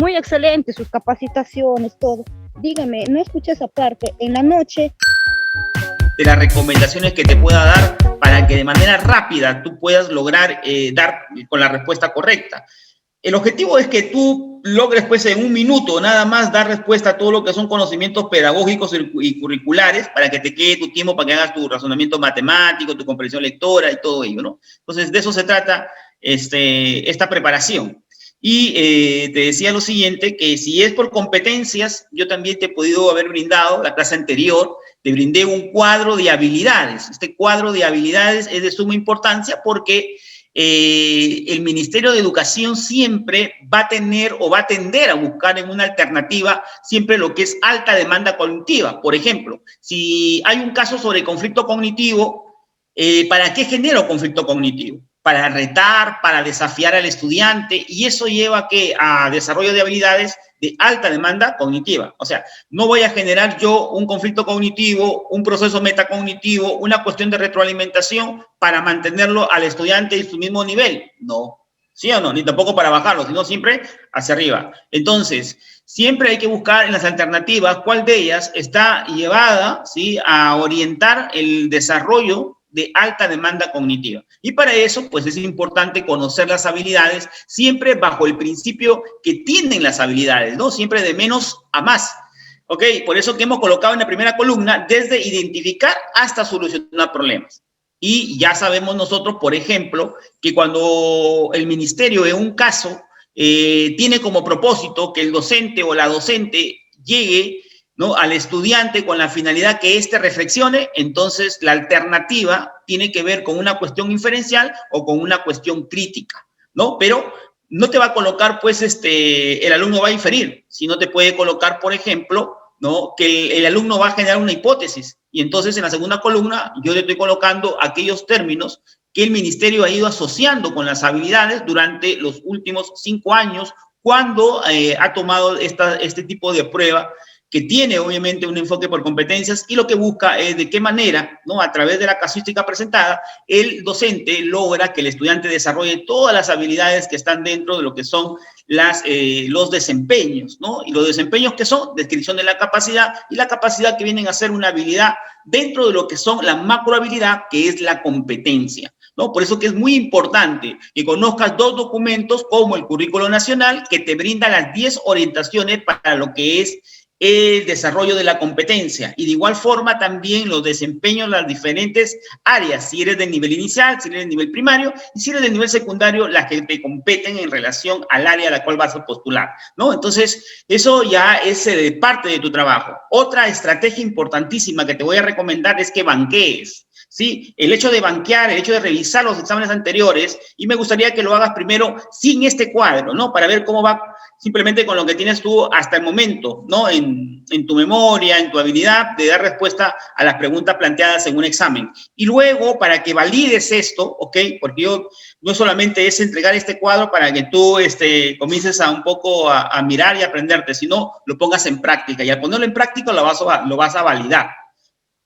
muy excelente sus capacitaciones, todo. Dígame, no escuché esa parte. En la noche, de las recomendaciones que te pueda dar para que de manera rápida tú puedas lograr dar con la respuesta correcta. El objetivo es que tú logres, pues, en un minuto nada más dar respuesta a todo lo que son conocimientos pedagógicos y curriculares para que te quede tu tiempo para que hagas tu razonamiento matemático, tu comprensión lectora y todo ello, ¿no? Entonces, de eso se trata esta preparación. Y te decía lo siguiente, que si es por competencias, yo también te he podido haber brindado, la clase anterior, te brindé un cuadro de habilidades. Este cuadro de habilidades es de suma importancia porque el Ministerio de Educación siempre va a tener o va a tender a buscar en una alternativa siempre lo que es alta demanda cognitiva. Por ejemplo, si hay un caso sobre conflicto cognitivo, ¿para qué genera conflicto cognitivo? Para retar, para desafiar al estudiante, y eso lleva a desarrollo de habilidades de alta demanda cognitiva. O sea, no voy a generar yo un conflicto cognitivo, un proceso metacognitivo, una cuestión de retroalimentación para mantenerlo al estudiante en su mismo nivel. No, ¿sí o no? Ni tampoco para bajarlo, sino siempre hacia arriba. Entonces, siempre hay que buscar en las alternativas cuál de ellas está llevada, ¿sí?, a orientar el desarrollo de alta demanda cognitiva. Y para eso, pues es importante conocer las habilidades, siempre bajo el principio que tienen las habilidades, ¿no? Siempre de menos a más. ¿Ok? Por eso que hemos colocado en la primera columna, desde identificar hasta solucionar problemas. Y ya sabemos nosotros, por ejemplo, que cuando el ministerio en un caso tiene como propósito que el docente o la docente llegue, ¿no?, al estudiante con la finalidad que éste reflexione, entonces la alternativa tiene que ver con una cuestión inferencial o con una cuestión crítica, ¿no? Pero no te va a colocar, pues, el alumno va a inferir, sino te puede colocar, por ejemplo, ¿no?, que el alumno va a generar una hipótesis. Y entonces en la segunda columna yo le estoy colocando aquellos términos que el ministerio ha ido asociando con las habilidades durante los últimos 5 años, cuando ha tomado este tipo de prueba, que tiene obviamente un enfoque por competencias, y lo que busca es de qué manera, ¿no?, a través de la casuística presentada, el docente logra que el estudiante desarrolle todas las habilidades que están dentro de lo que son los desempeños, ¿no? Y los desempeños que son descripción de la capacidad, y la capacidad que vienen a ser una habilidad dentro de lo que son la macrohabilidad, que es la competencia, ¿no? Por eso que es muy importante que conozcas 2 documentos como el Currículo Nacional, que te brinda las 10 orientaciones para lo que es el desarrollo de la competencia, y de igual forma también los desempeños en las diferentes áreas, si eres del nivel inicial, si eres del nivel primario, y si eres del nivel secundario, las que te competen en relación al área a la cual vas a postular, ¿no? Entonces, eso ya es parte de tu trabajo. Otra estrategia importantísima que te voy a recomendar es que banquees, ¿sí? El hecho de banquear, el hecho de revisar los exámenes anteriores, y me gustaría que lo hagas primero sin este cuadro, ¿no? Para ver cómo va simplemente con lo que tienes tú hasta el momento, ¿no? En tu memoria, en tu habilidad de dar respuesta a las preguntas planteadas en un examen. Y luego, para que valides esto, ¿ok? Porque yo no solamente es entregar este cuadro para que tú comiences a un poco a mirar y aprenderte, sino lo pongas en práctica. Y al ponerlo en práctica lo vas a validar.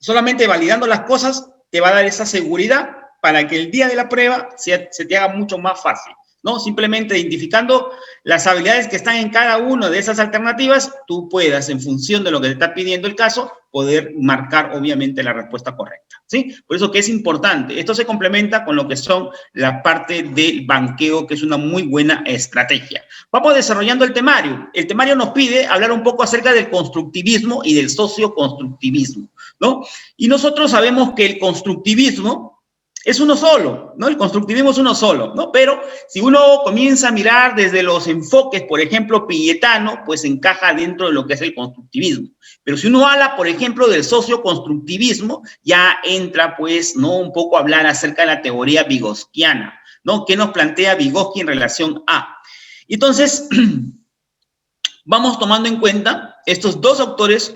Solamente validando las cosas te va a dar esa seguridad para que el día de la prueba se te haga mucho más fácil, ¿no? Simplemente identificando las habilidades que están en cada una de esas alternativas, tú puedas, en función de lo que te está pidiendo el caso, poder marcar, obviamente, la respuesta correcta, ¿sí? Por eso que es importante. Esto se complementa con lo que son la parte del banqueo, que es una muy buena estrategia. Vamos desarrollando el temario. El temario nos pide hablar un poco acerca del constructivismo y del socioconstructivismo, ¿no? Y nosotros sabemos que el constructivismo es uno solo, ¿no? El constructivismo es uno solo, ¿no? Pero si uno comienza a mirar desde los enfoques, por ejemplo, Piagetano, pues encaja dentro de lo que es el constructivismo. Pero si uno habla, por ejemplo, del socioconstructivismo, ya entra, pues, ¿no?, un poco a hablar acerca de la teoría vygotskyana, ¿no? ¿Qué nos plantea Vygotsky en relación a? Entonces, vamos tomando en cuenta estos 2 autores,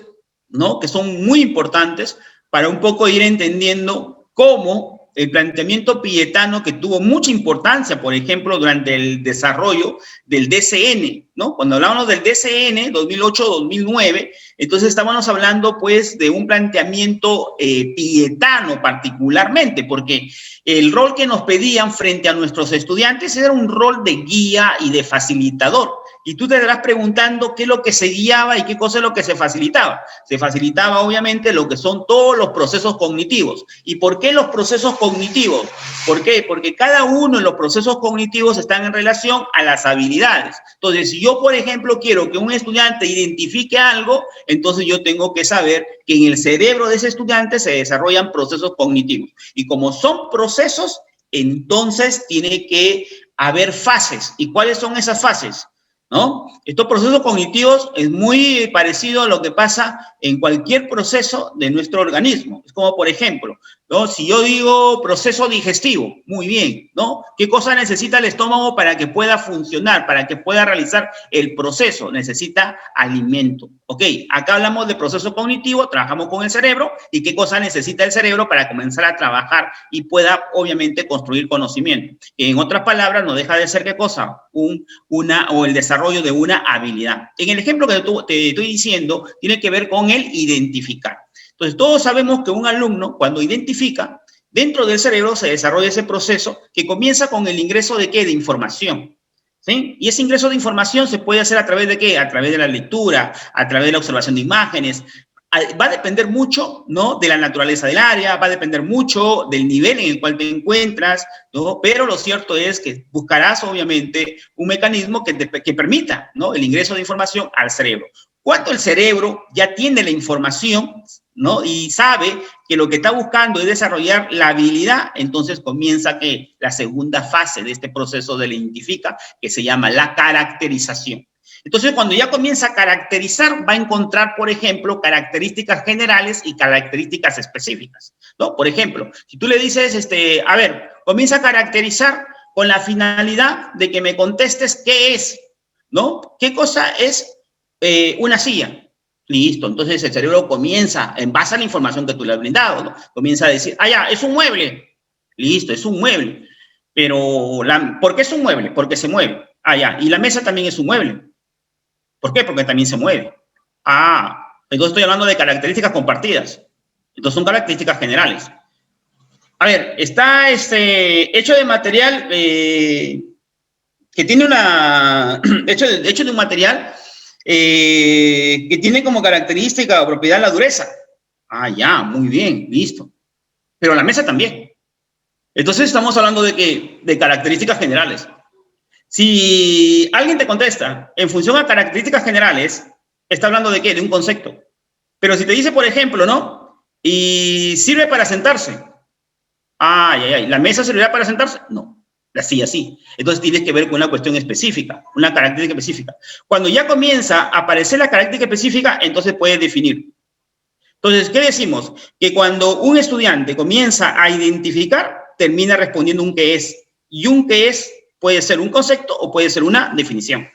¿no?, que son muy importantes para un poco ir entendiendo cómo el planteamiento piagetano, que tuvo mucha importancia, por ejemplo, durante el desarrollo del DCN, ¿no? Cuando hablábamos del DCN, 2008-2009, Entonces estábamos hablando pues de un planteamiento pietano particularmente, porque el rol que nos pedían frente a nuestros estudiantes era un rol de guía y de facilitador. Y tú te estarás preguntando qué es lo que se guiaba y qué cosa es lo que se facilitaba. Se facilitaba obviamente lo que son todos los procesos cognitivos. ¿Y por qué los procesos cognitivos? ¿Por qué? Porque cada uno de los procesos cognitivos están en relación a las habilidades. Entonces, si yo, por ejemplo, quiero que un estudiante identifique algo, entonces yo tengo que saber que en el cerebro de ese estudiante se desarrollan procesos cognitivos. Y como son procesos, entonces tiene que haber fases. ¿Y cuáles son esas fases? ¿No? Estos procesos cognitivos es muy parecido a lo que pasa en cualquier proceso de nuestro organismo. Es como, por ejemplo, ¿no? Si yo digo proceso digestivo, muy bien, ¿no? ¿Qué cosa necesita el estómago para que pueda funcionar, para que pueda realizar el proceso? Necesita alimento. Ok, acá hablamos de proceso cognitivo, trabajamos con el cerebro, y qué cosa necesita el cerebro para comenzar a trabajar y pueda, obviamente, construir conocimiento. En otras palabras, no deja de ser qué cosa, el desarrollo de una habilidad. En el ejemplo que te estoy diciendo, tiene que ver con el identificar. Entonces, todos sabemos que un alumno, cuando identifica, dentro del cerebro se desarrolla ese proceso que comienza con el ingreso de ¿qué? De información. ¿Sí? Y ese ingreso de información se puede hacer a través de ¿qué? A través de la lectura, a través de la observación de imágenes. Va a depender mucho, ¿no? De la naturaleza del área, va a depender mucho del nivel en el cual te encuentras, ¿no? Pero lo cierto es que buscarás, obviamente, un mecanismo que permita, ¿no? El ingreso de información al cerebro. Cuando el cerebro ya tiene la información, ¿no? Y sabe que lo que está buscando es desarrollar la habilidad, entonces comienza que la segunda fase de este proceso de la identifica, que se llama la caracterización. Entonces, cuando ya comienza a caracterizar, va a encontrar, por ejemplo, características generales y características específicas, ¿no? Por ejemplo, si tú le dices, a ver, comienza a caracterizar con la finalidad de que me contestes qué es, ¿no? ¿Qué cosa es una silla? Listo, entonces el cerebro comienza, en base a la información que tú le has brindado, ¿no? Comienza a decir, ya, es un mueble. Listo, es un mueble. Pero, ¿por qué es un mueble? Porque se mueve. Ya, y la mesa también es un mueble. ¿Por qué? Porque también se mueve. Entonces estoy hablando de características compartidas. Entonces son características generales. A ver, está hecho de material que tiene hecho de un material que tiene como característica o propiedad la dureza. Ya, muy bien, listo. Pero la mesa también. Entonces estamos hablando de características generales. Si alguien te contesta en función a características generales, está hablando de ¿qué? De un concepto. Pero si te dice, por ejemplo, ¿no? Y sirve para sentarse. ¿La mesa servirá para sentarse? No, la silla sí. Entonces tienes que ver con una cuestión específica, una característica específica. Cuando ya comienza a aparecer la característica específica, entonces puedes definir. Entonces, ¿qué decimos? Que cuando un estudiante comienza a identificar, termina respondiendo un qué es. Y un qué es puede ser un concepto o puede ser una definición.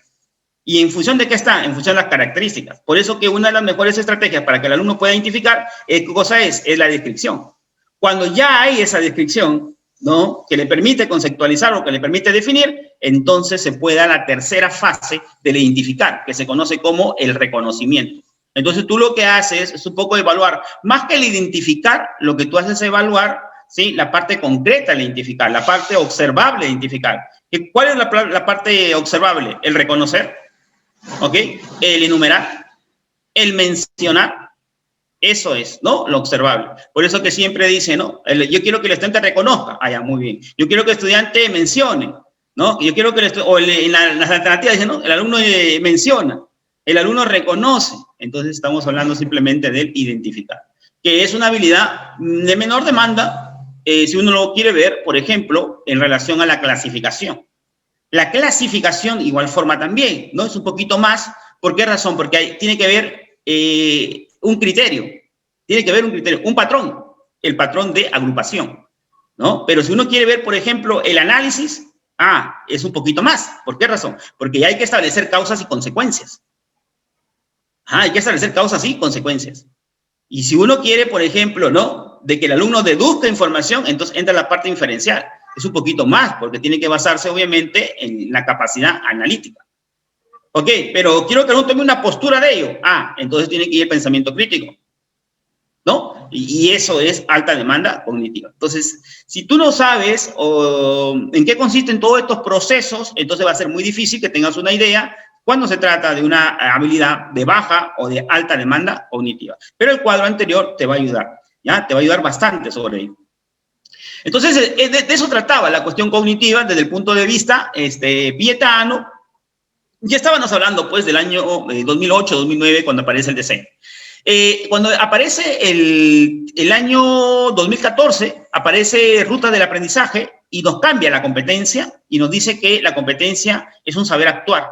¿Y en función de qué está? En función de las características. Por eso que una de las mejores estrategias para que el alumno pueda identificar qué cosa es la descripción. Cuando ya hay esa descripción, ¿no? Que le permite conceptualizar o que le permite definir, entonces se puede dar la tercera fase del identificar, que se conoce como el reconocimiento. Entonces tú lo que haces es un poco evaluar, más que el identificar, lo que tú haces es evaluar, ¿sí? La parte concreta de identificar, la parte observable de identificar. ¿Cuál es la parte observable? El reconocer, ¿ok? El enumerar, el mencionar. Eso es, ¿no? Lo observable. Por eso que siempre dice, ¿no? Yo quiero que el estudiante reconozca. Ya, muy bien. Yo quiero que el estudiante mencione, ¿no? Yo quiero que en las alternativas dicen, ¿no? El alumno menciona, el alumno reconoce. Entonces estamos hablando simplemente del identificar, que es una habilidad de menor demanda, si uno lo quiere ver, por ejemplo, en relación a la clasificación. La clasificación, igual forma también, ¿no? Es un poquito más. ¿Por qué razón? Porque tiene que ver un criterio, un patrón, el patrón de agrupación, ¿no? Pero si uno quiere ver, por ejemplo, el análisis, es un poquito más. ¿Por qué razón? Porque ya hay que establecer causas y consecuencias. Hay que establecer causas y consecuencias. Y si uno quiere, por ejemplo, ¿no? De que el alumno deduzca información, entonces entra la parte inferencial. Es un poquito más, porque tiene que basarse, obviamente, en la capacidad analítica. Ok, pero quiero que no tome una postura de ello. Ah, entonces tiene que ir el pensamiento crítico, ¿no? Y eso es alta demanda cognitiva. Entonces, si tú no sabes en qué consisten todos estos procesos, entonces va a ser muy difícil que tengas una idea cuando se trata de una habilidad de baja o de alta demanda cognitiva. Pero el cuadro anterior te va a ayudar, ¿ya? Te va a ayudar bastante sobre ello. Entonces, de eso trataba la cuestión cognitiva desde el punto de vista pietano. Ya estábamos hablando, pues, del año 2008, 2009, cuando aparece el diseño. Cuando aparece el año 2014, aparece Ruta del Aprendizaje y nos cambia la competencia y nos dice que la competencia es un saber actuar.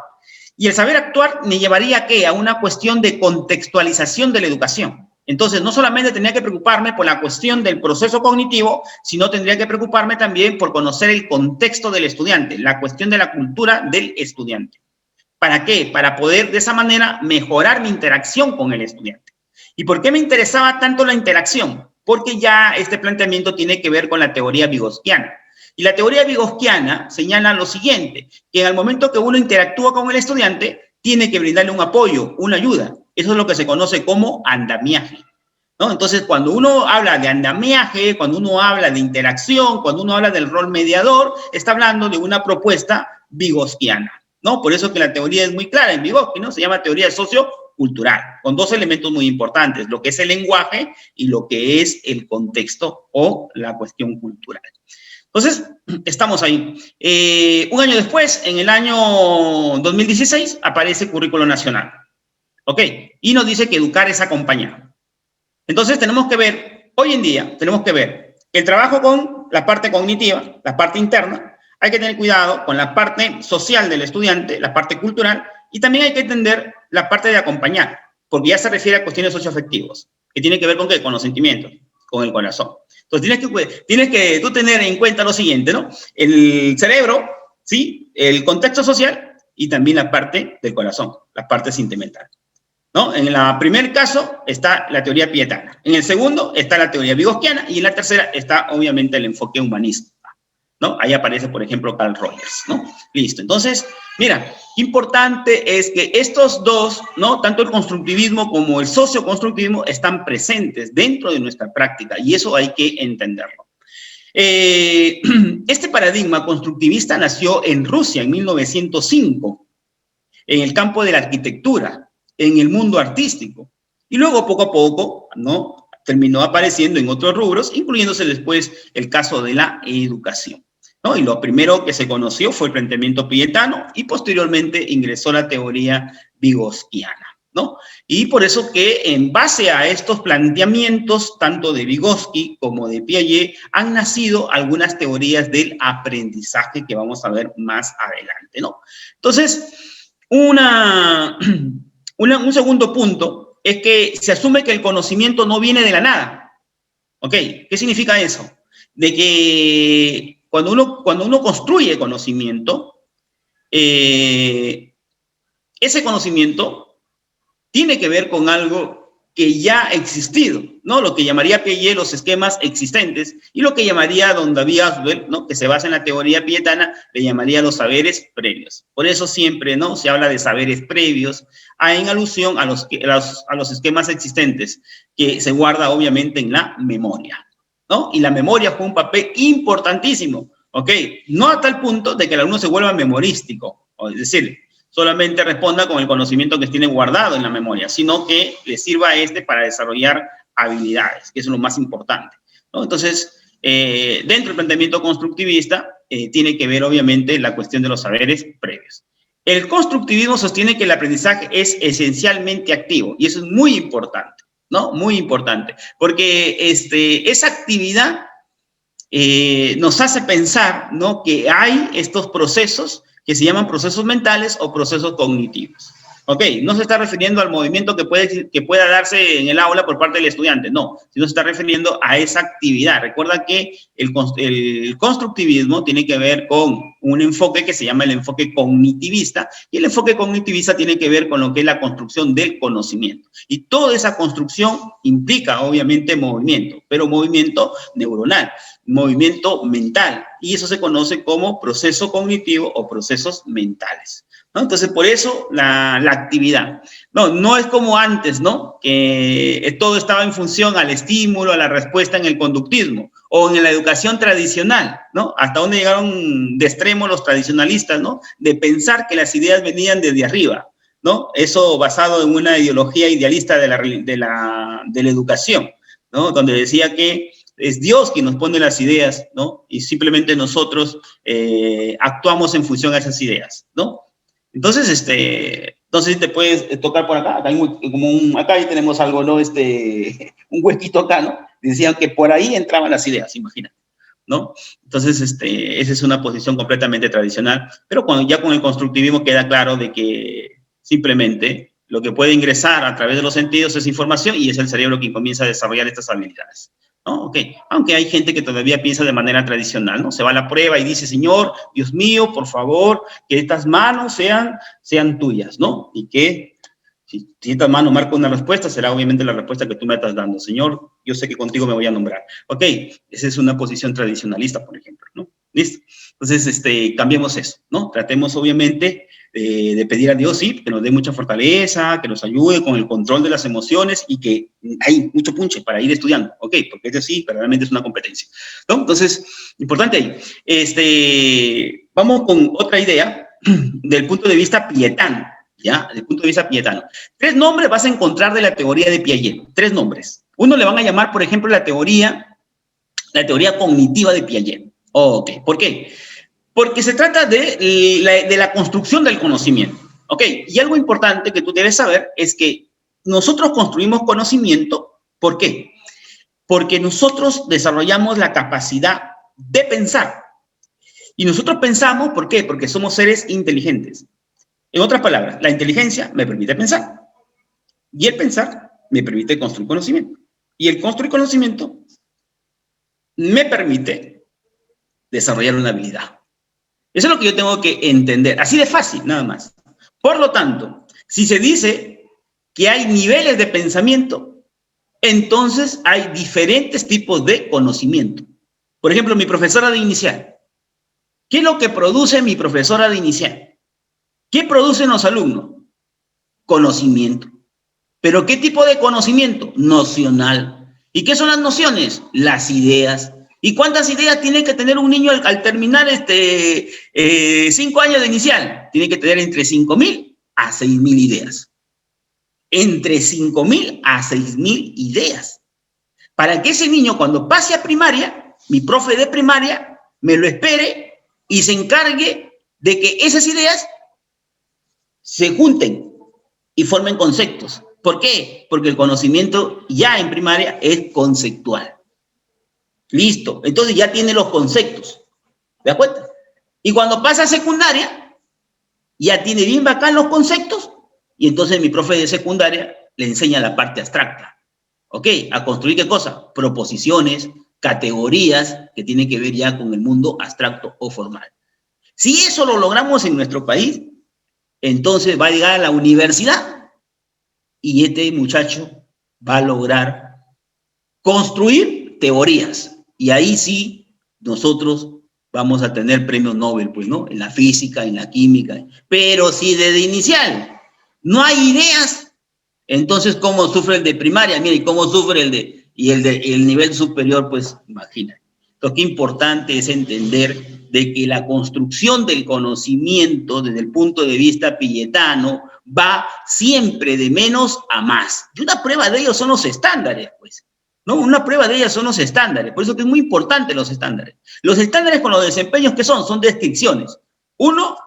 Y el saber actuar me llevaría ¿a qué? A una cuestión de contextualización de la educación. Entonces, no solamente tenía que preocuparme por la cuestión del proceso cognitivo, sino tendría que preocuparme también por conocer el contexto del estudiante, la cuestión de la cultura del estudiante. ¿Para qué? Para poder de esa manera mejorar mi interacción con el estudiante. ¿Y por qué me interesaba tanto la interacción? Porque ya este planteamiento tiene que ver con la teoría vygotsquiana. Y la teoría vygotsquiana señala lo siguiente, que al momento que uno interactúa con el estudiante, tiene que brindarle un apoyo, una ayuda. Eso es lo que se conoce como andamiaje, ¿no? Entonces, cuando uno habla de andamiaje, cuando uno habla de interacción, cuando uno habla del rol mediador, está hablando de una propuesta vygotsquiana, ¿no? Por eso que la teoría es muy clara en Vygotsky, ¿no? Se llama teoría sociocultural, con dos elementos muy importantes, lo que es el lenguaje y lo que es el contexto o la cuestión cultural. Entonces, estamos ahí. Un año después, en el año 2016, aparece Currículo Nacional. ¿Ok? Y nos dice que educar es acompañar. Entonces, tenemos que ver, hoy en día, tenemos que ver el trabajo con la parte cognitiva, la parte interna. Hay que tener cuidado con la parte social del estudiante, la parte cultural, y también hay que entender la parte de acompañar, porque ya se refiere a cuestiones socioafectivas, que tiene que ver con ¿qué? Con los sentimientos, con el corazón. Entonces, tienes que tú tener en cuenta lo siguiente, ¿no? El cerebro, ¿sí? El contexto social y también la parte del corazón, la parte sentimental, ¿no? En el primer caso está la teoría pietana, en el segundo está la teoría vygotsquiana y en la tercera está, obviamente, el enfoque humanista, ¿no? Ahí aparece, por ejemplo, Carl Rogers, ¿no? Listo. Entonces, mira, importante es que estos dos, ¿no? Tanto el constructivismo como el socioconstructivismo están presentes dentro de nuestra práctica y eso hay que entenderlo. Este paradigma constructivista nació en Rusia en 1905, en el campo de la arquitectura, en el mundo artístico, y luego poco a poco, ¿no? Terminó apareciendo en otros rubros, incluyéndose después el caso de la educación, ¿no? Y lo primero que se conoció fue el planteamiento pietano y posteriormente ingresó la teoría vygotsquiana, ¿no? Y por eso que en base a estos planteamientos, tanto de Vygotsky como de Piaget, han nacido algunas teorías del aprendizaje que vamos a ver más adelante, ¿no? Entonces, un segundo punto es que se asume que el conocimiento no viene de la nada, ¿ok? ¿Qué significa eso? De que cuando uno construye conocimiento, ese conocimiento tiene que ver con algo que ya ha existido, ¿no? Lo que llamaría Piaget los esquemas existentes y lo que llamaría don David Asbel, ¿no? Que se basa en la teoría pietana, le llamaría los saberes previos. Por eso siempre, ¿no? Se habla de saberes previos en alusión a los esquemas existentes que se guarda obviamente en la memoria, ¿no? Y la memoria juega un papel importantísimo, ¿ok? No a tal punto de que el alumno se vuelva memorístico, es decir, solamente responda con el conocimiento que tiene guardado en la memoria, sino que le sirva a para desarrollar habilidades, que es lo más importante, ¿no? Entonces, dentro del planteamiento constructivista, tiene que ver, obviamente, la cuestión de los saberes previos. El constructivismo sostiene que el aprendizaje es esencialmente activo, y eso es muy importante, ¿no? Muy importante, porque esa actividad nos hace pensar, ¿no? Que hay estos procesos que se llaman procesos mentales o procesos cognitivos. Ok, no se está refiriendo al movimiento que pueda darse en el aula por parte del estudiante, no, sino se está refiriendo a esa actividad. Recuerda que el constructivismo tiene que ver con un enfoque que se llama el enfoque cognitivista, y el enfoque cognitivista tiene que ver con lo que es la construcción del conocimiento. Y toda esa construcción implica, obviamente, movimiento, pero movimiento neuronal, movimiento mental, y eso se conoce como proceso cognitivo o procesos mentales. ¿no? Entonces, por eso la actividad. No es como antes, ¿no? Que todo estaba en función al estímulo, a la respuesta en el conductismo o en la educación tradicional, ¿no? Hasta donde llegaron de extremo los tradicionalistas, ¿no? De pensar que las ideas venían desde arriba, ¿no? Eso basado en una ideología idealista de la educación, ¿no? Donde decía que es Dios quien nos pone las ideas, ¿no? Y simplemente nosotros actuamos en función a esas ideas, ¿no? Entonces, no sé si te puedes tocar por acá. Acá ahí tenemos algo, ¿no? Un huequito acá, ¿no? Decían que por ahí entraban las ideas, imagínate, ¿no? Entonces, esa es una posición completamente tradicional, pero ya con el constructivismo queda claro de que simplemente lo que puede ingresar a través de los sentidos es información y es el cerebro quien comienza a desarrollar estas habilidades. ¿No? Okay. Aunque hay gente que todavía piensa de manera tradicional, ¿no? Se va a la prueba y dice, Señor, Dios mío, por favor, que estas manos sean tuyas, ¿no? Y que si esta mano marca una respuesta, será obviamente la respuesta que tú me estás dando. Señor, yo sé que contigo me voy a nombrar. Ok, esa es una posición tradicionalista, por ejemplo, ¿no? ¿Listo? Entonces, cambiemos eso, ¿no? Tratemos, obviamente, de pedir a Dios, sí, que nos dé mucha fortaleza, que nos ayude con el control de las emociones y que hay mucho punche para ir estudiando, ¿ok? Porque eso sí, verdaderamente es una competencia, ¿no? Entonces, importante ahí. Vamos con otra idea del punto de vista pietano, ¿ya? Del punto de vista pietano. 3 nombres vas a encontrar de la teoría de Piaget, 3 nombres. Uno le van a llamar, por ejemplo, la teoría cognitiva de Piaget. Ok, ¿por qué? Porque se trata de la construcción del conocimiento. Ok, y algo importante que tú debes saber es que nosotros construimos conocimiento. ¿Por qué? Porque nosotros desarrollamos la capacidad de pensar. Y nosotros pensamos, ¿por qué? Porque somos seres inteligentes. En otras palabras, la inteligencia me permite pensar. Y el pensar me permite construir conocimiento. Y el construir conocimiento me permite desarrollar una habilidad. Eso es lo que yo tengo que entender. Así de fácil, nada más. Por lo tanto, si se dice que hay niveles de pensamiento, entonces hay diferentes tipos de conocimiento. Por ejemplo, mi profesora de inicial. ¿Qué es lo que produce mi profesora de inicial? ¿Qué producen los alumnos? Conocimiento. ¿Pero qué tipo de conocimiento? Nocional. ¿Y qué son las nociones? Las ideas. ¿Y cuántas ideas tiene que tener un niño al terminar 5 años de inicial? Tiene que tener entre 5.000 a 6.000 ideas. Entre 5.000 a 6.000 ideas. Para que ese niño, cuando pase a primaria, mi profe de primaria me lo espere y se encargue de que esas ideas se junten y formen conceptos. ¿Por qué? Porque el conocimiento ya en primaria es conceptual. Listo, entonces ya tiene los conceptos, ¿te das cuenta? Y cuando pasa a secundaria, ya tiene bien bacán los conceptos, y entonces mi profe de secundaria le enseña la parte abstracta, ¿ok? A construir ¿qué cosa? Proposiciones, categorías que tienen que ver ya con el mundo abstracto o formal. Si eso lo logramos en nuestro país, entonces va a llegar a la universidad y este muchacho va a lograr construir teorías. Y ahí sí, nosotros vamos a tener premios Nobel, pues, ¿no? En la física, en la química. Pero si desde inicial no hay ideas, entonces, ¿cómo sufre el de primaria? Mira, ¿y cómo sufre el nivel superior? Pues, imagina. Entonces, qué importante es entender de que la construcción del conocimiento, desde el punto de vista piagetano, va siempre de menos a más. Y una prueba de ello son los estándares, pues. ¿No? Una prueba de ellas son los estándares, por eso que es muy importante los estándares. Los estándares con los desempeños, ¿qué son? Son descripciones. Uno,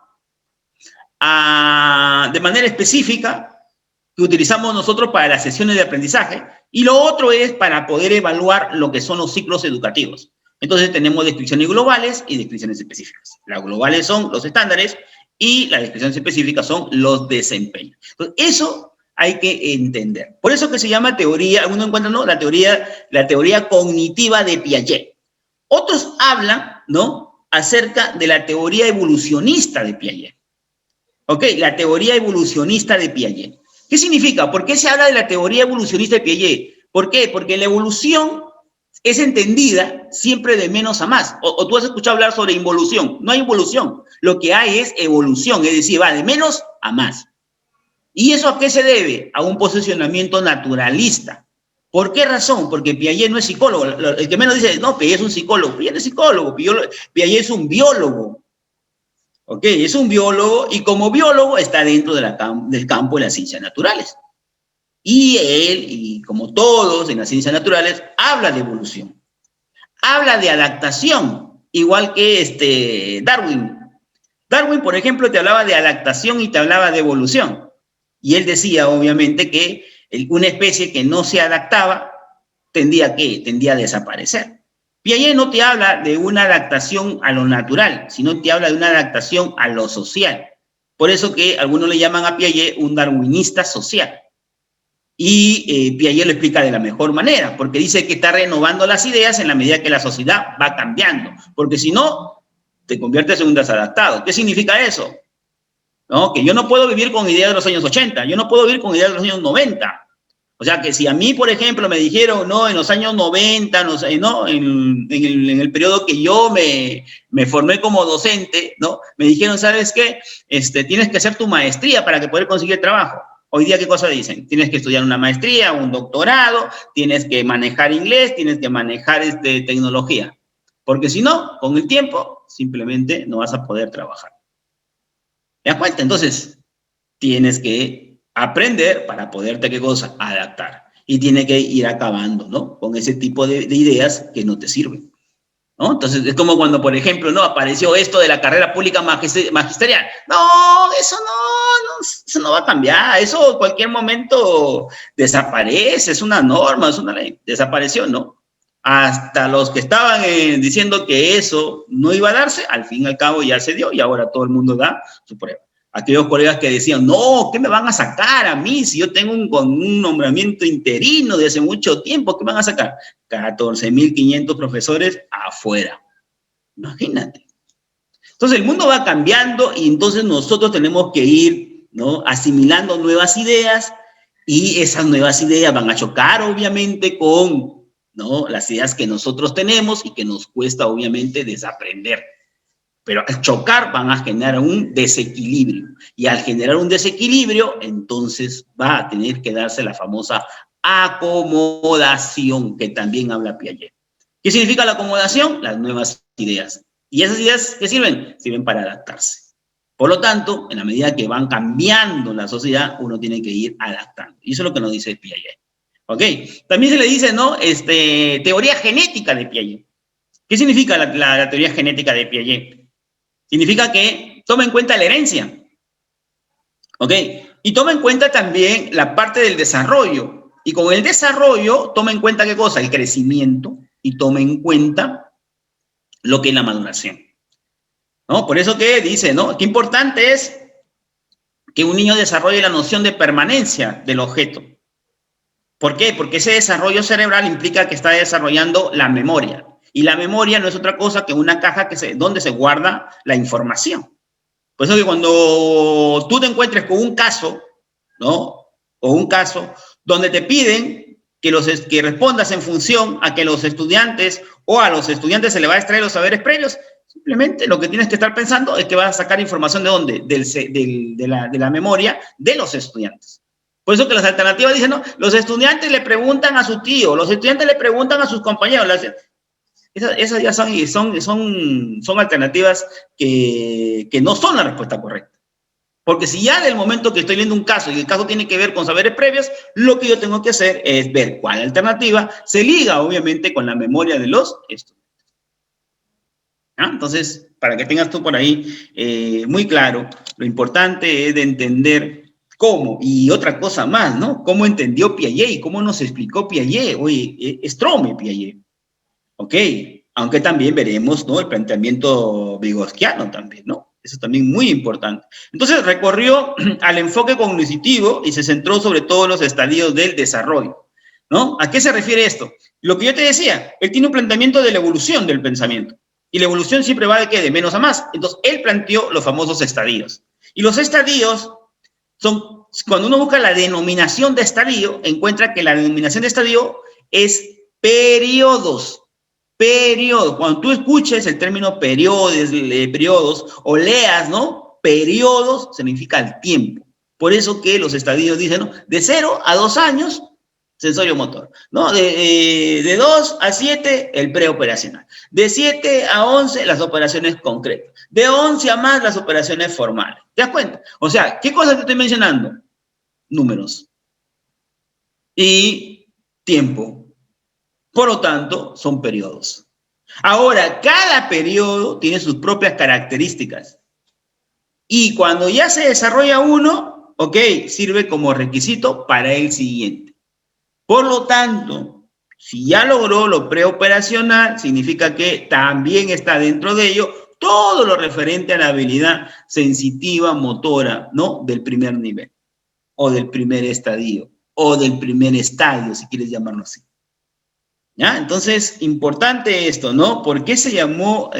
de manera específica, que utilizamos nosotros para las sesiones de aprendizaje, y lo otro es para poder evaluar lo que son los ciclos educativos. Entonces tenemos descripciones globales y descripciones específicas. Las globales son los estándares y las descripciones específicas son los desempeños. Entonces, eso hay que entender. Por eso que se llama teoría, uno encuentra, ¿no? La teoría cognitiva de Piaget. Otros hablan, ¿no? Acerca de la teoría evolucionista de Piaget. ¿Ok? La teoría evolucionista de Piaget. ¿Qué significa? ¿Por qué se habla de la teoría evolucionista de Piaget? ¿Por qué? Porque la evolución es entendida siempre de menos a más. O tú has escuchado hablar sobre involución. No hay evolución. lo que hay es evolución, es decir, va de menos a más. ¿Y eso a qué se debe? A un posicionamiento naturalista. ¿Por qué razón? Porque Piaget no es psicólogo. El que menos dice, no, Piaget es un psicólogo. Piaget no es psicólogo, Piaget es un biólogo. ¿Ok? Es un biólogo y como biólogo está dentro del campo de las ciencias naturales. Y él, y como todos en las ciencias naturales, habla de evolución. Habla de adaptación, igual que Darwin. Darwin, por ejemplo, te hablaba de adaptación y te hablaba de evolución. Y él decía, obviamente, que una especie que no se adaptaba tendía a desaparecer. Piaget no te habla de una adaptación a lo natural, sino te habla de una adaptación a lo social. Por eso que algunos le llaman a Piaget un darwinista social. Y Piaget lo explica de la mejor manera, porque dice que está renovando las ideas en la medida que la sociedad va cambiando, porque si no, te conviertes en un desadaptado. ¿Qué significa eso? ¿No? Que yo no puedo vivir con ideas de los años 80, yo no puedo vivir con ideas de los años 90. O sea, que si a mí, por ejemplo, me dijeron, no, en los años 90, no, en el periodo que yo me formé como docente, ¿no? Me dijeron, ¿sabes qué? Tienes que hacer tu maestría para que poder conseguir trabajo. Hoy día, ¿qué cosa dicen? Tienes que estudiar una maestría, un doctorado, tienes que manejar inglés, tienes que manejar tecnología. Porque si no, con el tiempo, simplemente no vas a poder trabajar. ¿Te das cuenta? Entonces, tienes que aprender para poderte, ¿qué cosa? Adaptar. Y tiene que ir acabando, ¿no? Con ese tipo de ideas que no te sirven, ¿no? Entonces, es como cuando, por ejemplo, ¿no? Apareció esto de la carrera pública magisterial. No, eso no va a cambiar. Eso en cualquier momento desaparece. Es una norma, es una ley. Desapareció, ¿no? Hasta los que estaban diciendo que eso no iba a darse, al fin y al cabo ya se dio y ahora todo el mundo da su prueba. Aquellos colegas que decían, no, ¿qué me van a sacar a mí si yo tengo un nombramiento interino de hace mucho tiempo? ¿Qué me van a sacar? 14.500 profesores afuera. Imagínate. Entonces el mundo va cambiando y entonces nosotros tenemos que ir, ¿no? Asimilando nuevas ideas y esas nuevas ideas van a chocar obviamente con, ¿no? Las ideas que nosotros tenemos y que nos cuesta obviamente desaprender. Pero al chocar van a generar un desequilibrio. Y al generar un desequilibrio, entonces va a tener que darse la famosa acomodación, que también habla Piaget. ¿Qué significa la acomodación? Las nuevas ideas. ¿Y esas ideas qué sirven? Sirven para adaptarse. Por lo tanto, en la medida que van cambiando la sociedad, uno tiene que ir adaptando. Y eso es lo que nos dice Piaget. ¿Ok? También se le dice, ¿no? Teoría genética de Piaget. ¿Qué significa la teoría genética de Piaget? Significa que toma en cuenta la herencia, ¿ok? Y toma en cuenta también la parte del desarrollo. Y con el desarrollo toma en cuenta ¿qué cosa? El crecimiento y toma en cuenta lo que es la maduración, ¿no? Por eso que dice, ¿no? Qué importante es que un niño desarrolle la noción de permanencia del objeto. ¿Por qué? Porque ese desarrollo cerebral implica que está desarrollando la memoria. Y la memoria no es otra cosa que una caja donde se guarda la información. Por eso que cuando tú te encuentres con un caso, ¿no? O un caso donde te piden que respondas en función a que los estudiantes o a los estudiantes se les va a extraer los saberes previos, simplemente lo que tienes que estar pensando es que vas a sacar información ¿de dónde? De la memoria de los estudiantes. Por eso que las alternativas dicen, no, los estudiantes le preguntan a su tío, los estudiantes le preguntan a sus compañeros. Esas ya son alternativas que no son la respuesta correcta. Porque si ya del momento que estoy viendo un caso y el caso tiene que ver con saberes previos, lo que yo tengo que hacer es ver cuál alternativa se liga, obviamente, con la memoria de los estudiantes. ¿Ah? Entonces, para que tengas tú por ahí muy claro, lo importante es de entender cómo, y otra cosa más, ¿no? Cómo entendió Piaget y cómo nos explicó Piaget. Oye, Strome Piaget. Ok, aunque también veremos, ¿no? El planteamiento vygotsiano también, ¿no? Eso también muy importante. Entonces recorrió al enfoque cognitivo y se centró sobre todo en los estadios del desarrollo, ¿no? ¿A qué se refiere esto? Lo que yo te decía, él tiene un planteamiento de la evolución del pensamiento. Y la evolución siempre va de ¿qué? De menos a más. Entonces, él planteó los famosos estadios. Y los estadios son, cuando uno busca la denominación de estadio, encuentra que la denominación de estadio es periodos. Periodo. Cuando tú escuches el término periodos o leas, ¿no? Periodos significa el tiempo. Por eso que los estadios dicen, ¿no? De 0 a 2 años, sensorio motor, ¿no? De 2 a 7, el preoperacional. De 7 a 11, las operaciones concretas. De 11 a más, las operaciones formales. ¿Te das cuenta? O sea, ¿qué cosas te estoy mencionando? Números. Y tiempo. Por lo tanto, son periodos. Ahora, cada periodo tiene sus propias características. Y cuando ya se desarrolla uno, ok, sirve como requisito para el siguiente. Por lo tanto, si ya logró lo preoperacional, significa que también está dentro de ello todo lo referente a la habilidad sensitiva motora, ¿no? Del primer nivel, o del primer estadio, o del primer estadio, si quieres llamarlo así. ¿Ya? Entonces, importante esto, ¿no? ¿Por qué se llamó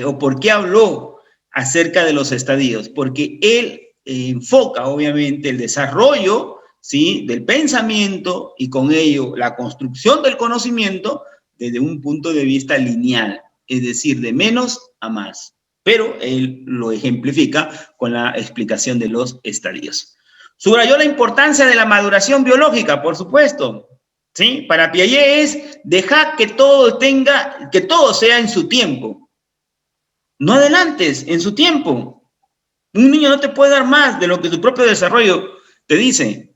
o por qué habló acerca de los estadios? Porque él enfoca, obviamente, el desarrollo, ¿sí? Del pensamiento y con ello la construcción del conocimiento desde un punto de vista lineal, es decir, de menos a más. Pero él lo ejemplifica con la explicación de los estadios. Subrayó la importancia de la maduración biológica, por supuesto. ¿Sí? Para Piaget es dejar que todo sea en su tiempo. No adelantes, en su tiempo. Un niño no te puede dar más de lo que su propio desarrollo te dice.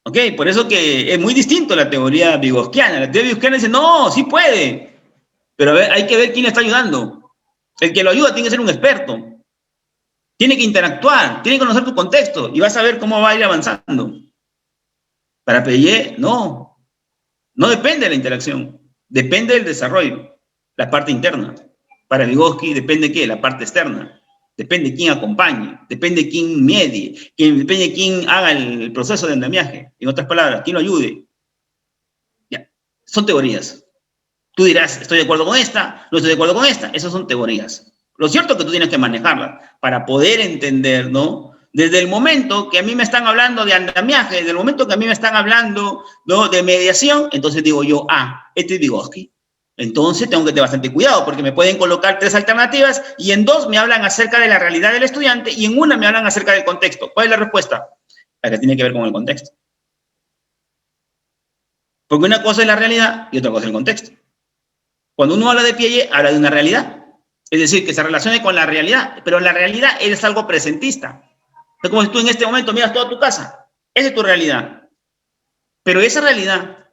¿Ok? Por eso que es muy distinto a la teoría vygotsquiana. La teoría vygotsquiana dice, no, sí puede. Pero a ver, hay que ver quién le está ayudando. El que lo ayuda tiene que ser un experto. Tiene que interactuar, tiene que conocer tu contexto y vas a ver cómo va a ir avanzando. Para Piaget, no depende de la interacción, depende del desarrollo, la parte interna. Para Vygotsky depende de qué, la parte externa, depende de quién acompañe, depende de quién medie, depende de quién haga el proceso de andamiaje, en otras palabras, quién lo ayude. Ya, son teorías. Tú dirás, estoy de acuerdo con esta, no estoy de acuerdo con esta, esas son teorías. Lo cierto es que tú tienes que manejarlas para poder entender, ¿no? Desde el momento que a mí me están hablando de andamiaje, desde el momento que a mí me están hablando, ¿no? De mediación, entonces digo yo, este es Vygotsky. Entonces tengo que tener bastante cuidado porque me pueden colocar 3 alternativas y en 2 me hablan acerca de la realidad del estudiante y en una me hablan acerca del contexto. ¿Cuál es la respuesta? La que tiene que ver con el contexto. Porque una cosa es la realidad y otra cosa es el contexto. Cuando uno habla de Piaget, habla de una realidad. Es decir, que se relacione con la realidad, pero la realidad es algo presentista. Es como si tú en este momento miras toda tu casa. Esa es tu realidad. Pero esa realidad,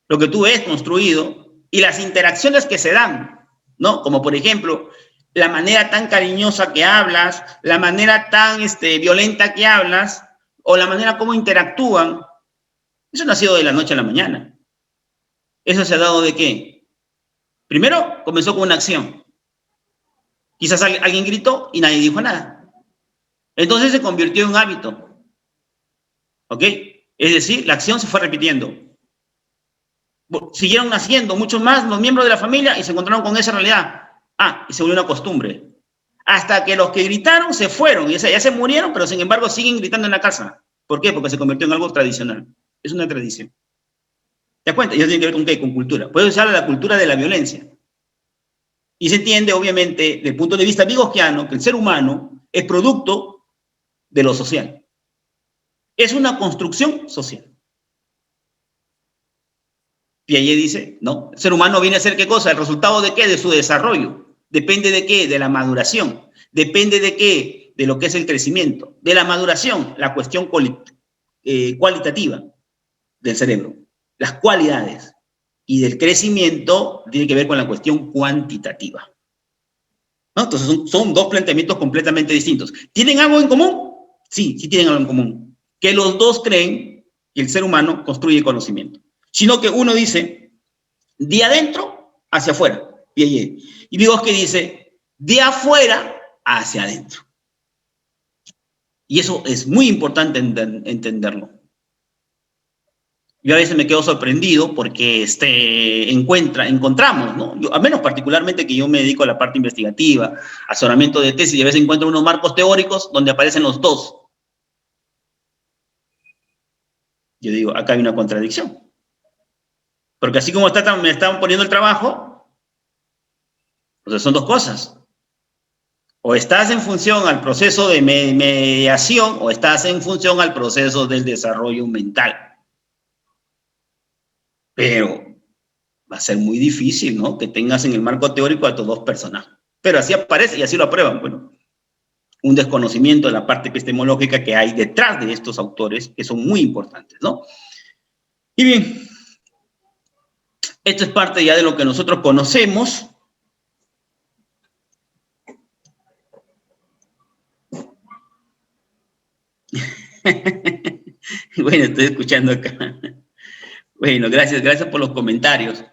lo que tú ves construido y las interacciones que se dan, ¿no? Como por ejemplo, la manera tan cariñosa que hablas, la manera tan violenta que hablas, o la manera como interactúan, eso no ha sido de la noche a la mañana. ¿Eso se ha dado de qué? Primero, comenzó con una acción. Quizás alguien gritó y nadie dijo nada. Entonces se convirtió en un hábito. ¿Ok? Es decir, la acción se fue repitiendo. Siguieron naciendo muchos más los miembros de la familia y se encontraron con esa realidad. Y se volvió una costumbre. Hasta que los que gritaron se fueron. Ya se murieron, pero sin embargo siguen gritando en la casa. ¿Por qué? Porque se convirtió en algo tradicional. Es una tradición. ¿Te das cuenta? Y eso tiene que ver con qué? Con cultura. Por eso se habla de la cultura de la violencia. Y se entiende, obviamente, desde el punto de vista vygotsquiano, que el ser humano es producto de lo social. Es una construcción social. Piaget dice, no, el ser humano viene a ser ¿qué cosa? ¿El resultado de qué? De su desarrollo. ¿Depende de qué? De la maduración. ¿Depende de qué? De lo que es el crecimiento. De la maduración, la cuestión cualitativa del cerebro. Las cualidades. Y del crecimiento tiene que ver con la cuestión cuantitativa. ¿No? Entonces son 2 planteamientos completamente distintos. ¿Tienen algo en común? Sí tienen algo en común. Que los 2 creen que el ser humano construye conocimiento. Sino que uno dice, de adentro hacia afuera, Piaget. Y Vygotsky dice, de afuera hacia adentro. Y eso es muy importante entenderlo. Yo a veces me quedo sorprendido porque encontramos, ¿no? Yo, al menos particularmente que yo me dedico a la parte investigativa, asesoramiento de tesis, y a veces encuentro unos marcos teóricos donde aparecen los 2. Yo digo, acá hay una contradicción. Porque así como me están poniendo el trabajo, pues son dos cosas. O estás en función al proceso de mediación o estás en función al proceso del desarrollo mental. Pero va a ser muy difícil, ¿no? Que tengas en el marco teórico a tus dos personajes. Pero así aparece y así lo aprueban. Bueno, un desconocimiento de la parte epistemológica que hay detrás de estos autores, que son muy importantes, ¿no? Y bien, esto es parte ya de lo que nosotros conocemos. Bueno, estoy escuchando acá. Bueno, gracias por los comentarios.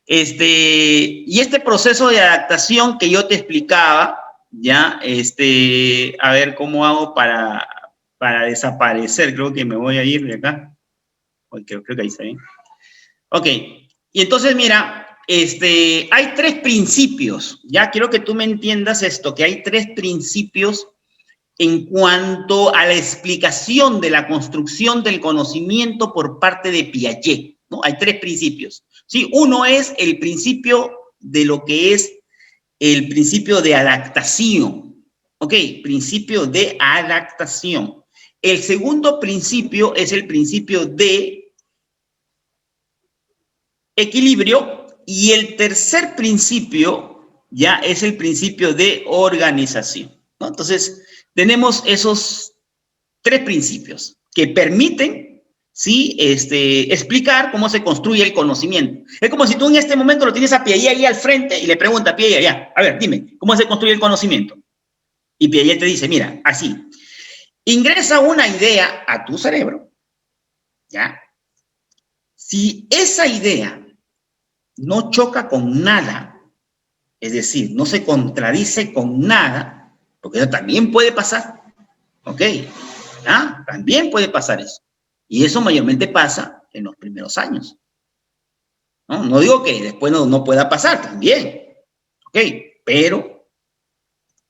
Y este proceso de adaptación que yo te explicaba, ya, a ver cómo hago para desaparecer. Creo que me voy a ir de acá. Creo que ahí está bien. Ok, y entonces mira, hay tres principios. Ya quiero que tú me entiendas esto, que hay tres principios en cuanto a la explicación de la construcción del conocimiento por parte de Piaget, ¿no? Hay tres principios, ¿sí? Uno es el principio de lo que es el principio de adaptación, ¿ok? Principio de adaptación. El segundo principio es el principio de equilibrio y el tercer principio ya es el principio de organización, ¿no? Entonces, tenemos esos tres principios que permiten, ¿sí? Explicar cómo se construye el conocimiento. Es como si tú en este momento lo tienes a Piaget ahí al frente y le preguntas a Piaget, ya, a ver, dime, ¿cómo se construye el conocimiento? Y Piaget te dice, mira, así, ingresa una idea a tu cerebro, ¿ya? Si esa idea no choca con nada, es decir, no se contradice con nada, porque eso también puede pasar, ¿ok? ¿Ah? También puede pasar eso. Y eso mayormente pasa en los primeros años. No digo que después no pueda pasar, también, ¿ok? Pero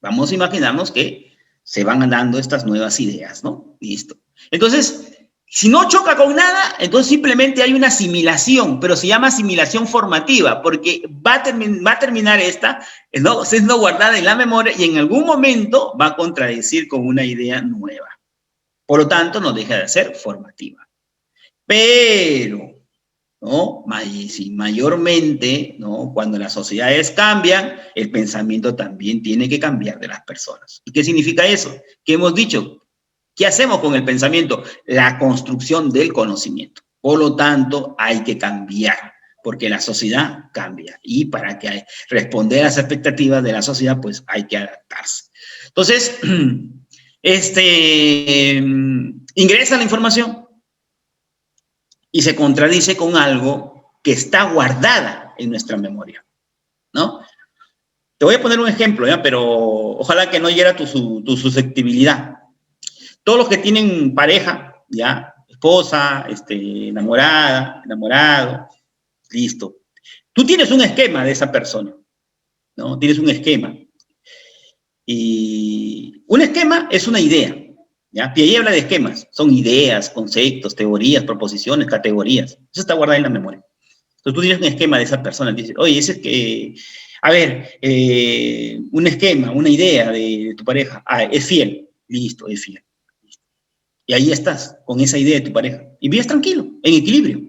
vamos a imaginarnos que se van dando estas nuevas ideas, ¿no? Listo. Entonces, si no choca con nada, entonces simplemente hay una asimilación, pero se llama asimilación formativa, porque va a terminar esta, ¿no? Siendo guardada en la memoria y en algún momento va a contradecir con una idea nueva. Por lo tanto, no deja de ser formativa. Pero, ¿no? Mayormente, ¿no? Cuando las sociedades cambian, el pensamiento también tiene que cambiar de las personas. ¿Y qué significa eso? Que hemos dicho, ¿qué hacemos con el pensamiento? La construcción del conocimiento. Por lo tanto, hay que cambiar, porque la sociedad cambia. Y para que responder a las expectativas de la sociedad, pues hay que adaptarse. Entonces, ingresa la información y se contradice con algo que está guardada en nuestra memoria, ¿no? Te voy a poner un ejemplo, ¿ya? Pero ojalá que no hiera tu susceptibilidad. Todos los que tienen pareja, ya, esposa, enamorada, enamorado, listo. Tú tienes un esquema de esa persona, ¿no? Tienes un esquema. Y un esquema es una idea, ¿ya? Piaget habla de esquemas, son ideas, conceptos, teorías, proposiciones, categorías. Eso está guardado en la memoria. Entonces tú tienes un esquema de esa persona, dices, oye, ese es que, a ver, un esquema, una idea de tu pareja, es fiel, listo, es fiel. Y ahí estás, con esa idea de tu pareja. Y vives tranquilo, en equilibrio.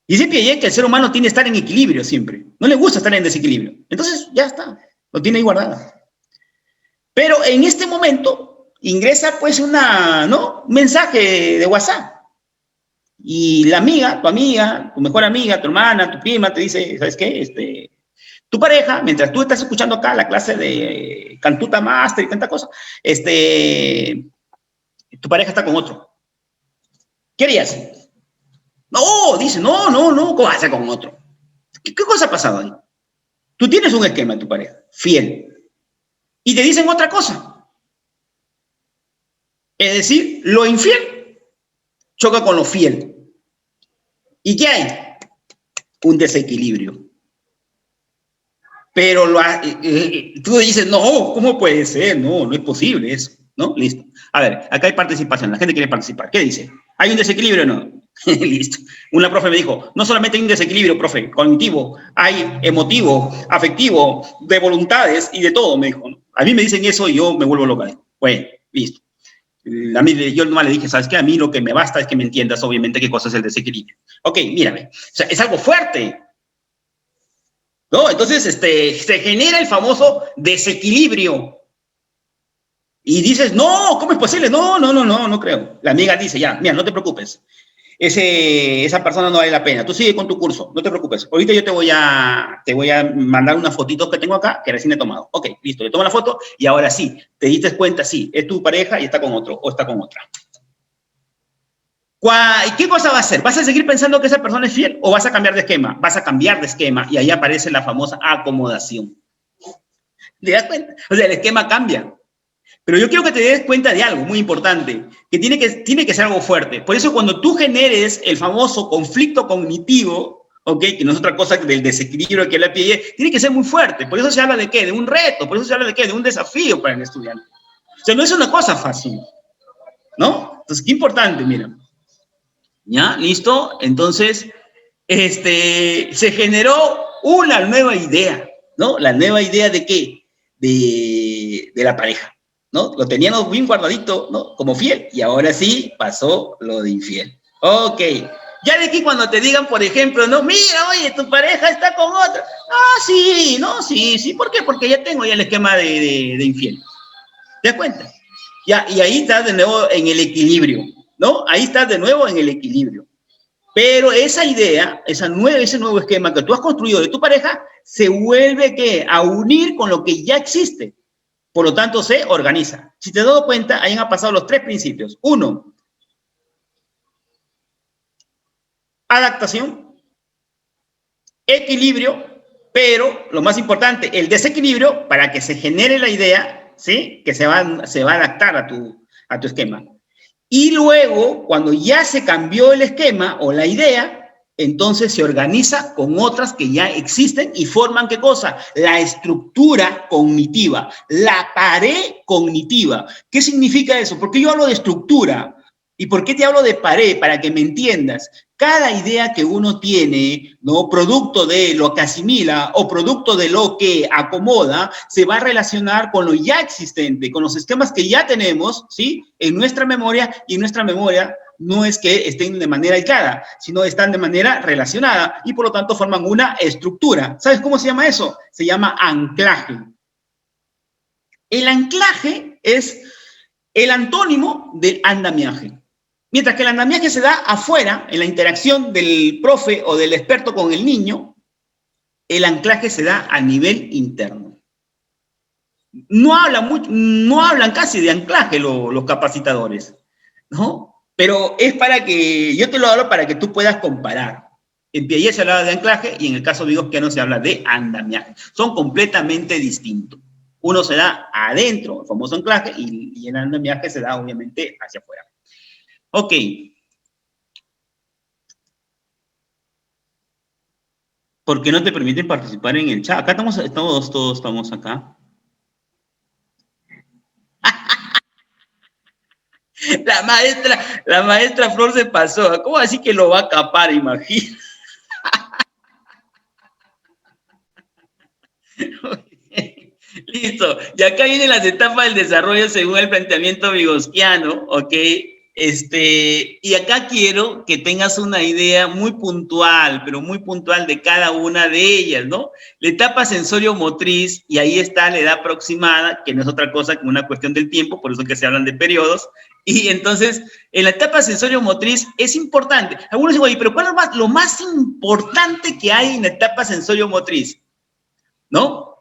Dice Piaget que el ser humano tiene que estar en equilibrio siempre. No le gusta estar en desequilibrio. Entonces, ya está, lo tiene ahí guardado. Pero en este momento, ingresa pues un mensaje de WhatsApp. Y la amiga, tu mejor amiga, tu hermana, tu prima, te dice, ¿sabes qué? Tu pareja, mientras tú estás escuchando acá la clase de Cantuta Master y tanta cosa, tu pareja está con otro. ¿Qué harías? No, dice, no, ¿cómo vas a hacer con otro? ¿Qué cosa ha pasado ahí? Tú tienes un esquema en tu pareja, fiel, y te dicen otra cosa. Es decir, lo infiel choca con lo fiel. ¿Y qué hay? Un desequilibrio. Pero tú dices, no, ¿cómo puede ser? No es posible eso, ¿no? Listo. A ver, acá hay participación, la gente quiere participar. ¿Qué dice? ¿Hay un desequilibrio o no? Listo. Una profe me dijo, no solamente hay un desequilibrio, profe, cognitivo, hay emotivo, afectivo, de voluntades y de todo, me dijo. A mí me dicen eso y yo me vuelvo loca. Bueno, listo. A mí, yo nomás le dije, ¿sabes qué? A mí lo que me basta es que me entiendas, obviamente, qué cosa es el desequilibrio. Ok, mírame. O sea, es algo fuerte, ¿no? Entonces, se genera el famoso desequilibrio. Y dices, no, ¿cómo es posible? No, no, no, no, no creo. La amiga dice, ya, mira, no te preocupes. Esa persona no vale la pena. Tú sigue con tu curso, no te preocupes. Ahorita yo te voy a mandar unas fotitos que tengo acá, que recién he tomado. Ok, listo, le tomo la foto y ahora sí, te diste cuenta, sí, es tu pareja y está con otro, o está con otra. ¿Qué cosa va a hacer? ¿Vas a seguir pensando que esa persona es fiel o vas a cambiar de esquema? Vas a cambiar de esquema y ahí aparece la famosa acomodación. ¿Te das cuenta? O sea, el esquema cambia. Pero yo quiero que te des cuenta de algo muy importante, que tiene que ser algo fuerte. Por eso cuando tú generes el famoso conflicto cognitivo, ¿ok? Que no es otra cosa que del desequilibrio que la pille, tiene que ser muy fuerte. Por eso se habla de ¿qué? De un reto. Por eso se habla de ¿qué? De un desafío para el estudiante. O sea, no es una cosa fácil, ¿no? Entonces, qué importante, mira. ¿Ya? ¿Listo? Entonces, se generó una nueva idea, ¿no? La nueva idea ¿de qué? De la pareja. ¿No? Lo teníamos bien guardadito, ¿no? Como fiel, y ahora sí pasó lo de infiel. Ok. Ya de aquí cuando te digan, por ejemplo, no, mira, oye, tu pareja está con otra. Ah, sí, no, sí. ¿Por qué? Porque ya tengo ya el esquema de infiel. ¿Te das cuenta? Ya, y ahí estás de nuevo en el equilibrio, ¿no? Ahí estás de nuevo en el equilibrio. Pero esa idea, ese nuevo esquema que tú has construido de tu pareja, se vuelve, ¿qué? A unir con lo que ya existe. Por lo tanto, se organiza. Si te has dado cuenta, ahí han pasado los 3 principios. 1, adaptación, equilibrio, pero lo más importante, el desequilibrio para que se genere la idea, ¿sí? Que se va a adaptar a tu esquema. Y luego, cuando ya se cambió el esquema o la idea, entonces se organiza con otras que ya existen y forman ¿qué cosa? La estructura cognitiva, la pared cognitiva. ¿Qué significa eso? ¿Por qué yo hablo de estructura? ¿Y por qué te hablo de pared? Para que me entiendas. Cada idea que uno tiene, ¿no? Producto de lo que asimila o producto de lo que acomoda, se va a relacionar con lo ya existente, con los esquemas que ya tenemos, ¿sí? En nuestra memoria, y en nuestra memoria no es que estén de manera aislada, sino están de manera relacionada y por lo tanto forman una estructura. ¿Sabes cómo se llama eso? Se llama anclaje. El anclaje es el antónimo del andamiaje. Mientras que el andamiaje se da afuera, en la interacción del profe o del experto con el niño, el anclaje se da a nivel interno. No hablan casi de anclaje los capacitadores, ¿no? Pero es para que, yo te lo hablo para que tú puedas comparar. En Piaget se hablaba de anclaje y en el caso vigosquiano se habla de andamiaje. Son completamente distintos. Uno se da adentro, el famoso anclaje, y el andamiaje se da obviamente hacia afuera. Ok. ¿Por qué no te permiten participar en el chat? Acá todos estamos acá. La maestra Flor se pasó. ¿Cómo así que lo va a capar? Imagina. Listo. Y acá vienen las etapas del desarrollo según el planteamiento vigosquiano, ¿ok? Y acá quiero que tengas una idea muy puntual, pero muy puntual de cada una de ellas, ¿no? La etapa sensorio-motriz, y ahí está la edad aproximada, que no es otra cosa que una cuestión del tiempo, por eso que se hablan de periodos. Y entonces, en la etapa sensorio-motriz es importante. Algunos dicen, oye, pero ¿cuál es lo más importante que hay en la etapa sensorio-motriz? ¿No?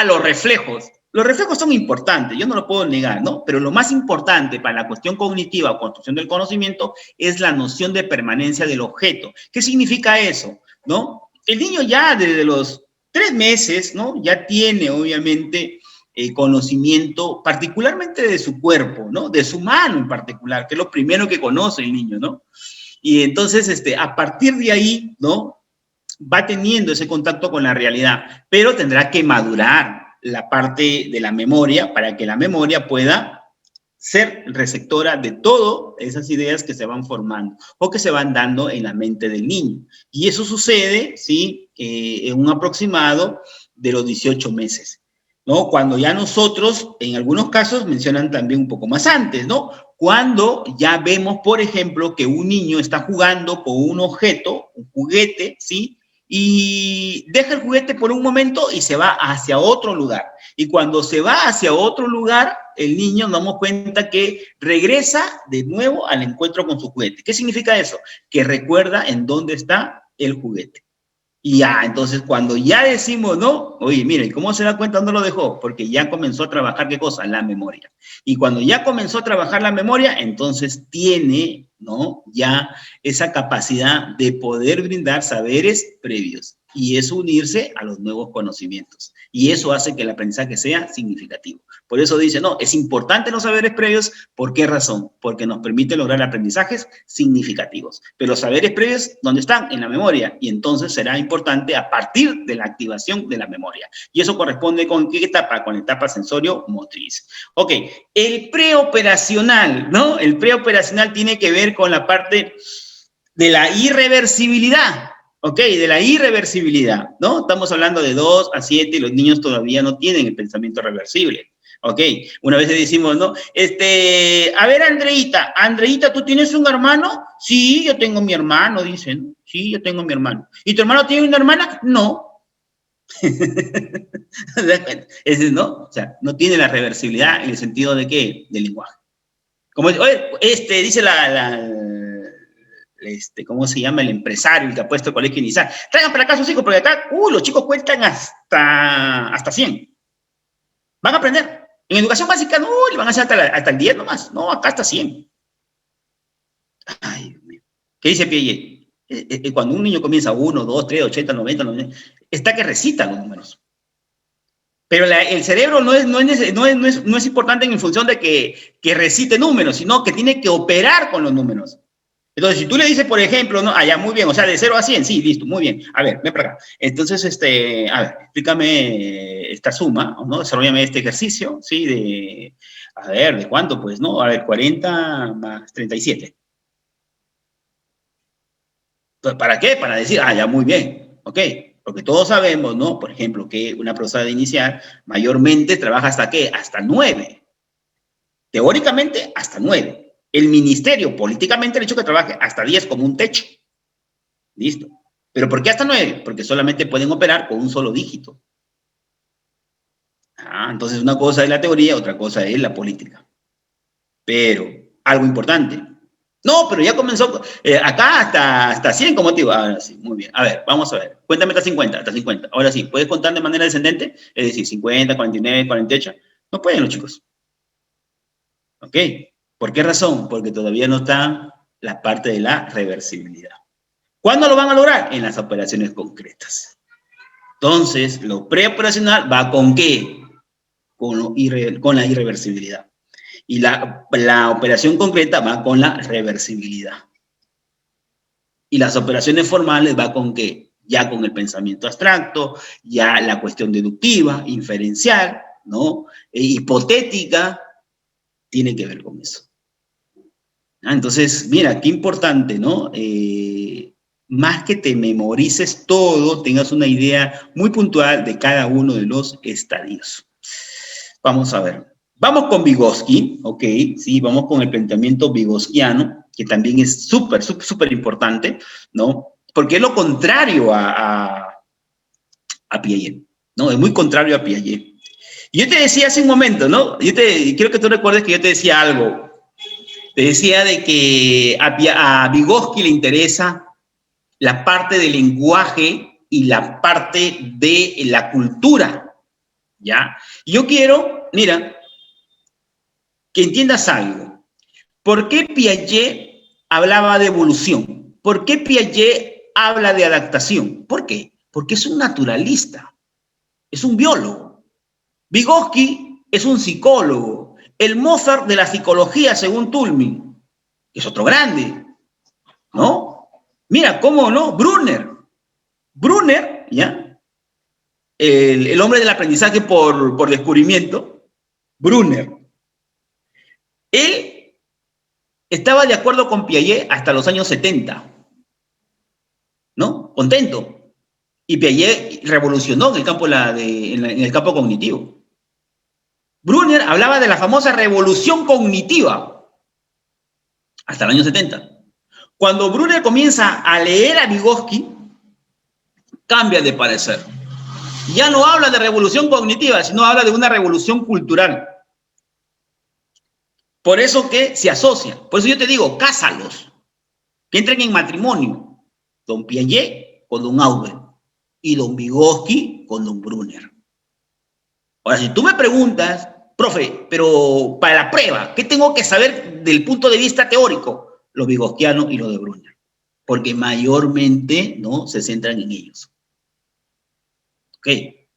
Los reflejos. Los reflejos son importantes, yo no lo puedo negar, ¿no? Pero lo más importante para la cuestión cognitiva o construcción del conocimiento es la noción de permanencia del objeto. ¿Qué significa eso? ¿No? El niño ya desde los 3 meses, ¿no? Ya tiene, obviamente, conocimiento, particularmente de su cuerpo, ¿no? De su mano en particular, que es lo primero que conoce el niño, ¿no? Y entonces, a partir de ahí, ¿no? Va teniendo ese contacto con la realidad, pero tendrá que madurar la parte de la memoria para que la memoria pueda ser receptora de todas esas ideas que se van formando o que se van dando en la mente del niño. Y eso sucede, ¿sí? En un aproximado de los 18 meses, ¿no? Cuando ya nosotros, en algunos casos, mencionan también un poco más antes, ¿no? Cuando ya vemos, por ejemplo, que un niño está jugando con un objeto, un juguete, ¿sí? Y deja el juguete por un momento y se va hacia otro lugar. Y cuando se va hacia otro lugar, el niño nos damos cuenta que regresa de nuevo al encuentro con su juguete. ¿Qué significa eso? Que recuerda en dónde está el juguete. Y ya, entonces cuando ya decimos, no, oye, miren, ¿cómo se da cuenta dónde lo dejó? Porque ya comenzó a trabajar, ¿qué cosa? La memoria. Y cuando ya comenzó a trabajar la memoria, entonces tiene, ¿no? Ya esa capacidad de poder brindar saberes previos. Y eso unirse a los nuevos conocimientos. Y eso hace que el aprendizaje sea significativo. Por eso dice, no, es importante los saberes previos. ¿Por qué razón? Porque nos permite lograr aprendizajes significativos. Pero los saberes previos, ¿dónde están? En la memoria. Y entonces será importante a partir de la activación de la memoria. Y eso corresponde con ¿qué etapa? Con la etapa sensorio-motriz. Ok, el preoperacional, ¿no? El preoperacional tiene que ver con la parte de la irreversibilidad. Ok, de la irreversibilidad, ¿no? Estamos hablando de 2 a 7 y los niños todavía no tienen el pensamiento reversible. Ok, una vez le decimos, ¿no? A ver, Andreita, ¿tú tienes un hermano? Sí, yo tengo mi hermano, dicen. Sí, yo tengo mi hermano. ¿Y tu hermano tiene una hermana? No. Ese, ¿no? O sea, no tiene la reversibilidad en el sentido de ¿qué? Del lenguaje. Como, oye, dice ¿cómo se llama? El empresario, el que ha puesto el colegio inicial. Traigan para acá a sus hijos, porque acá, los chicos cuentan hasta 100. Van a aprender. En educación básica, no, le van a hacer hasta el 10 nomás. No, acá hasta 100. Ay, Dios mío. ¿Qué dice Piaget? Cuando un niño comienza 1, 2, 3, 80, 90, está que recita los números. Pero el cerebro no es importante en función de que recite números, sino que tiene que operar con los números. Entonces, si tú le dices, por ejemplo, no, ya, muy bien, o sea, de 0 a 100, sí, listo, muy bien. A ver, ven para acá. Entonces, a ver, explícame esta suma, ¿no? Desarrollame este ejercicio, ¿sí? A ver, ¿de cuánto? Pues, ¿no? A ver, 40 más 37. Entonces, ¿para qué? Para decir, ya, muy bien, ok. Porque todos sabemos, ¿no? Por ejemplo, que una profesora de inicial mayormente trabaja ¿hasta qué? Hasta 9. Teóricamente, hasta 9. El ministerio, políticamente, le ha hecho que trabaje hasta 10 como un techo. Listo. ¿Pero por qué hasta 9? Porque solamente pueden operar con un solo dígito. Entonces una cosa es la teoría, otra cosa es la política. Pero, algo importante. No, pero ya comenzó acá hasta 100 como te digo. Ahora sí, muy bien. A ver, vamos a ver. Cuéntame hasta 50. Ahora sí, ¿puedes contar de manera descendente? Es decir, 50, 49, 48. No pueden los chicos. ¿Ok? ¿Por qué razón? Porque todavía no está la parte de la reversibilidad. ¿Cuándo lo van a lograr? En las operaciones concretas. Entonces, lo preoperacional va con ¿qué? Con la irreversibilidad. Y la operación concreta va con la reversibilidad. Y las operaciones formales va con ¿qué? Ya con el pensamiento abstracto, ya la cuestión deductiva, inferencial, ¿no? Hipotética, tiene que ver con eso. Entonces, mira, qué importante, ¿no? Más que te memorices todo, tengas una idea muy puntual de cada uno de los estadios. Vamos a ver. Vamos con Vygotsky, ¿ok? Sí, vamos con el planteamiento vygotskiano, que también es súper importante, ¿no? Porque es lo contrario a Piaget, ¿no? Es muy contrario a Piaget. Y yo te decía hace un momento, ¿no? Quiero que tú recuerdes que yo te decía algo. Te decía de que a Vygotsky le interesa la parte del lenguaje y la parte de la cultura, ¿ya? Y yo quiero, mira, que entiendas algo. ¿Por qué Piaget hablaba de evolución? ¿Por qué Piaget habla de adaptación? ¿Por qué? Porque es un naturalista, es un biólogo. Vygotsky es un psicólogo, el Mozart de la psicología, según Toulmin, que es otro grande, ¿no? Mira, ¿cómo no? Brunner, ¿ya? El hombre del aprendizaje por descubrimiento, Brunner. Él estaba de acuerdo con Piaget hasta los años 70, ¿no? Contento. Y Piaget revolucionó en el campo, en el campo cognitivo. Brunner hablaba de la famosa revolución cognitiva hasta el año 70. Cuando Brunner comienza a leer a Vygotsky, cambia de parecer. Ya no habla de revolución cognitiva, sino habla de una revolución cultural. Por eso que se asocia. Por eso yo te digo, cásalos. Que entren en matrimonio. Don Piaget con don Auber. Y don Vygotsky con don Brunner. Ahora, si tú me preguntas, profe, pero para la prueba, ¿qué tengo que saber del punto de vista teórico? Lo vygotskiano y lo de Brunner. Porque mayormente, ¿no?, se centran en ellos. Ok.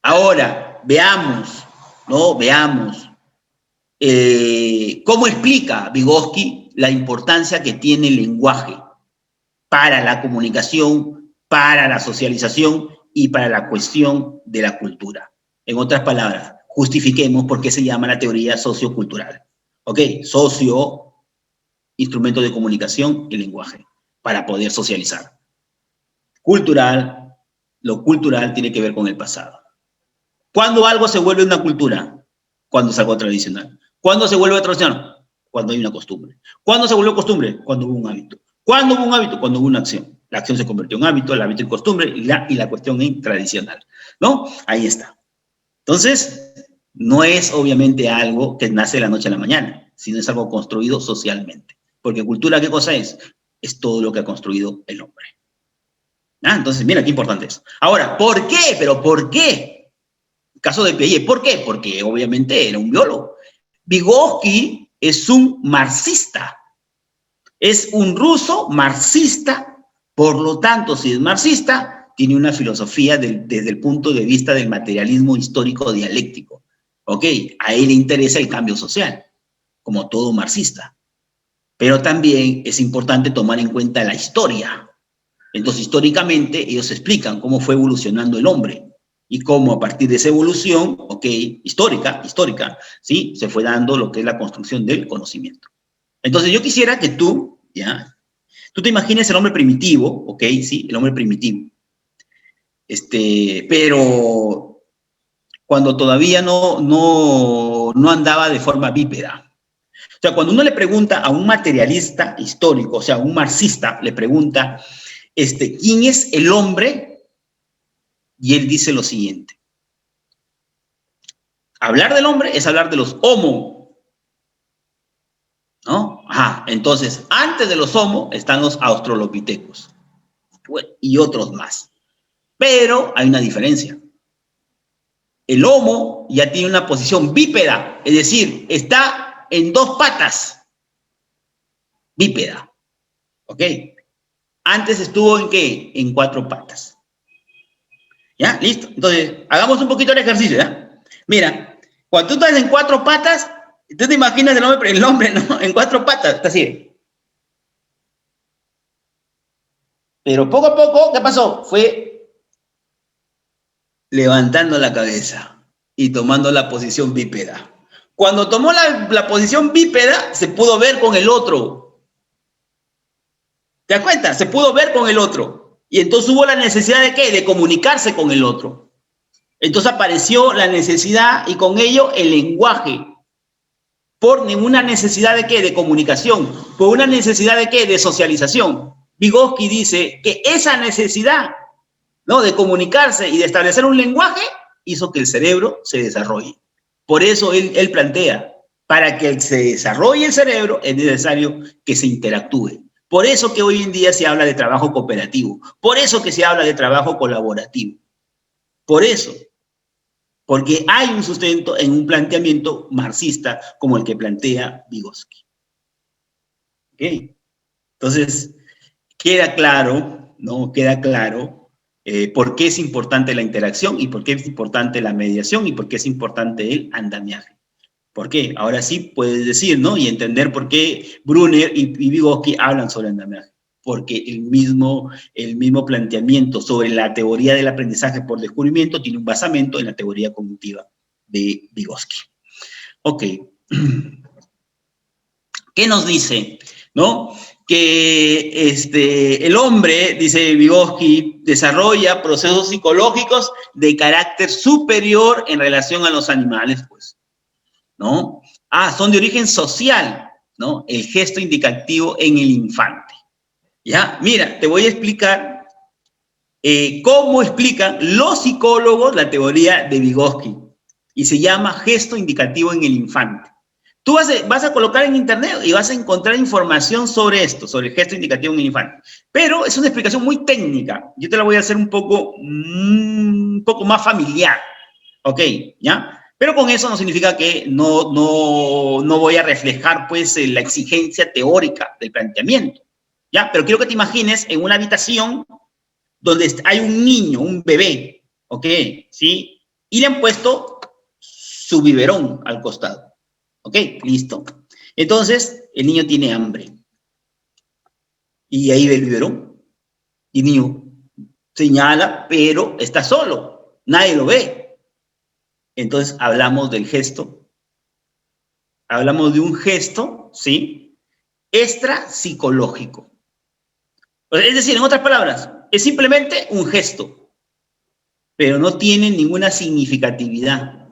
Ahora, veamos, ¿no? Veamos cómo explica Vygotsky la importancia que tiene el lenguaje para la comunicación, para la socialización y para la cuestión de la cultura. En otras palabras, justifiquemos por qué se llama la teoría sociocultural. ¿Ok? Socio, instrumento de comunicación y lenguaje para poder socializar. Cultural, lo cultural tiene que ver con el pasado. ¿Cuándo algo se vuelve una cultura? Cuando es algo tradicional. ¿Cuándo se vuelve tradicional? Cuando hay una costumbre. ¿Cuándo se vuelve costumbre? Cuando hubo un hábito. ¿Cuándo hubo un hábito? Cuando hubo una acción. La acción se convirtió en hábito, el hábito en costumbre y la cuestión en tradicional. ¿No? Ahí está. Entonces, no es obviamente algo que nace de la noche a la mañana, sino es algo construido socialmente. Porque cultura, ¿qué cosa es? Es todo lo que ha construido el hombre. ¿Ah? Entonces, mira qué importante es. Ahora, ¿por qué? ¿Pero por qué? El caso de Piaget, ¿por qué? Porque obviamente era un biólogo. Vygotsky es un marxista. Es un ruso marxista. Por lo tanto, si es marxista, tiene una filosofía desde el punto de vista del materialismo histórico dialéctico. ¿Ok? A él le interesa el cambio social, como todo marxista. Pero también es importante tomar en cuenta la historia. Entonces, históricamente, ellos explican cómo fue evolucionando el hombre y cómo a partir de esa evolución, ok, histórica, ¿sí?, se fue dando lo que es la construcción del conocimiento. Entonces, yo quisiera que tú, ¿ya?, tú te imagines el hombre primitivo, ok, sí, el hombre primitivo. Pero cuando todavía no andaba de forma bípeda. O sea, cuando uno le pregunta a un materialista histórico, o sea, a un marxista, le pregunta, ¿quién es el hombre? Y él dice lo siguiente. Hablar del hombre es hablar de los homo, ¿no? Ajá, entonces, antes de los homo están los australopithecus, bueno, y otros más. Pero hay una diferencia. El homo ya tiene una posición bípeda, es decir, está en dos patas. Bípeda. ¿Ok? Antes estuvo ¿en qué? En cuatro patas. ¿Ya? ¿Listo? Entonces, hagamos un poquito de ejercicio, ¿ya? Mira, cuando tú estás en cuatro patas, tú te imaginas el hombre, ¿no? En cuatro patas, está así. Pero poco a poco, ¿qué pasó? Fue levantando la cabeza y tomando la posición bípeda. Cuando tomó la posición bípeda, se pudo ver con el otro. ¿Te das cuenta? Se pudo ver con el otro. Y entonces hubo la necesidad de ¿qué? De comunicarse con el otro. Entonces apareció la necesidad y con ello el lenguaje. Por ninguna necesidad de ¿qué? De comunicación. Por una necesidad de ¿qué? De socialización. Vygotsky dice que esa necesidad, ¿no?, de comunicarse y de establecer un lenguaje hizo que el cerebro se desarrolle. Por eso él plantea, para que se desarrolle el cerebro es necesario que se interactúe. Por eso que hoy en día se habla de trabajo cooperativo. Por eso que se habla de trabajo colaborativo. Por eso. Porque hay un sustento en un planteamiento marxista como el que plantea Vygotsky. ¿Ok? Entonces, queda claro, ¿no? Queda claro por qué es importante la interacción y por qué es importante la mediación y por qué es importante el andamiaje. ¿Por qué? Ahora sí puedes decir, ¿no? Y entender por qué Brunner y Vygotsky hablan sobre andamiaje. Porque el mismo planteamiento sobre la teoría del aprendizaje por descubrimiento tiene un basamento en la teoría cognitiva de Vygotsky. Ok. ¿Qué nos dice? ¿No? Que el hombre, dice Vygotsky, desarrolla procesos psicológicos de carácter superior en relación a los animales, pues, ¿no? Son de origen social, ¿no? El gesto indicativo en el infante. ¿Ya? Mira, te voy a explicar cómo explican los psicólogos la teoría de Vygotsky, y se llama gesto indicativo en el infante. Tú vas a colocar en internet y vas a encontrar información sobre esto, sobre el gesto indicativo en el infante. Pero es una explicación muy técnica. Yo te la voy a hacer un poco más familiar. ¿Ok? ¿Ya? Pero con eso no significa que no voy a reflejar, pues, la exigencia teórica del planteamiento. ¿Ya? Pero quiero que te imagines en una habitación donde hay un niño, un bebé. ¿Ok? ¿Sí? Y le han puesto su biberón al costado. ¿Ok? Listo. Entonces, el niño tiene hambre. Y ahí ve el biberón. Y el niño señala, pero está solo. Nadie lo ve. Entonces, hablamos del gesto. Hablamos de un gesto, ¿sí? Extrapsicológico. Es decir, en otras palabras, es simplemente un gesto, pero no tiene ninguna significatividad.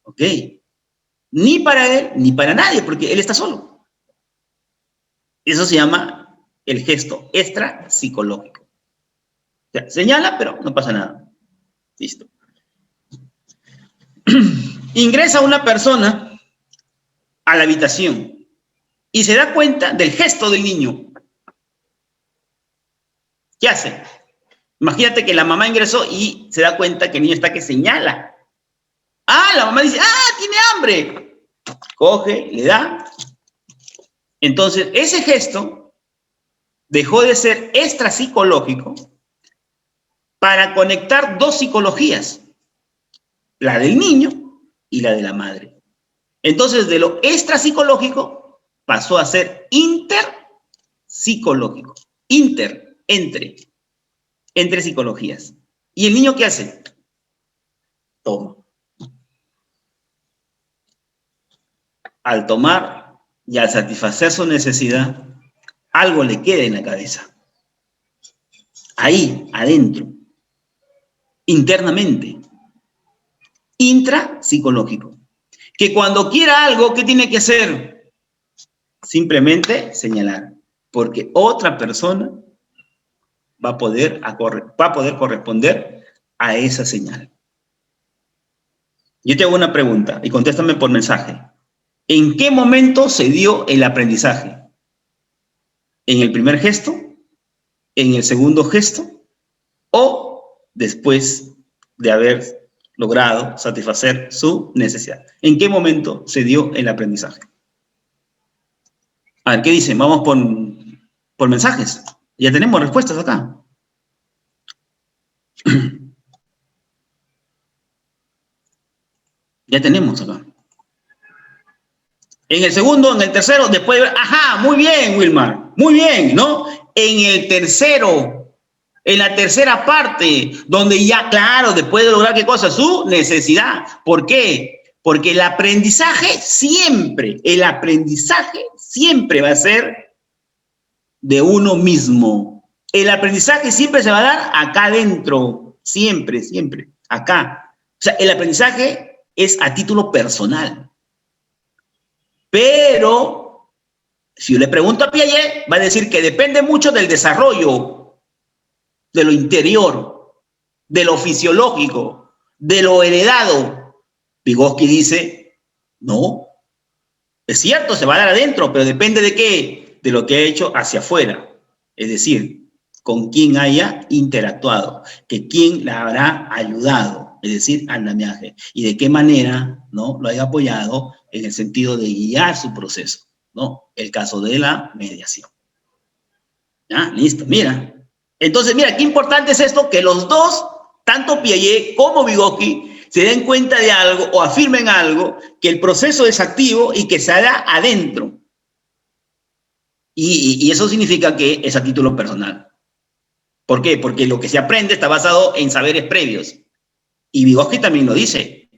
¿Ok? Ni para él, ni para nadie, porque él está solo. Eso se llama el gesto extrapsicológico. O sea, señala, pero no pasa nada. Listo. Ingresa una persona a la habitación y se da cuenta del gesto del niño. ¿Qué hace? Imagínate que la mamá ingresó y se da cuenta que el niño está que señala. La mamá dice, tiene hambre. Coge, le da. Entonces, ese gesto dejó de ser extrapsicológico para conectar dos psicologías, la del niño y la de la madre. Entonces, de lo extrapsicológico pasó a ser interpsicológico. Entre psicologías. ¿Y el niño qué hace? Toma. Al tomar y al satisfacer su necesidad, algo le queda en la cabeza. Ahí, adentro. Internamente. Intrapsicológico. Que cuando quiera algo, ¿qué tiene que hacer? Simplemente señalar. Porque otra persona va a poder corresponder a esa señal. Yo te hago una pregunta y contéstame por mensaje. ¿En qué momento se dio el aprendizaje? ¿En el primer gesto? ¿En el segundo gesto? ¿O después de haber logrado satisfacer su necesidad? ¿En qué momento se dio el aprendizaje? A ver, ¿qué dicen? Vamos por mensajes. Ya tenemos respuestas acá. Ya tenemos acá. En el segundo, en el tercero, después de ver, muy bien, Wilmar, muy bien, ¿no? En el tercero, en la tercera parte, donde ya, claro, después de lograr, ¿qué cosa? Su necesidad. ¿Por qué? Porque el aprendizaje siempre va a ser de uno mismo. El aprendizaje siempre se va a dar acá adentro, siempre, acá. O sea, el aprendizaje es a título personal. Pero, si yo le pregunto a Piaget, va a decir que depende mucho del desarrollo, de lo interior, de lo fisiológico, de lo heredado. Vygotsky dice, no, es cierto, se va a dar adentro, pero depende de qué, de lo que ha hecho hacia afuera. Es decir, con quién haya interactuado, que quién la habrá ayudado, es decir, andamiaje, y de qué manera, ¿no?, lo haya apoyado en el sentido de guiar su proceso, ¿no? El caso de la mediación. ¿Ya? Listo, mira. Entonces, mira, qué importante es esto, que los dos, tanto Piaget como Vygotsky, se den cuenta de algo o afirmen algo, que el proceso es activo y que se da adentro. Y eso significa que es a título personal. ¿Por qué? Porque lo que se aprende está basado en saberes previos. Y Vygotsky también lo dice,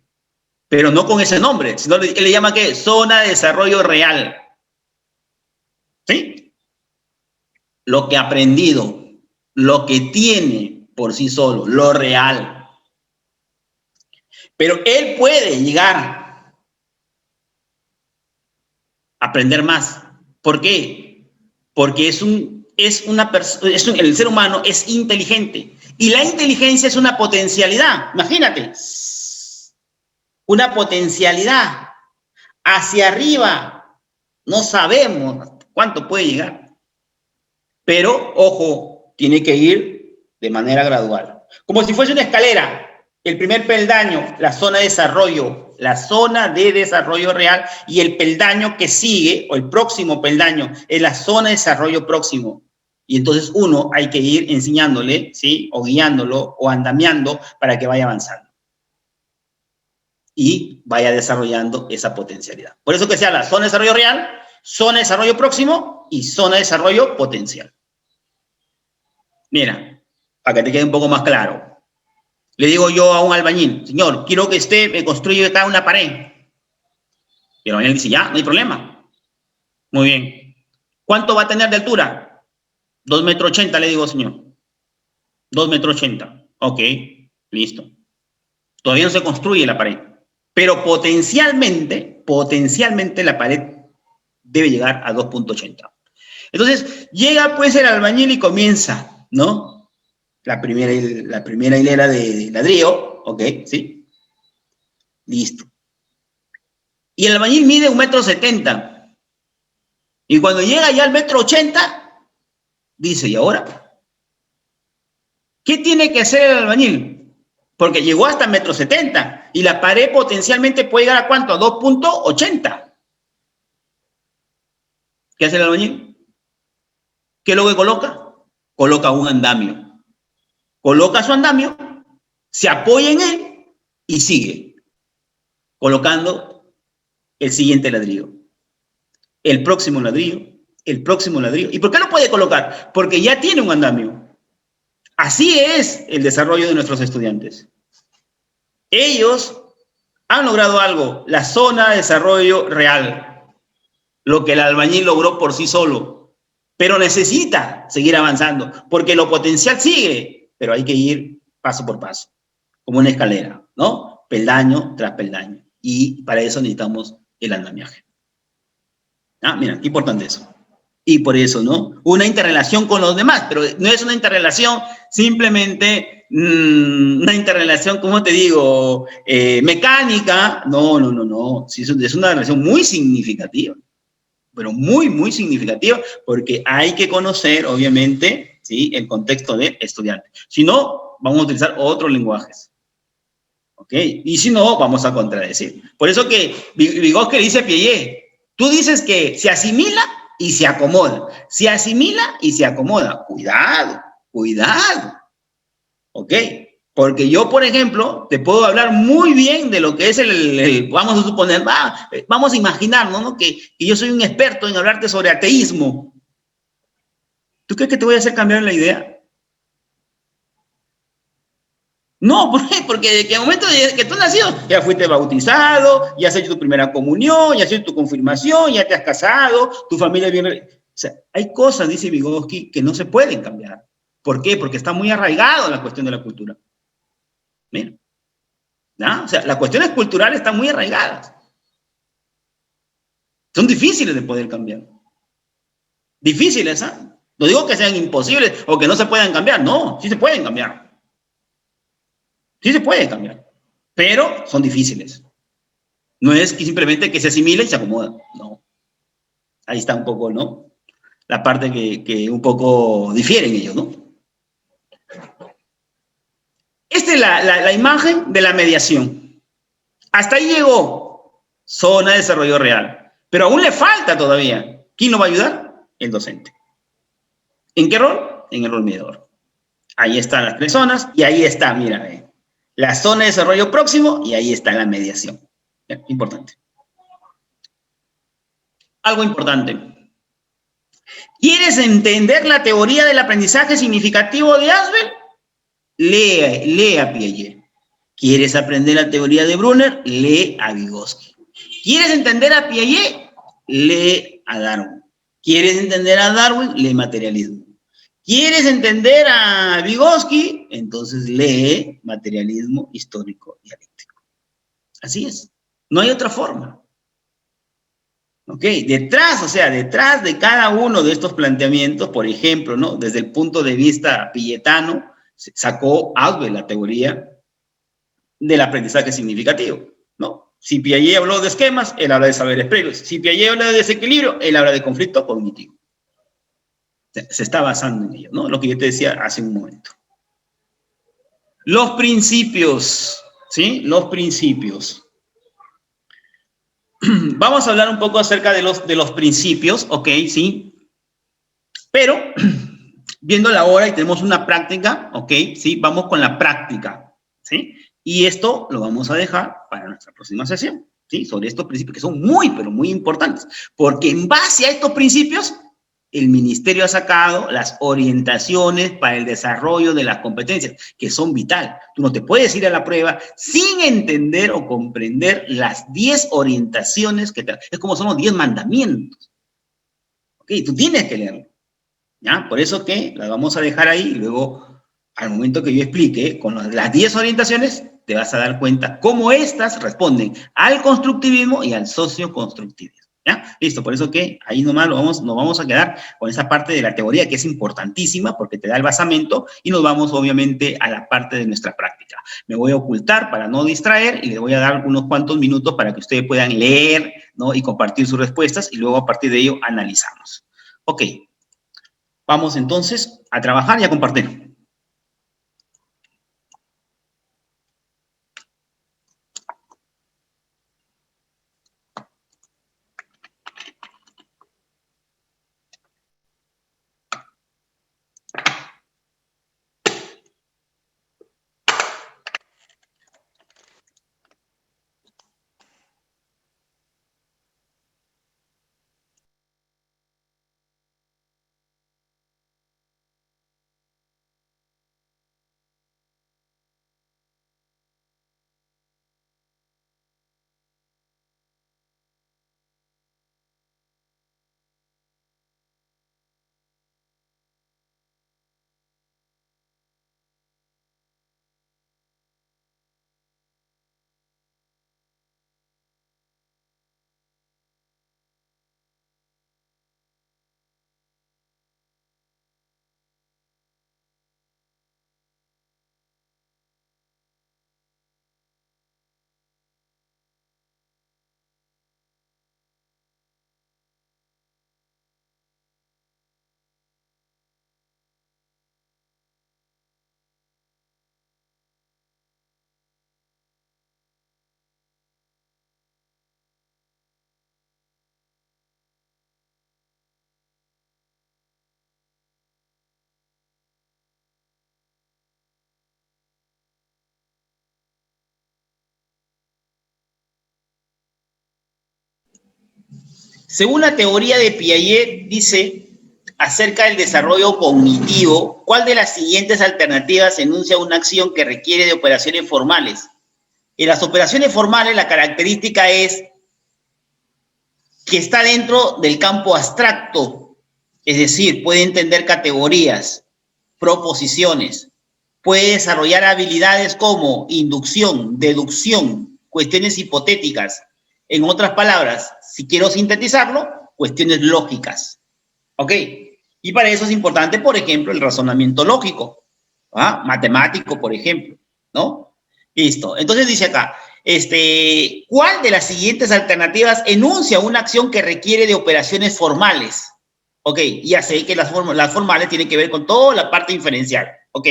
pero no con ese nombre, sino él le llama ¿qué? Zona de desarrollo real. ¿Sí? Lo que ha aprendido, lo que tiene por sí solo, lo real. Pero él puede llegar a aprender más. ¿Por qué? Porque el ser humano es inteligente. Y la inteligencia es una potencialidad. Imagínate, una potencialidad hacia arriba. No sabemos cuánto puede llegar. Pero, ojo, tiene que ir de manera gradual. Como si fuese una escalera. El primer peldaño, la zona de desarrollo real, y el peldaño que sigue, o el próximo peldaño, es la zona de desarrollo próximo. Y entonces uno hay que ir enseñándole, ¿sí? O guiándolo, o andamiando para que vaya avanzando. Y vaya desarrollando esa potencialidad. Por eso que sea la zona de desarrollo real, zona de desarrollo próximo y zona de desarrollo potencial. Mira, para que te quede un poco más claro. Le digo yo a un albañil, señor, quiero que usted me construya acá una pared. Y el albañil dice, ya, no hay problema. Muy bien. ¿Cuánto va a tener de altura? 2,80 metros, le digo, señor. 2,80 metros. Ok, listo. Todavía no se construye la pared. Pero potencialmente la pared debe llegar a 2,80. Entonces, llega pues el albañil y comienza, ¿no? La primera hilera de ladrillo, ok, ¿sí? Listo. Y el albañil mide 1,70 metros. Y cuando llega ya al 1,80 metros, dice, ¿y ahora? ¿Qué tiene que hacer el albañil? Porque llegó hasta 1,70 metros. Y la pared potencialmente puede llegar a ¿cuánto? A 2,80. ¿Qué hace el albañil? ¿Qué es lo que coloca? Coloca un andamio. Coloca su andamio, se apoya en él y sigue colocando el siguiente ladrillo, el próximo ladrillo, el próximo ladrillo. ¿Y por qué lo puede colocar? Porque ya tiene un andamio. Así es el desarrollo de nuestros estudiantes. Ellos han logrado algo, la zona de desarrollo real, lo que el albañil logró por sí solo, pero necesita seguir avanzando, porque lo potencial sigue, pero hay que ir paso por paso, como una escalera, ¿no? Peldaño tras peldaño. Y para eso necesitamos el andamiaje. Ah, mira, qué importante eso. Y por eso, ¿no? Una interrelación con los demás, pero no es una interrelación simplemente, una interrelación, ¿cómo te digo? Mecánica. No. Sí, es una relación muy significativa, pero muy, muy significativa, porque hay que conocer, obviamente, ¿sí? El contexto del estudiante. Si no, vamos a utilizar otros lenguajes. ¿Ok? Y si no, vamos a contradecir. Por eso que Vygotsky le dice a Piaget, tú dices que se asimila y se acomoda. Se asimila y se acomoda. Cuidado, cuidado. ¿Ok? Porque yo, por ejemplo, te puedo hablar muy bien de lo que es vamos a suponer, vamos a imaginarnos, ¿no? Que yo soy un experto en hablarte sobre ateísmo. ¿Tú crees que te voy a hacer cambiar la idea? No, ¿por qué? Porque desde que el momento de que tú has nacido, ya fuiste bautizado, ya has hecho tu primera comunión, ya has hecho tu confirmación, ya te has casado, tu familia viene... O sea, hay cosas, dice Vygotsky, que no se pueden cambiar. ¿Por qué? Porque está muy arraigado en la cuestión de la cultura. Mira. ¿No? O sea, las cuestiones culturales están muy arraigadas. Son difíciles de poder cambiar. Difíciles, ¿ah? ¿Eh? No digo que sean imposibles o que no se puedan cambiar. No, sí se pueden cambiar. Sí se puede cambiar, pero son difíciles. No es que simplemente que se asimila y se acomoda, no. Ahí está un poco, ¿no? La parte que un poco difieren ellos, ¿no? Esta es la imagen de la mediación. Hasta ahí llegó zona de desarrollo real, pero aún le falta todavía. ¿Quién lo va a ayudar? El docente. ¿En qué rol? En el rol mediador. Ahí están las 3 zonas y ahí está, mira, la zona de desarrollo próximo y ahí está la mediación. Importante. Algo importante. ¿Quieres entender la teoría del aprendizaje significativo de Asbel? Lee a Piaget. ¿Quieres aprender la teoría de Brunner? Lee a Vygotsky. ¿Quieres entender a Piaget? Lee a Darwin. ¿Quieres entender a Darwin? Lee materialismo. ¿Quieres entender a Vygotsky? Entonces lee materialismo histórico dialéctico. Así es. No hay otra forma. ¿Ok? Detrás de cada uno de estos planteamientos, por ejemplo, ¿no? Desde el punto de vista pietano, sacó Ausubel la teoría del aprendizaje significativo, ¿no? Si Piaget habló de esquemas, él habla de saberes previos. Si Piaget habla de desequilibrio, él habla de conflicto cognitivo. Se está basando en ello, ¿no? Lo que yo te decía hace un momento. Los principios, ¿sí? Los principios. Vamos a hablar un poco acerca de los principios, ¿ok? Sí. Pero, viendo la hora y tenemos una práctica, ¿ok? Sí, vamos con la práctica, ¿sí? Y esto lo vamos a dejar para nuestra próxima sesión, ¿sí? Sobre estos principios que son muy, pero muy importantes. Porque en base a estos principios, el ministerio ha sacado las orientaciones para el desarrollo de las competencias, que son vital. Tú no te puedes ir a la prueba sin entender o comprender las 10 orientaciones que te... Es como son los 10 mandamientos. ¿Ok? Tú tienes que leerlo. ¿Ya? Por eso que las vamos a dejar ahí y luego, al momento que yo explique, con las 10 orientaciones, te vas a dar cuenta cómo estas responden al constructivismo y al socioconstructivismo. ¿Ya? Listo, por eso que ahí nomás nos vamos a quedar con esa parte de la teoría que es importantísima porque te da el basamento y nos vamos obviamente a la parte de nuestra práctica. Me voy a ocultar para no distraer y les voy a dar unos cuantos minutos para que ustedes puedan leer, ¿no? Y compartir sus respuestas y luego a partir de ello analizamos. Ok, vamos entonces a trabajar y a compartir. Según la teoría de Piaget, dice acerca del desarrollo cognitivo, ¿cuál de las siguientes alternativas enuncia una acción que requiere de operaciones formales? En las operaciones formales, la característica es que está dentro del campo abstracto, es decir, puede entender categorías, proposiciones, puede desarrollar habilidades como inducción, deducción, cuestiones hipotéticas. En otras palabras, si quiero sintetizarlo, cuestiones lógicas. ¿Ok? Y para eso es importante, por ejemplo, el razonamiento lógico, ¿ah? Matemático, por ejemplo, ¿no? Listo. Entonces dice acá, ¿cuál de las siguientes alternativas enuncia una acción que requiere de operaciones formales? Ok, ya sé que las formales tienen que ver con toda la parte inferencial. Ok,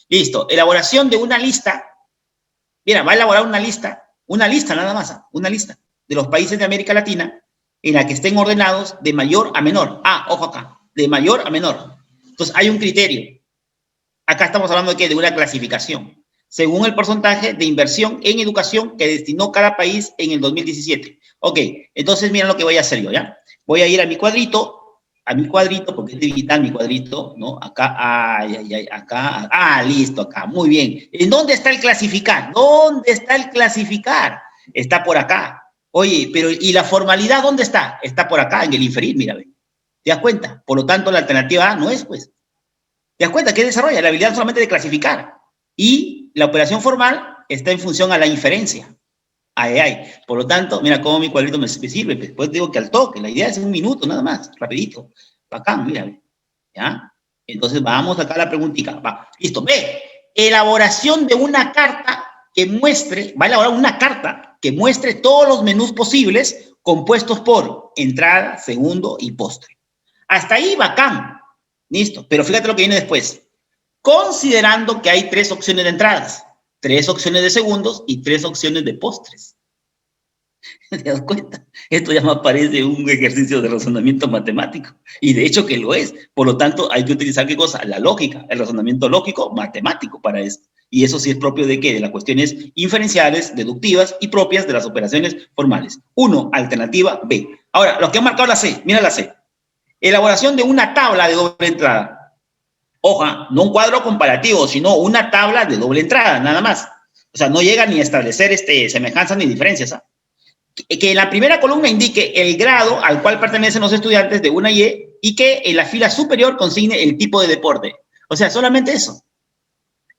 listo. Elaboración de una lista. Mira, va a elaborar una lista nada más, una lista de los países de América Latina en la que estén ordenados de mayor a menor. Ah, ojo acá, de mayor a menor. Entonces, hay un criterio. Acá estamos hablando de ¿qué? De una clasificación. Según el porcentaje de inversión en educación que destinó cada país en el 2017. Ok, entonces mira lo que voy a hacer yo, ¿ya? Voy a ir a mi cuadrito, porque es digital mi cuadrito, ¿no? Acá, acá, listo, acá, muy bien. ¿En dónde está el clasificar? ¿Dónde está el clasificar? Está por acá. Oye, pero ¿y la formalidad dónde está? Está por acá, en el inferir, mira, ve. ¿Te das cuenta? Por lo tanto, la alternativa A no es, pues. ¿Te das cuenta? ¿Qué desarrolla? La habilidad solamente de clasificar. Y la operación formal está en función a la inferencia. Ay, ay. Por lo tanto, mira cómo mi cuadrito me sirve. Después digo que al toque, la idea es un minuto nada más, rapidito. Bacán, mira. ¿Ya? Entonces vamos acá a la preguntita. Va. Listo. B. Elaboración de una carta que muestre, va a elaborar una carta que muestre todos los menús posibles compuestos por entrada, segundo y postre. Hasta ahí, bacán. Listo. Pero fíjate lo que viene después. Considerando que hay 3 opciones de entradas, 3 opciones de segundos y 3 opciones de postres. ¿Te das cuenta? Esto ya me parece un ejercicio de razonamiento matemático. Y de hecho que lo es. Por lo tanto, hay que utilizar ¿qué cosa? La lógica, el razonamiento lógico matemático para esto. Y eso sí es propio de ¿qué? De las cuestiones inferenciales, deductivas y propias de las operaciones formales. 1, alternativa B. Ahora, los que han marcado la C, mira la C. Elaboración de una tabla de doble entrada. Hoja, no un cuadro comparativo, sino una tabla de doble entrada, nada más. O sea, no llega ni a establecer semejanzas ni diferencias. ¿Ah? Que en la primera columna indique el grado al cual pertenecen los estudiantes de una y que en la fila superior consigne el tipo de deporte. O sea, solamente eso.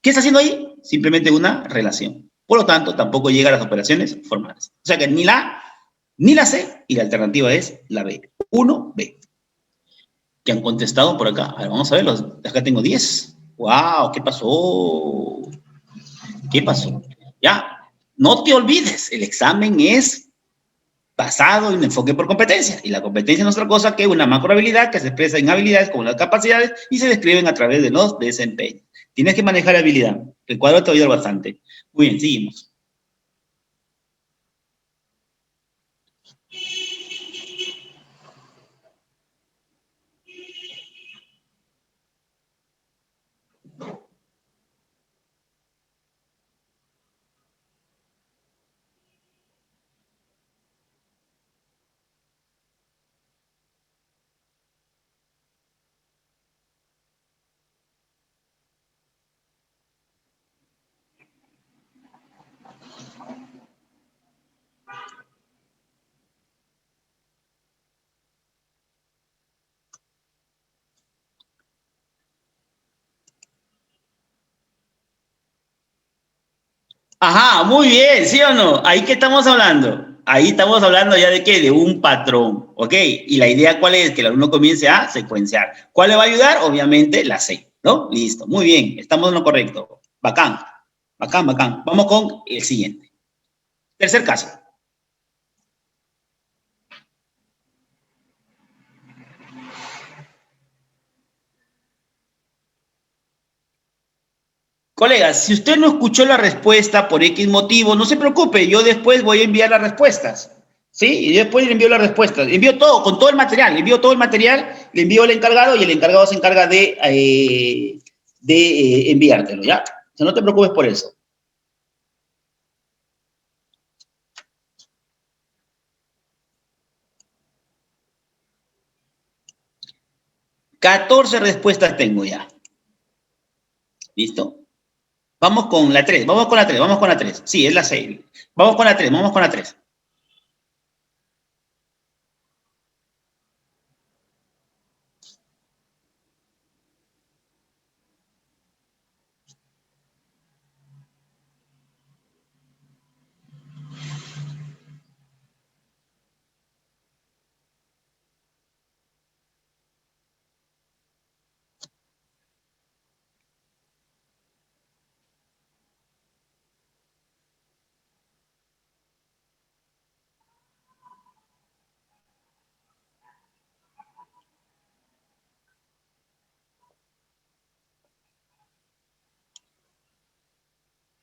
¿Qué está haciendo ahí? Simplemente una relación. Por lo tanto, tampoco llega a las operaciones formales. O sea que ni la A ni la C, y la alternativa es la B. 1B. Que han contestado por acá. A ver, vamos a ver, acá tengo 10. ¡Wow! ¿Qué pasó? ¿Qué pasó? Ya, no te olvides, el examen es basado en enfoque por competencia, y la competencia no es otra cosa que una macrohabilidad que se expresa en habilidades como las capacidades y se describen a través de los desempeños. Tienes que manejar habilidad. El cuadro te va a ayudar bastante. Muy bien, seguimos. Ajá, muy bien, ¿sí o no? ¿Ahí qué estamos hablando? Ahí estamos hablando ya de qué, de un patrón, ¿ok? Y la idea cuál es, que el alumno comience a secuenciar. ¿Cuál le va a ayudar? Obviamente la C, ¿no? Listo, muy bien, estamos en lo correcto. Bacán, bacán, bacán. Vamos con el siguiente. Tercer caso. Colegas, si usted no escuchó la respuesta por X motivo, no se preocupe, yo después voy a enviar las respuestas. ¿Sí? Y después le envío las respuestas. Envío todo, con todo el material. Le envío todo el material, le envío al encargado y el encargado se encarga de enviártelo, ¿ya? O sea, no te preocupes por eso. ¡14 respuestas tengo ya! ¿Listo? Vamos con la 3, vamos con la 3, vamos con la 3. Sí, es la 6. Vamos con la 3, vamos con la 3.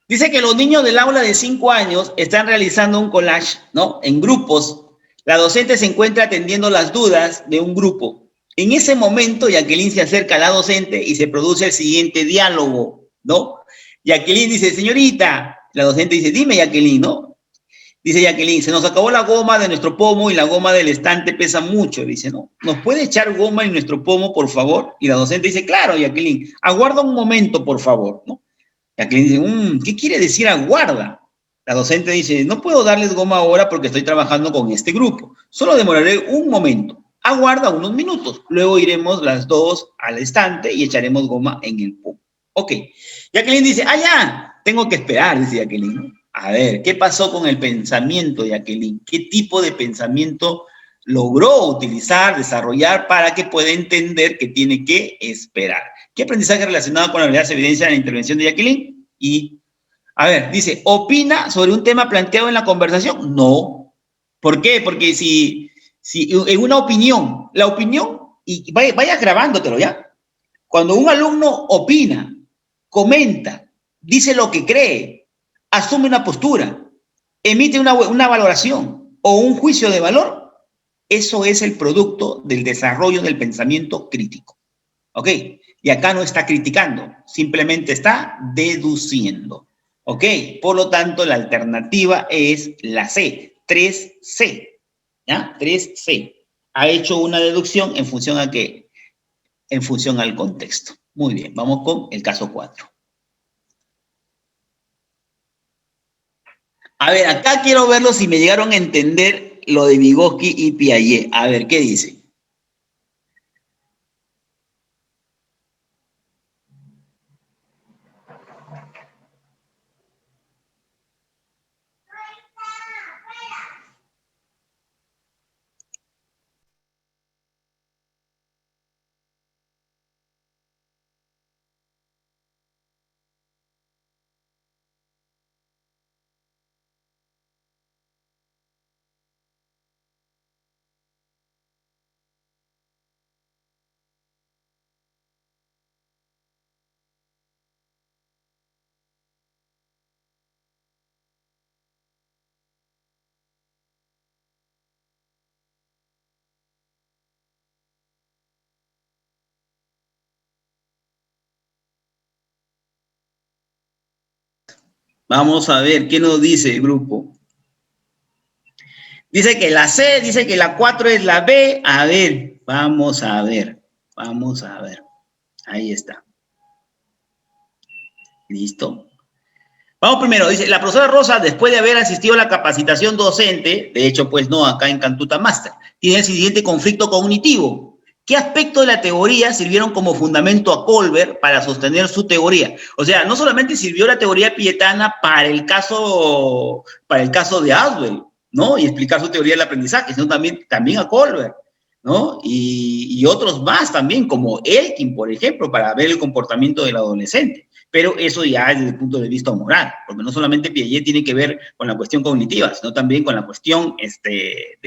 Dice que los niños del aula de 5 años están realizando un collage, ¿no? En grupos. La docente se encuentra atendiendo las dudas de un grupo. En ese momento, Jacqueline se acerca a la docente y se produce el siguiente diálogo, ¿no? Jacqueline dice, señorita, la docente dice, dime, Jacqueline, ¿no? Dice Jacqueline, se nos acabó la goma de nuestro pomo y la goma del estante pesa mucho. Dice, ¿no? ¿Nos puede echar goma en nuestro pomo, por favor? Y la docente dice, claro, Jacqueline, aguarda un momento, por favor, ¿no? Jacqueline dice, ¿qué quiere decir aguarda? La docente dice, no puedo darles goma ahora porque estoy trabajando con este grupo. Solo demoraré un momento. Aguarda unos minutos. Luego iremos las dos al estante y echaremos goma en el PUM. Ok. Jacqueline dice, ya, tengo que esperar, dice Jacqueline, ¿no? A ver, ¿qué pasó con el pensamiento, Jacqueline? ¿Qué tipo de pensamiento logró utilizar, desarrollar para que pueda entender que tiene que esperar? ¿Qué aprendizaje relacionado con la realidad se evidencia en la intervención de Jacqueline? Y, a ver, dice, ¿opina sobre un tema planteado en la conversación? No. ¿Por qué? Porque si en una opinión, la opinión, y vaya grabándotelo ya, cuando un alumno opina, comenta, dice lo que cree, asume una postura, emite una valoración o un juicio de valor, eso es el producto del desarrollo del pensamiento crítico. ¿Ok? Y acá no está criticando, simplemente está deduciendo. ¿Ok? Por lo tanto, la alternativa es la C, 3C. ¿Ya? 3C. Ha hecho una deducción en función a qué? En función al contexto. Muy bien, vamos con el caso 4. A ver, acá quiero verlo si me llegaron a entender lo de Vygotsky y Piaget. A ver, ¿qué dice? Vamos a ver, ¿qué nos dice el grupo? Dice que la C, dice que la 4 es la B. A ver, vamos a ver. Vamos a ver. Ahí está. ¿Listo? Vamos primero, dice, la profesora Rosa, después de haber asistido a la capacitación docente, de hecho, pues no, acá en Cantuta Master, tiene el siguiente conflicto cognitivo. ¿Qué aspectos de la teoría sirvieron como fundamento a Colbert para sostener su teoría? O sea, no solamente sirvió la teoría pietana para el caso de Aswell, ¿no? Y explicar su teoría del aprendizaje, sino también a Colbert, ¿no? Y otros más también, como Elkin, por ejemplo, para ver el comportamiento del adolescente. Pero eso ya es desde el punto de vista moral, porque no solamente Piaget tiene que ver con la cuestión cognitiva, sino también con la cuestión de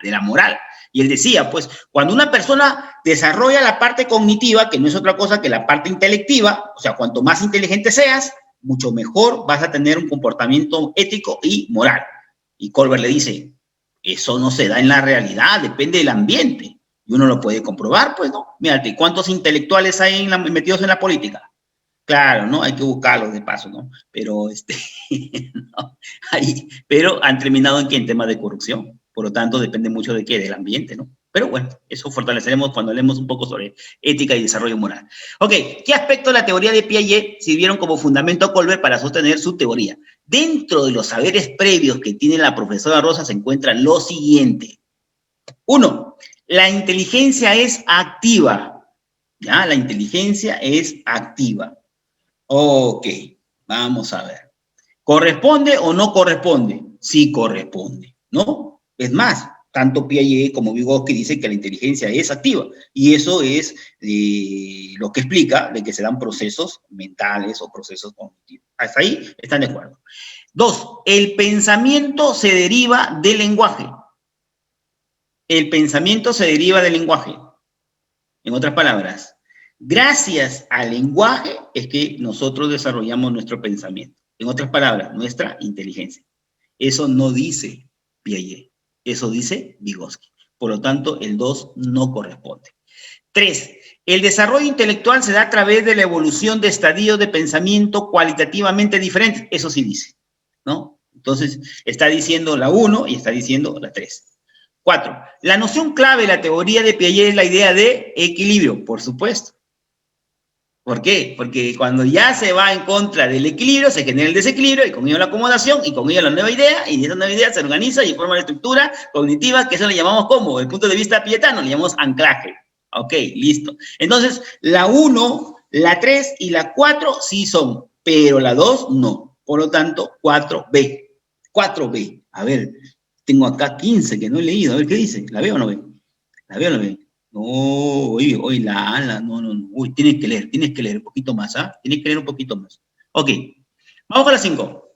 la moral. Y él decía, pues, cuando una persona desarrolla la parte cognitiva, que no es otra cosa que la parte intelectiva, o sea, cuanto más inteligente seas, mucho mejor vas a tener un comportamiento ético y moral. Y Colbert le dice, eso no se da en la realidad, depende del ambiente. Y uno lo puede comprobar, pues, ¿no? Mírate, ¿cuántos intelectuales hay metidos en la política? Claro, ¿no? Hay que buscarlos de paso, ¿no? Pero, no, pero han terminado en temas de corrupción. Por lo tanto, depende mucho de qué, del ambiente, ¿no? Pero bueno, eso fortaleceremos cuando hablemos un poco sobre ética y desarrollo moral. Ok, ¿qué aspectos de la teoría de Piaget sirvieron como fundamento a Colbert para sostener su teoría? Dentro de los saberes previos que tiene la profesora Rosa se encuentra lo siguiente. 1. La inteligencia es activa. ¿Ya? La inteligencia es activa. Ok, vamos a ver. ¿Corresponde o no corresponde? Sí corresponde, ¿no? Es más, tanto Piaget como Vygotsky dicen que la inteligencia es activa y eso es lo que explica de que se dan procesos mentales o procesos cognitivos. Hasta ahí están de acuerdo. 2. El pensamiento se deriva del lenguaje. El pensamiento se deriva del lenguaje. En otras palabras, gracias al lenguaje es que nosotros desarrollamos nuestro pensamiento. En otras palabras, nuestra inteligencia. Eso no dice Piaget, eso dice Vygotsky. Por lo tanto, el 2 no corresponde. 3. El desarrollo intelectual se da a través de la evolución de estadios de pensamiento cualitativamente diferentes. Eso sí dice, ¿no? Entonces, está diciendo la 1 y está diciendo la 3. 4. La noción clave de la teoría de Piaget es la idea de equilibrio, por supuesto. ¿Por qué? Porque cuando ya se va en contra del equilibrio, se genera el desequilibrio y con ello la acomodación y con ello la nueva idea, y de esa nueva idea se organiza y forma la estructura cognitiva, que eso le llamamos como, desde el punto de vista pietano, le llamamos anclaje. Ok, listo. Entonces, la 1, la 3 y la 4 sí son, pero la 2 no. Por lo tanto, 4B. 4B. A ver, tengo acá 15 que no he leído. A ver, ¿qué dice? ¿La veo o no ve? ¿La veo o no ve? No, hoy no. Uy, tienes que leer un poquito más, ¿ah? Tienes que leer un poquito más. Ok, vamos con la 5.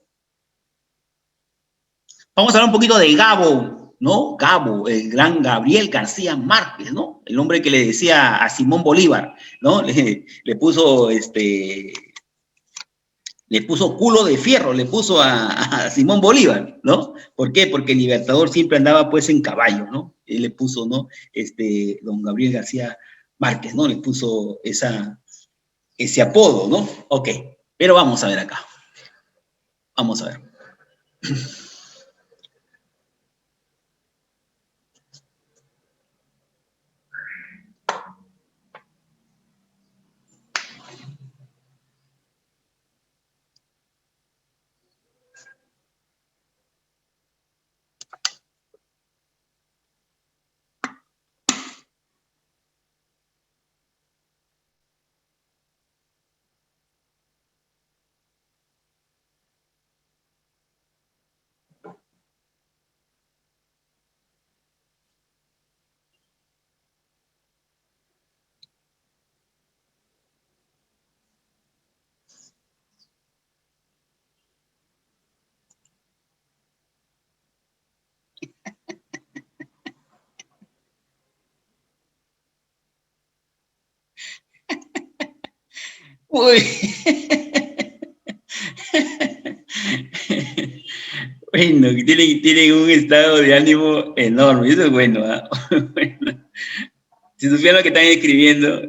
Vamos a hablar un poquito de Gabo, ¿no? Gabo, el gran Gabriel García Márquez, ¿no? El hombre que le decía a Simón Bolívar, ¿no? Le puso, le puso culo de fierro, le puso a Simón Bolívar, ¿no? ¿Por qué? Porque el Libertador siempre andaba pues en caballo, ¿no? Él le puso, ¿no? Don Gabriel García Márquez, ¿no? Le puso ese apodo, ¿no? Ok, pero vamos a ver acá. Vamos a ver. Uy. Bueno, tienen un estado de ánimo enorme, eso es bueno, ¿ah? Bueno, si supieran lo que están escribiendo,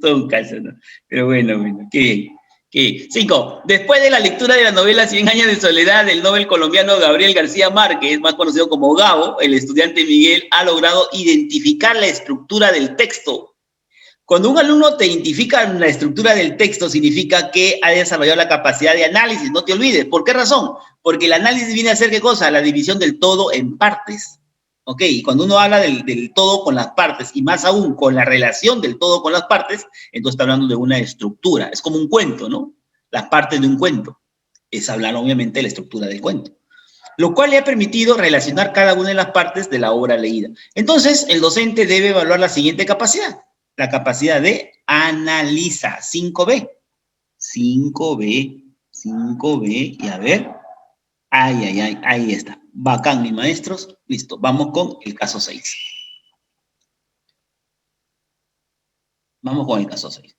todo un caso, ¿no? Pero bueno, qué bien. Qué bien. 5. Después de la lectura de la novela Cien años de soledad del Nobel colombiano Gabriel García Márquez, más conocido como Gabo, el estudiante Miguel ha logrado identificar la estructura del texto. Cuando un alumno te identifica la estructura del texto, significa que ha desarrollado la capacidad de análisis, no te olvides. ¿Por qué razón? Porque el análisis viene a ser, ¿qué cosa? La división del todo en partes. ¿Ok? Y cuando uno habla del todo con las partes, y más aún con la relación del todo con las partes, entonces está hablando de una estructura. Es como un cuento, ¿no? Las partes de un cuento. Es hablar, obviamente, de la estructura del cuento, lo cual le ha permitido relacionar cada una de las partes de la obra leída. Entonces, el docente debe evaluar la siguiente capacidad, la capacidad de analiza, 5B. 5B, 5B, y a ver, ahí está. Bacán, mis maestros. Listo, vamos con el caso 6. Vamos con el caso 6.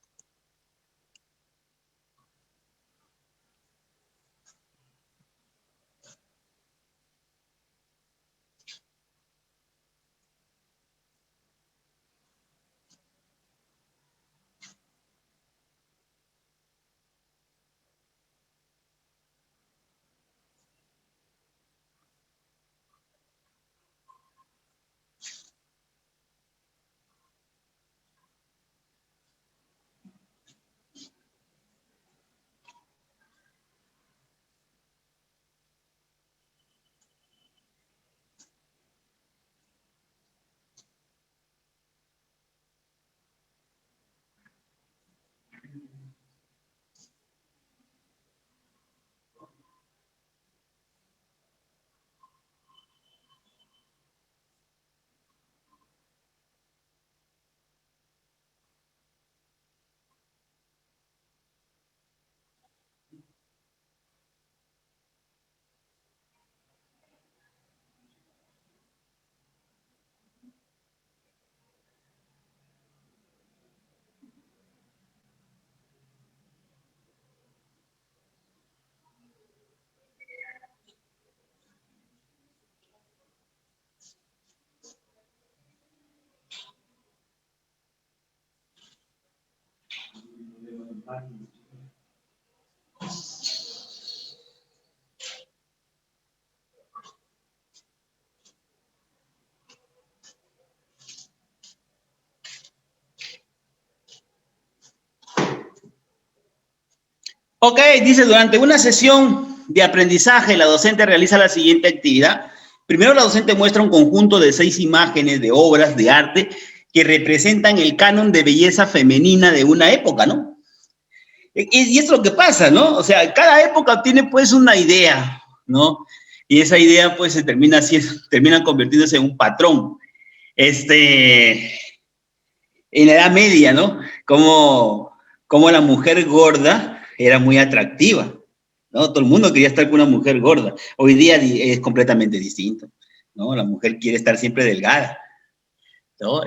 Ok, dice, durante una sesión de aprendizaje, la docente realiza la siguiente actividad. Primero, la docente muestra un conjunto de 6 imágenes de obras de arte que representan el canon de belleza femenina de una época, ¿no? Y es lo que pasa, ¿no? O sea, cada época tiene pues una idea, ¿no? Y esa idea pues se termina convirtiéndose en un patrón. En la Edad Media, ¿no? Como la mujer gorda era muy atractiva, ¿no? Todo el mundo quería estar con una mujer gorda. Hoy día es completamente distinto, ¿no? La mujer quiere estar siempre delgada, ¿no?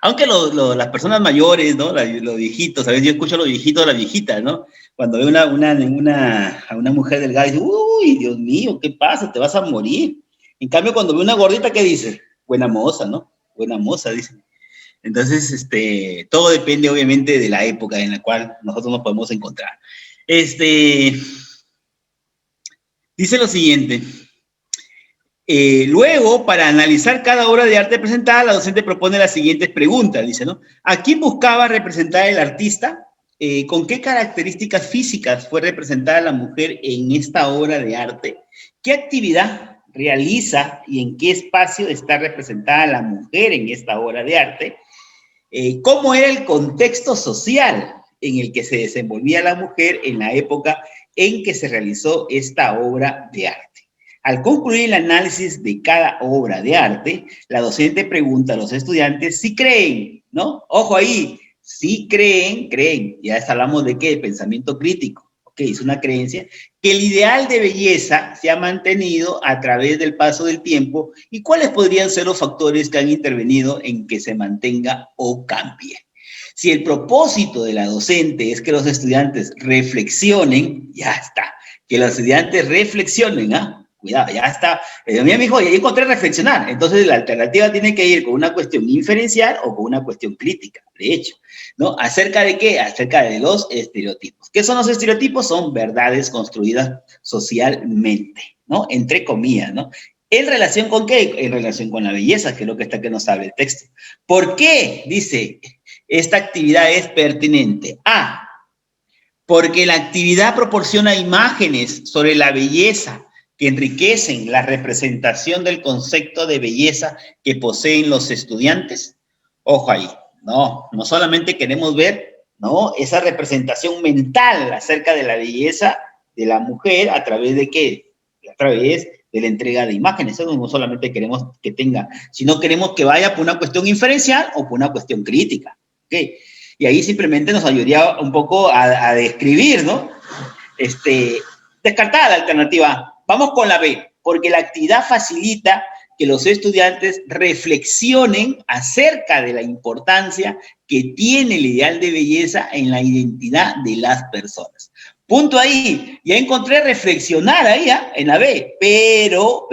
Aunque las personas mayores, ¿no? Los viejitos, ¿sabes? Yo escucho a los viejitos, a las viejitas, ¿no? Cuando veo a una mujer delgada, dice, uy, Dios mío, ¿qué pasa? Te vas a morir. En cambio, cuando veo una gordita, ¿qué dice? Buena moza, ¿no? Buena moza, dice. Entonces, todo depende obviamente de la época en la cual nosotros nos podemos encontrar. Este, Dice lo siguiente. Luego, para analizar cada obra de arte presentada, la docente propone las siguientes preguntas. Dice, ¿no? ¿A quién buscaba representar el artista? ¿Con qué características físicas fue representada la mujer en esta obra de arte? ¿Qué actividad realiza y en qué espacio está representada la mujer en esta obra de arte? ¿Cómo era el contexto social en el que se desenvolvía la mujer en la época en que se realizó esta obra de arte? Al concluir el análisis de cada obra de arte, la docente pregunta a los estudiantes si creen, ¿no? Ojo ahí, si creen, ya hablamos de qué, de pensamiento crítico, ok, es una creencia, que el ideal de belleza se ha mantenido a través del paso del tiempo y cuáles podrían ser los factores que han intervenido en que se mantenga o cambie. Si el propósito de la docente es que los estudiantes reflexionen, ya está, que los estudiantes reflexionen, ¿ah? Cuidado, ya está. Mira, mijo, ya encontré reflexionar. Entonces, la alternativa tiene que ir con una cuestión inferencial o con una cuestión crítica, de hecho, ¿no? ¿Acerca de qué? Acerca de los estereotipos. ¿Qué son los estereotipos? Son verdades construidas socialmente, ¿no? Entre comillas, ¿no? ¿En relación con qué? En relación con la belleza, que es lo que está que nos habla el texto. ¿Por qué? Dice, esta actividad es pertinente. A, porque la actividad proporciona imágenes sobre la belleza que enriquecen la representación del concepto de belleza que poseen los estudiantes. Ojo ahí, no solamente queremos ver, ¿no? Esa representación mental acerca de la belleza de la mujer a través de qué? A través de la entrega de imágenes. Eso no solamente queremos que tenga, sino queremos que vaya por una cuestión inferencial o por una cuestión crítica. ¿Ok? Y ahí simplemente nos ayudaría un poco a describir, ¿no? Descartada la alternativa. Vamos con la B, porque la actividad facilita que los estudiantes reflexionen acerca de la importancia que tiene el ideal de belleza en la identidad de las personas. Punto ahí. Ya encontré reflexionar ahí, ¿eh? En la B. Pero,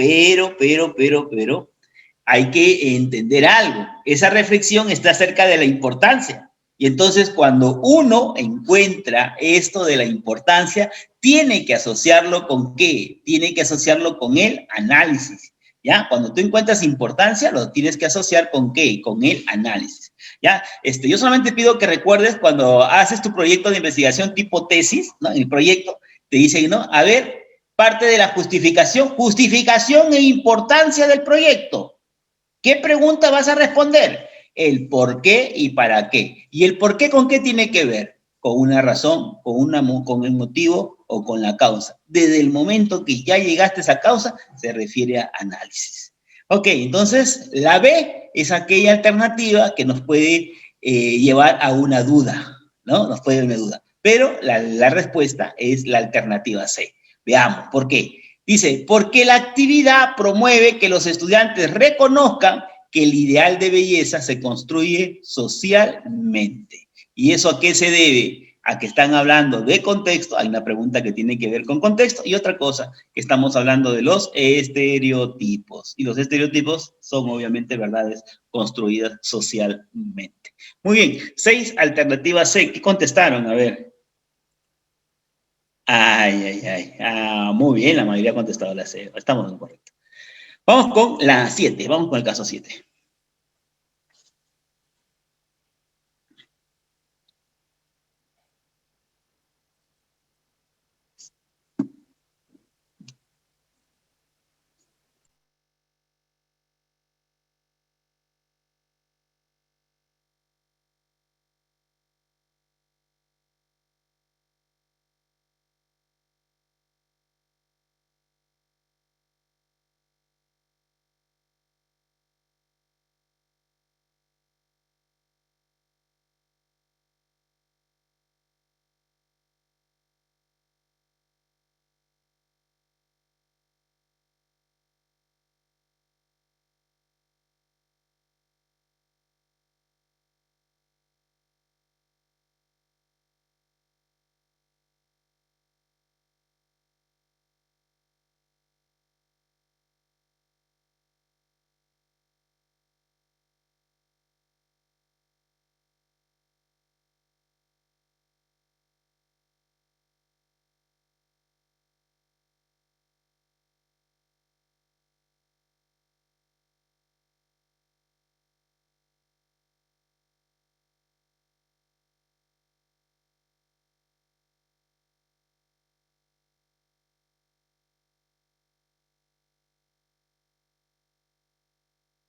hay que entender algo. Esa reflexión está acerca de la importancia. Y entonces cuando uno encuentra esto de la importancia, tiene que asociarlo con ¿qué? Tiene que asociarlo con el análisis. ¿Ya? Cuando tú encuentras importancia, lo tienes que asociar con ¿qué? Con el análisis. ¿Ya? Yo solamente pido que recuerdes cuando haces tu proyecto de investigación tipo tesis, ¿no? En el proyecto te dicen, ¿no? A ver, parte de la justificación e importancia del proyecto. ¿Qué pregunta vas a responder? El por qué y para qué. ¿Y el por qué con qué tiene que ver? Con una razón, con el motivo o con la causa. Desde el momento que ya llegaste a esa causa, se refiere a análisis. Ok, entonces la B es aquella alternativa que nos puede llevar a una duda, ¿no? Nos puede dar una duda. Pero la respuesta es la alternativa C. Veamos, ¿por qué? Dice, porque la actividad promueve que los estudiantes reconozcan que el ideal de belleza se construye socialmente. ¿Y eso a qué se debe? A que están hablando de contexto, hay una pregunta que tiene que ver con contexto, y otra cosa, que estamos hablando de los estereotipos. Y los estereotipos son obviamente verdades construidas socialmente. Muy bien, 6 alternativas C. ¿Qué contestaron? A ver. Ay. Muy bien, la mayoría ha contestado la C. Estamos en correcto. Vamos con la 7, vamos con el caso 7.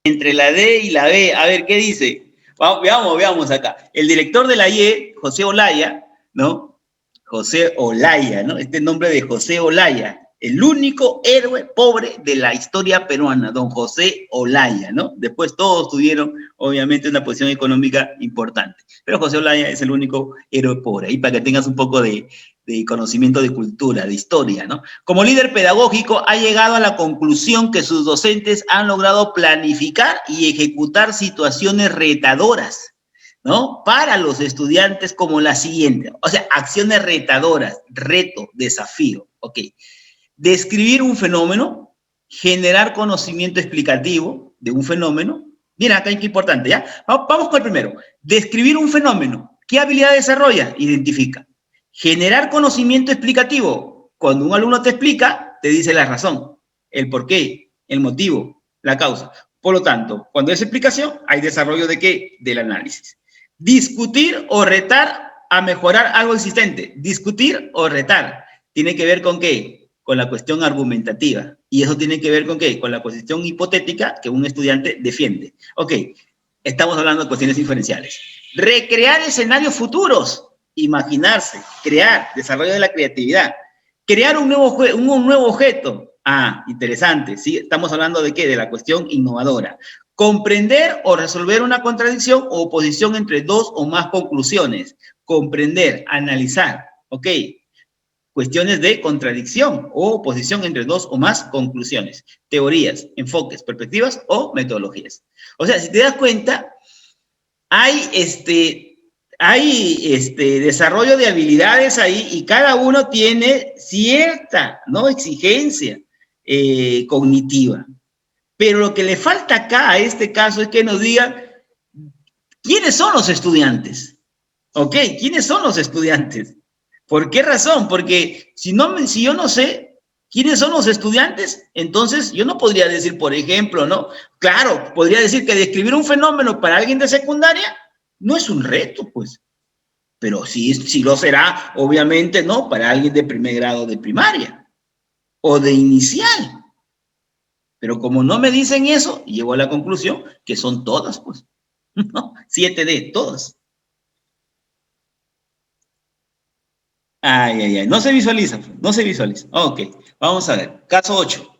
entre la D y la B. A ver, ¿qué dice? Veamos acá. El director de la IE, José Olaya, ¿no? José Olaya, ¿no? Este nombre de José Olaya, el único héroe pobre de la historia peruana, don José Olaya, ¿no? Después todos tuvieron, obviamente, una posición económica importante, pero José Olaya es el único héroe pobre. Ahí para que tengas un poco de conocimiento de cultura, de historia, ¿no? Como líder pedagógico ha llegado a la conclusión que sus docentes han logrado planificar y ejecutar situaciones retadoras, ¿no? Para los estudiantes como la siguiente, o sea, acciones retadoras, reto, desafío, ok. Describir un fenómeno, generar conocimiento explicativo de un fenómeno. Mira, acá hay que importante, ¿ya? Vamos con el primero. Describir un fenómeno. ¿Qué habilidad desarrolla? Identifica. Generar conocimiento explicativo. Cuando un alumno te explica, te dice la razón, el porqué, el motivo, la causa. Por lo tanto, cuando es explicación, hay desarrollo de ¿qué? Del análisis. Discutir o retar a mejorar algo existente. Discutir o retar. Tiene que ver con ¿qué? Con la cuestión argumentativa. Y eso tiene que ver con ¿qué? Con la cuestión hipotética que un estudiante defiende. Ok, estamos hablando de cuestiones diferenciales. Recrear escenarios futuros. Imaginarse, crear, desarrollo de la creatividad. Crear un nuevo objeto. Ah, interesante, ¿sí? Estamos hablando de ¿qué? De la cuestión innovadora. Comprender o resolver una contradicción o oposición entre dos o más conclusiones. Comprender, analizar, ¿ok? Cuestiones de contradicción o oposición entre dos o más conclusiones, teorías, enfoques, perspectivas o metodologías. O sea, si te das cuenta, hay desarrollo de habilidades ahí y cada uno tiene cierta, ¿no? Exigencia cognitiva. Pero lo que le falta acá a este caso es que nos digan quiénes son los estudiantes. ¿Ok? ¿Quiénes son los estudiantes? ¿Por qué razón? Porque si yo no sé quiénes son los estudiantes, entonces yo no podría decir, por ejemplo, ¿no? Claro, podría decir que describir un fenómeno para alguien de secundaria no es un reto, pues. Pero sí lo será, obviamente, ¿no? Para alguien de primer grado de primaria o de inicial. Pero como no me dicen eso, llego a la conclusión que son todas, pues. ¿No? 7D, todas. Ay, ay, ay. No se visualiza, pues, no se visualiza. Ok, vamos a ver. Caso 8.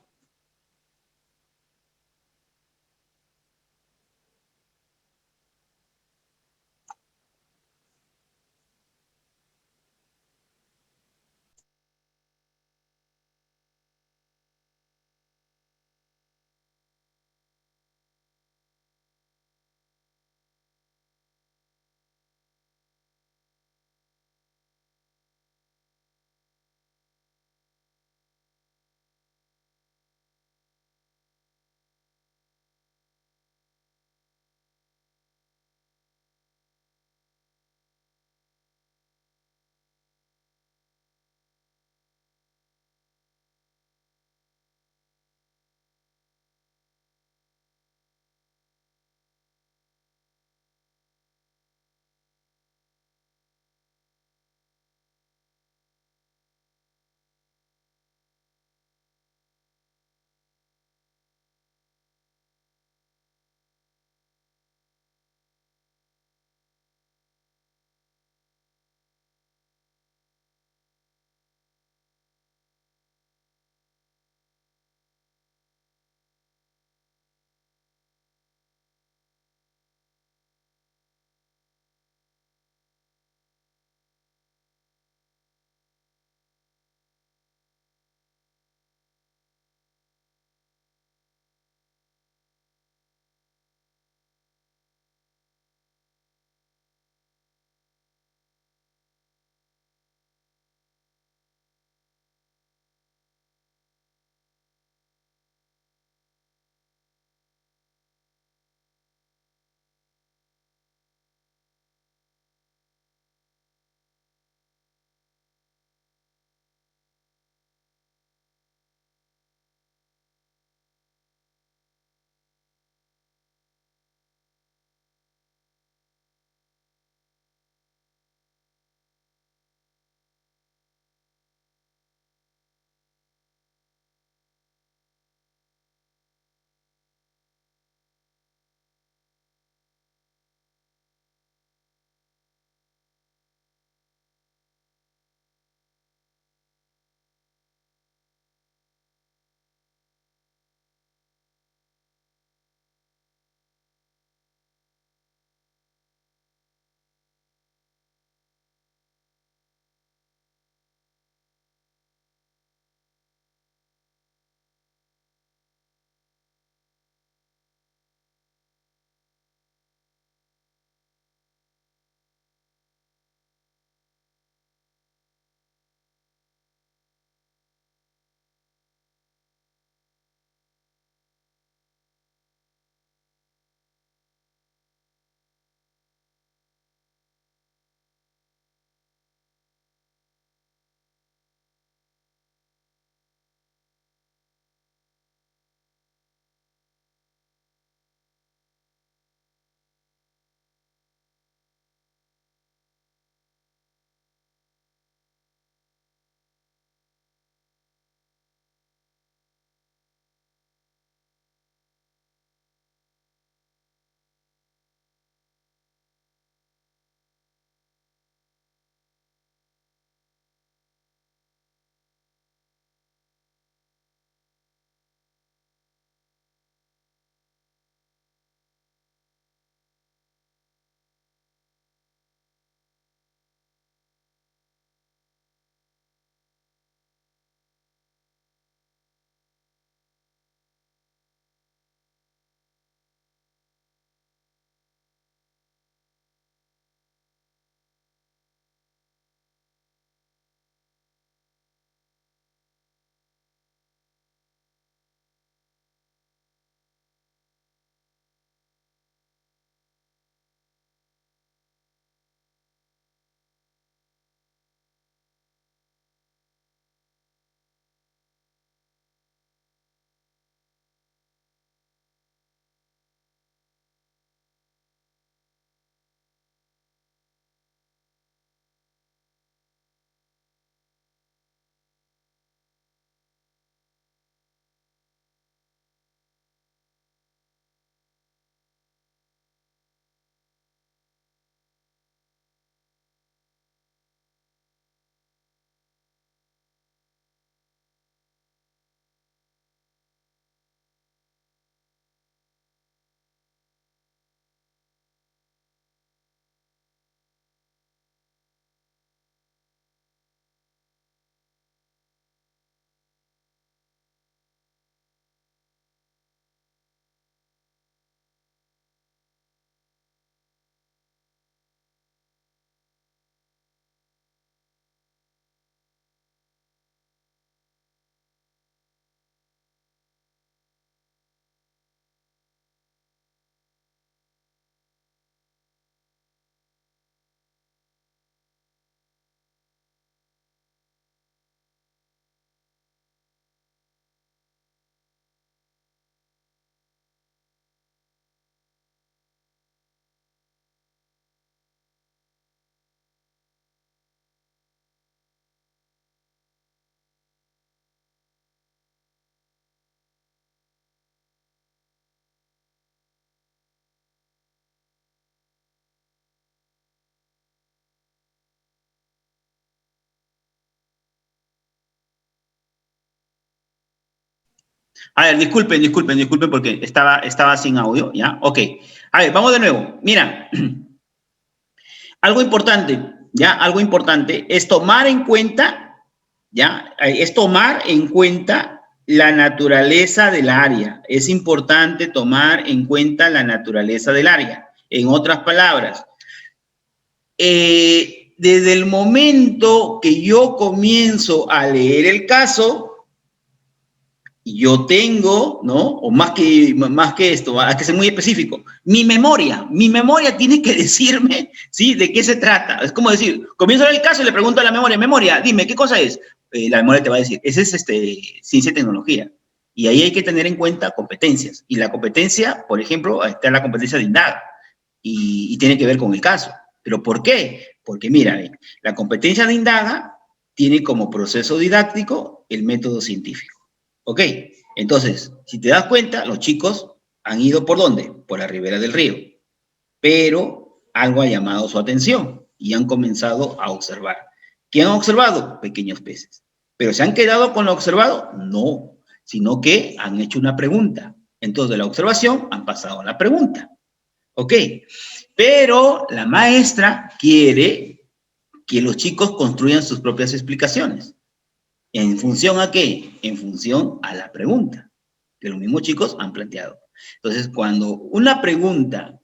A ver, disculpen porque estaba sin audio, ¿ya? Ok. A ver, vamos de nuevo. Mira, algo importante, ¿ya? Algo importante es tomar en cuenta, ¿ya? Es tomar en cuenta la naturaleza del área. Es importante tomar en cuenta la naturaleza del área. En otras palabras, desde el momento que yo comienzo a leer el caso, yo tengo, ¿no? O más que esto, hay que ser muy específico. Mi memoria tiene que decirme, ¿sí? De qué se trata. Es como decir, comienzo a ver el caso y le pregunto a la memoria, dime, ¿qué cosa es? La memoria te va a decir, ese es ciencia y tecnología. Y ahí hay que tener en cuenta competencias. Y la competencia, por ejemplo, está la competencia de indaga. Y tiene que ver con el caso. ¿Pero por qué? Porque mira, la competencia de indaga tiene como proceso didáctico el método científico. Ok, entonces, si te das cuenta, los chicos han ido ¿por dónde? Por la ribera del río. Pero algo ha llamado su atención y han comenzado a observar. ¿Qué han observado? Pequeños peces. ¿Pero se han quedado con lo observado? No, sino que han hecho una pregunta. Entonces, de la observación han pasado a la pregunta. Ok, pero la maestra quiere que los chicos construyan sus propias explicaciones. ¿En función a qué? En función a la pregunta que los mismos chicos han planteado. Entonces, cuando una pregunta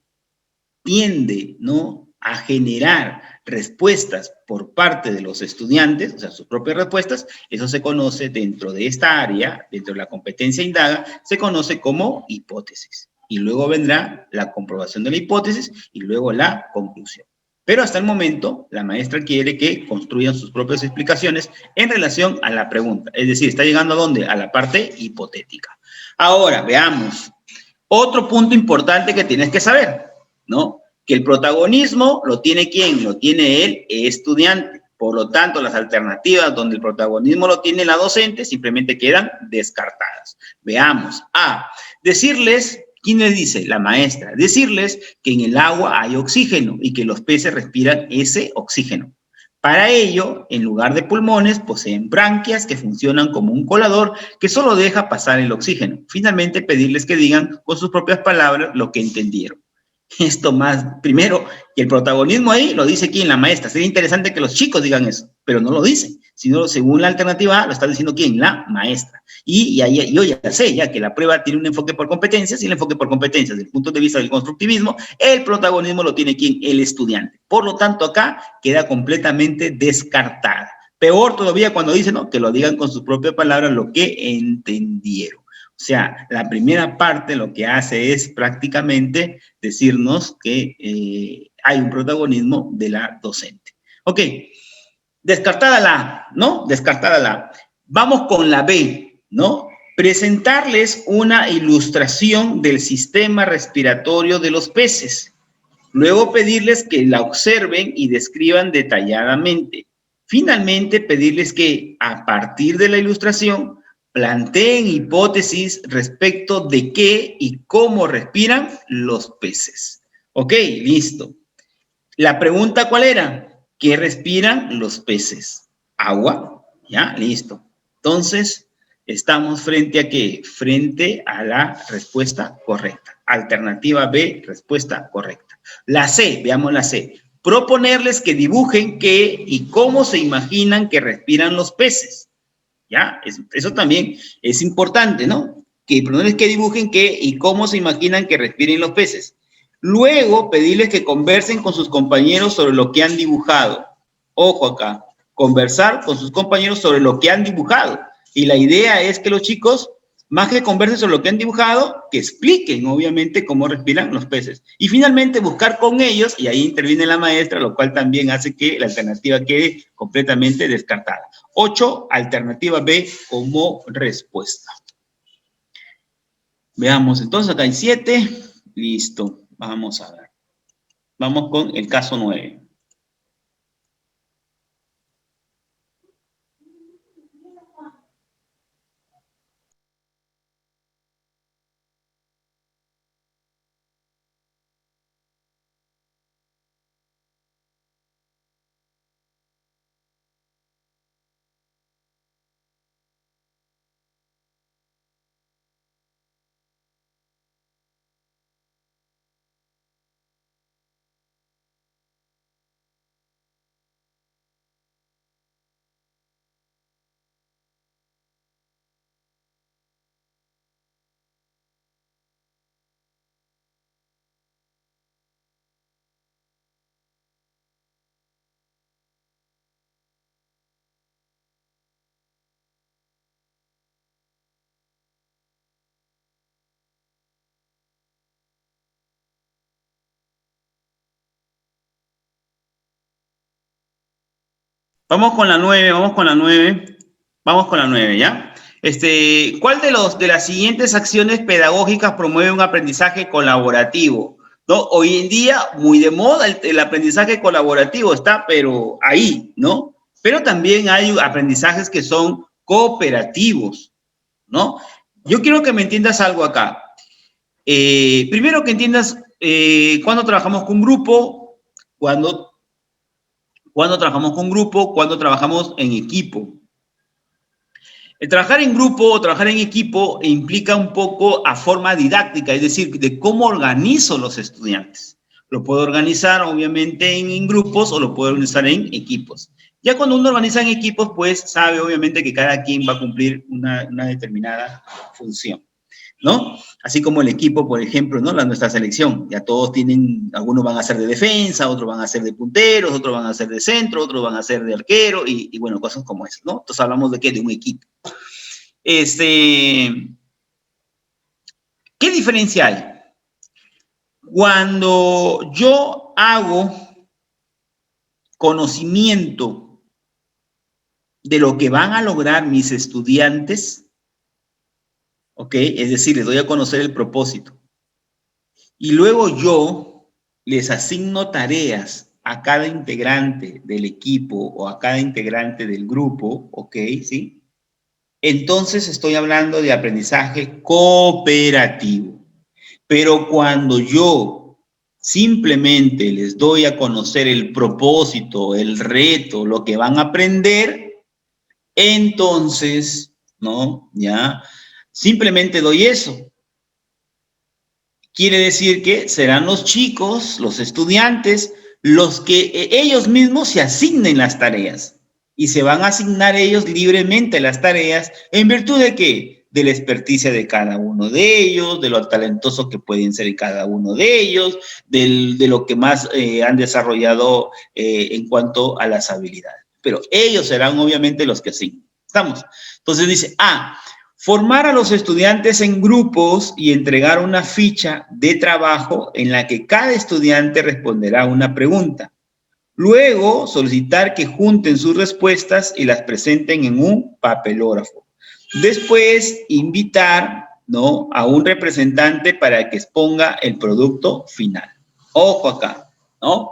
tiende, ¿no?, a generar respuestas por parte de los estudiantes, o sea, sus propias respuestas, eso se conoce dentro de esta área, dentro de la competencia indaga, se conoce como hipótesis. Y luego vendrá la comprobación de la hipótesis y luego la conclusión. Pero hasta el momento, la maestra quiere que construyan sus propias explicaciones en relación a la pregunta. Es decir, está llegando a ¿dónde? A la parte hipotética. Ahora, veamos. Otro punto importante que tienes que saber, ¿no? Que el protagonismo lo tiene ¿quién? Lo tiene el estudiante. Por lo tanto, las alternativas donde el protagonismo lo tiene la docente simplemente quedan descartadas. Veamos. A. Decirles, ¿quién les dice? La maestra. Decirles que en el agua hay oxígeno y que los peces respiran ese oxígeno. Para ello, en lugar de pulmones, poseen branquias que funcionan como un colador que solo deja pasar el oxígeno. Finalmente, pedirles que digan con sus propias palabras lo que entendieron. Esto más, primero, que el protagonismo ahí lo dice quién, la maestra. Sería interesante que los chicos digan eso, pero no lo dicen, sino según la alternativa A lo está diciendo quién, la maestra. Y ahí yo ya sé ya que la prueba tiene un enfoque por competencias y el enfoque por competencias, desde el punto de vista del constructivismo, el protagonismo lo tiene quién, el estudiante. Por lo tanto, acá queda completamente descartada. Peor todavía cuando dicen, ¿no?, que lo digan con sus propias palabras lo que entendieron. O sea, la primera parte lo que hace es prácticamente decirnos que hay un protagonismo de la docente. Ok, descartada la A, ¿no? Descartada la A. Vamos con la B, ¿no? Presentarles una ilustración del sistema respiratorio de los peces. Luego pedirles que la observen y describan detalladamente. Finalmente, pedirles que a partir de la ilustración planteen hipótesis respecto de qué y cómo respiran los peces. Ok, listo. La pregunta, ¿cuál era? ¿Qué respiran los peces? Agua, ¿ya? Listo. Entonces, estamos frente a qué? Frente a la respuesta correcta. Alternativa B, respuesta correcta. La C, veamos la C. Proponerles que dibujen qué y cómo se imaginan que respiran los peces. ¿Ya? Eso también es importante, ¿no? Que proponerles que dibujen qué y cómo se imaginan que respiren los peces. Luego, pedirles que conversen con sus compañeros sobre lo que han dibujado. Ojo acá, conversar con sus compañeros sobre lo que han dibujado. Y la idea es que los chicos, más que conversen sobre lo que han dibujado, que expliquen, obviamente, cómo respiran los peces. Y finalmente, buscar con ellos, y ahí interviene la maestra, lo cual también hace que la alternativa quede completamente descartada. 8, alternativa B como respuesta. Veamos, entonces acá hay 7. Listo. Vamos a ver. Vamos con el caso 9. Vamos con la 9, vamos con la 9. Vamos con la 9, ¿ya? ¿Cuál de las siguientes acciones pedagógicas promueve un aprendizaje colaborativo? ¿No? Hoy en día, muy de moda el aprendizaje colaborativo está, pero ahí, ¿no? Pero también hay aprendizajes que son cooperativos, ¿no? Yo quiero que me entiendas algo acá. Primero que entiendas cuándo trabajamos con grupo, cuándo trabajamos con grupo, cuándo trabajamos en equipo. El trabajar en grupo o trabajar en equipo implica un poco a forma didáctica, es decir, de cómo organizo los estudiantes. Lo puedo organizar, obviamente, en grupos o lo puedo organizar en equipos. Ya cuando uno organiza en equipos, pues sabe, obviamente, que cada quien va a cumplir una determinada función, ¿no? Así como el equipo, por ejemplo, ¿no? Nuestra selección, ya todos tienen, algunos van a ser de defensa, otros van a ser de punteros, otros van a ser de centro, otros van a ser de arquero, y bueno, cosas como esas, ¿no? Entonces hablamos de ¿qué? De un equipo. ¿Qué diferencia hay? Cuando yo hago conocimiento de lo que van a lograr mis estudiantes, ¿ok? Es decir, les doy a conocer el propósito. Y luego yo les asigno tareas a cada integrante del equipo o a cada integrante del grupo, ¿ok? ¿Sí? Entonces estoy hablando de aprendizaje cooperativo. Pero cuando yo simplemente les doy a conocer el propósito, el reto, lo que van a aprender, entonces, ¿no? Ya, simplemente doy eso. Quiere decir que serán los chicos, los estudiantes, los que ellos mismos se asignen las tareas. Y se van a asignar ellos libremente las tareas en virtud de ¿qué? De la experticia de cada uno de ellos, de lo talentoso que pueden ser cada uno de ellos, de lo que más han desarrollado en cuanto a las habilidades. Pero ellos serán obviamente los que asignan. ¿Estamos? Entonces dice, formar a los estudiantes en grupos y entregar una ficha de trabajo en la que cada estudiante responderá una pregunta. Luego, solicitar que junten sus respuestas y las presenten en un papelógrafo. Después, invitar, ¿no? a un representante para que exponga el producto final. Ojo acá, ¿no?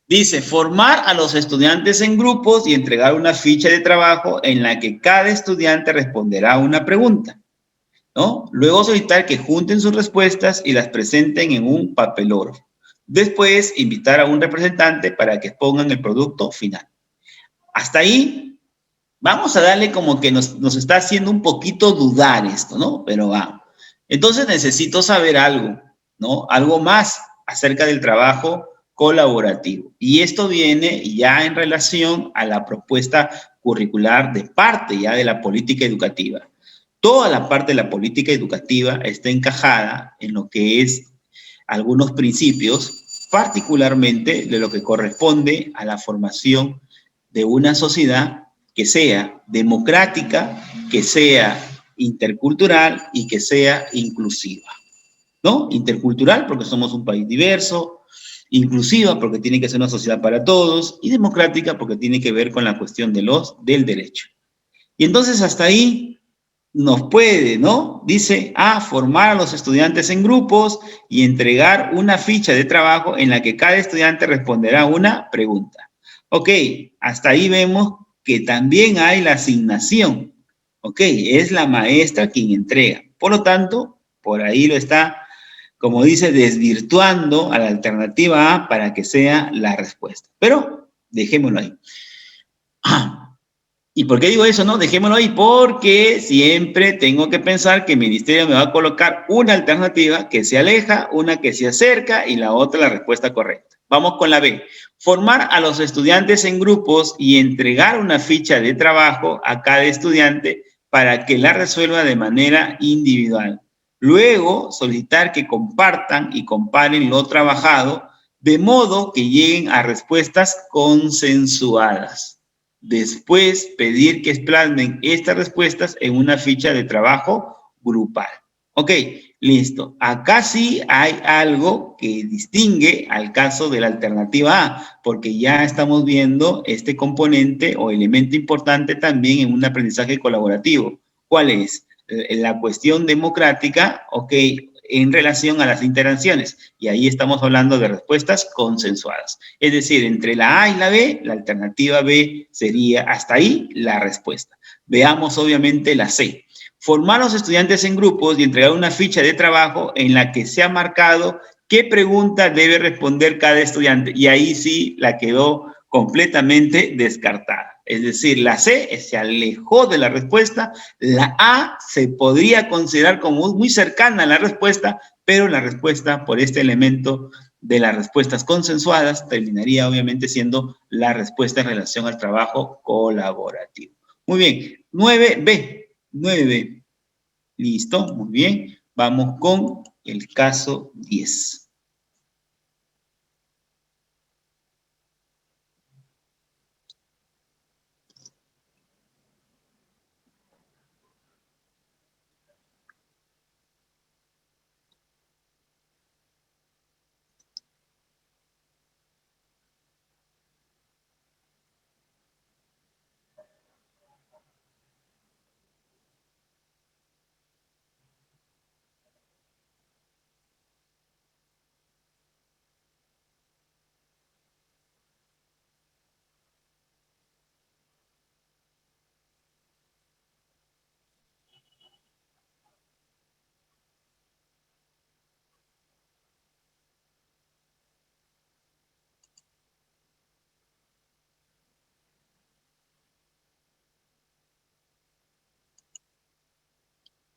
Dice, formar a los estudiantes en grupos y entregar una ficha de trabajo en la que cada estudiante responderá una pregunta, ¿no? Luego solicitar que junten sus respuestas y las presenten en un papelógrafo. Después, invitar a un representante para que expongan el producto final. Hasta ahí, vamos a darle como que nos está haciendo un poquito dudar esto, ¿no? Pero va. Entonces necesito saber algo, ¿no? Algo más acerca del trabajo colaborativo. Y esto viene ya en relación a la propuesta curricular de parte ya de la política educativa. Toda la parte de la política educativa está encajada en lo que es algunos principios, particularmente de lo que corresponde a la formación de una sociedad que sea democrática, que sea intercultural y que sea inclusiva, ¿no? Intercultural porque somos un país diverso, inclusiva porque tiene que ser una sociedad para todos y democrática porque tiene que ver con la cuestión del derecho. Y entonces hasta ahí nos puede, ¿no? Dice, formar a los estudiantes en grupos y entregar una ficha de trabajo en la que cada estudiante responderá una pregunta. Ok, hasta ahí vemos que también hay la asignación. Ok, es la maestra quien entrega. Por lo tanto, por ahí lo está, como dice, desvirtuando a la alternativa A para que sea la respuesta. Pero dejémoslo ahí. ¿Y por qué digo eso? No, dejémoslo ahí, porque siempre tengo que pensar que el ministerio me va a colocar una alternativa que se aleja, una que se acerca y la otra la respuesta correcta. Vamos con la B. Formar a los estudiantes en grupos y entregar una ficha de trabajo a cada estudiante para que la resuelva de manera individual. Luego, solicitar que compartan y comparen lo trabajado de modo que lleguen a respuestas consensuadas. Después, pedir que plasmen estas respuestas en una ficha de trabajo grupal. Ok, listo. Acá sí hay algo que distingue al caso de la alternativa A, porque ya estamos viendo este componente o elemento importante también en un aprendizaje colaborativo. ¿Cuál es? La cuestión democrática, ok, en relación a las interacciones. Y ahí estamos hablando de respuestas consensuadas. Es decir, entre la A y la B, la alternativa B sería hasta ahí la respuesta. Veamos obviamente la C. Formar a los estudiantes en grupos y entregar una ficha de trabajo en la que se ha marcado qué pregunta debe responder cada estudiante. Y ahí sí la quedó completamente descartada. Es decir, la C se alejó de la respuesta, la A se podría considerar como muy cercana a la respuesta, pero la respuesta por este elemento de las respuestas consensuadas terminaría obviamente siendo la respuesta en relación al trabajo colaborativo. Muy bien, 9B. 9. Listo, muy bien. Vamos con el caso 10.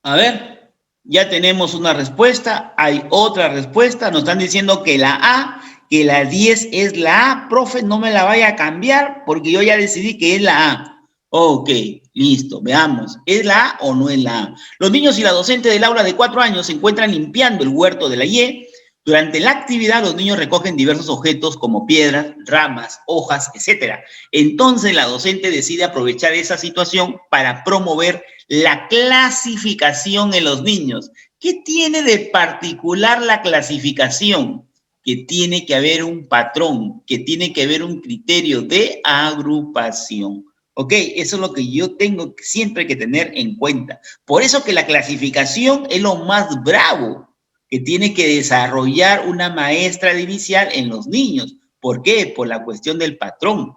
A ver, ya tenemos una respuesta, hay otra respuesta, nos están diciendo que la A, que la 10 es la A, profe, no me la vaya a cambiar porque yo ya decidí que es la A. Ok, listo, veamos, ¿es la A o no es la A? Los niños y la docente del aula de 4 años se encuentran limpiando el huerto de la Y. Durante la actividad, los niños recogen diversos objetos como piedras, ramas, hojas, etc. Entonces, la docente decide aprovechar esa situación para promover la clasificación en los niños. ¿Qué tiene de particular la clasificación? Que tiene que haber un patrón, que tiene que haber un criterio de agrupación. ¿Ok? Eso es lo que yo tengo siempre que tener en cuenta. Por eso que la clasificación es lo más bravo que tiene que desarrollar una maestra de inicial en los niños. ¿Por qué? Por la cuestión del patrón.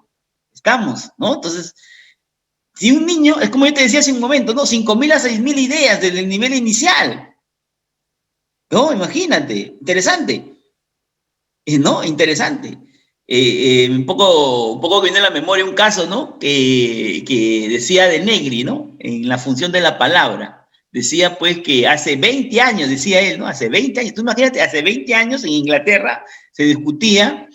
¿Estamos? ¿No? Entonces, si un niño, es como yo te decía hace un momento, ¿no? 5.000 a 6.000 ideas desde el nivel inicial. ¿No? Imagínate, interesante. ¿No? Interesante. Un poco viene a la memoria un caso, ¿no? Que decía de Negri, ¿no? En la función de la palabra. Decía pues que hace 20 años, decía él, ¿no? Hace 20 años, tú imagínate, hace 20 años en Inglaterra se discutía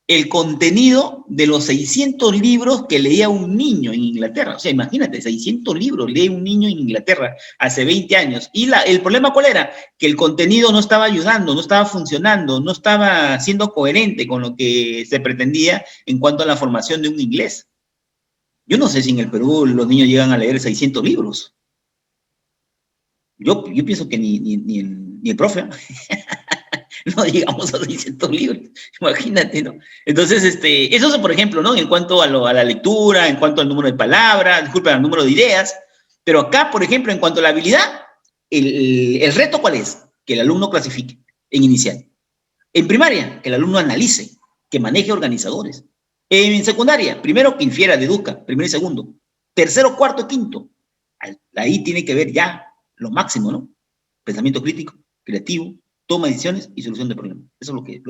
el contenido de los 600 libros que leía un niño en Inglaterra. O sea, imagínate, 600 libros lee un niño en Inglaterra hace 20 años. ¿Y el problema cuál era? Que el contenido no estaba ayudando, no estaba funcionando, no estaba siendo coherente con lo que se pretendía en cuanto a la formación de un inglés. Yo no sé si en el Perú los niños llegan a leer 600 libros. Yo pienso que ni el profe. No llegamos a 600 libros, imagínate, ¿no? Entonces, eso es, por ejemplo, ¿no? En cuanto a la lectura, en cuanto al número de palabras, disculpen, al número de ideas, pero acá, por ejemplo, en cuanto a la habilidad, el reto, ¿cuál es? Que el alumno clasifique en inicial. En primaria, que el alumno analice, que maneje organizadores. En secundaria, primero que infiera, deduzca, primero y segundo. Tercero, cuarto, quinto. Ahí tiene que ver ya lo máximo, ¿no? Pensamiento crítico, creativo, toma de decisiones y solución de problemas. Eso es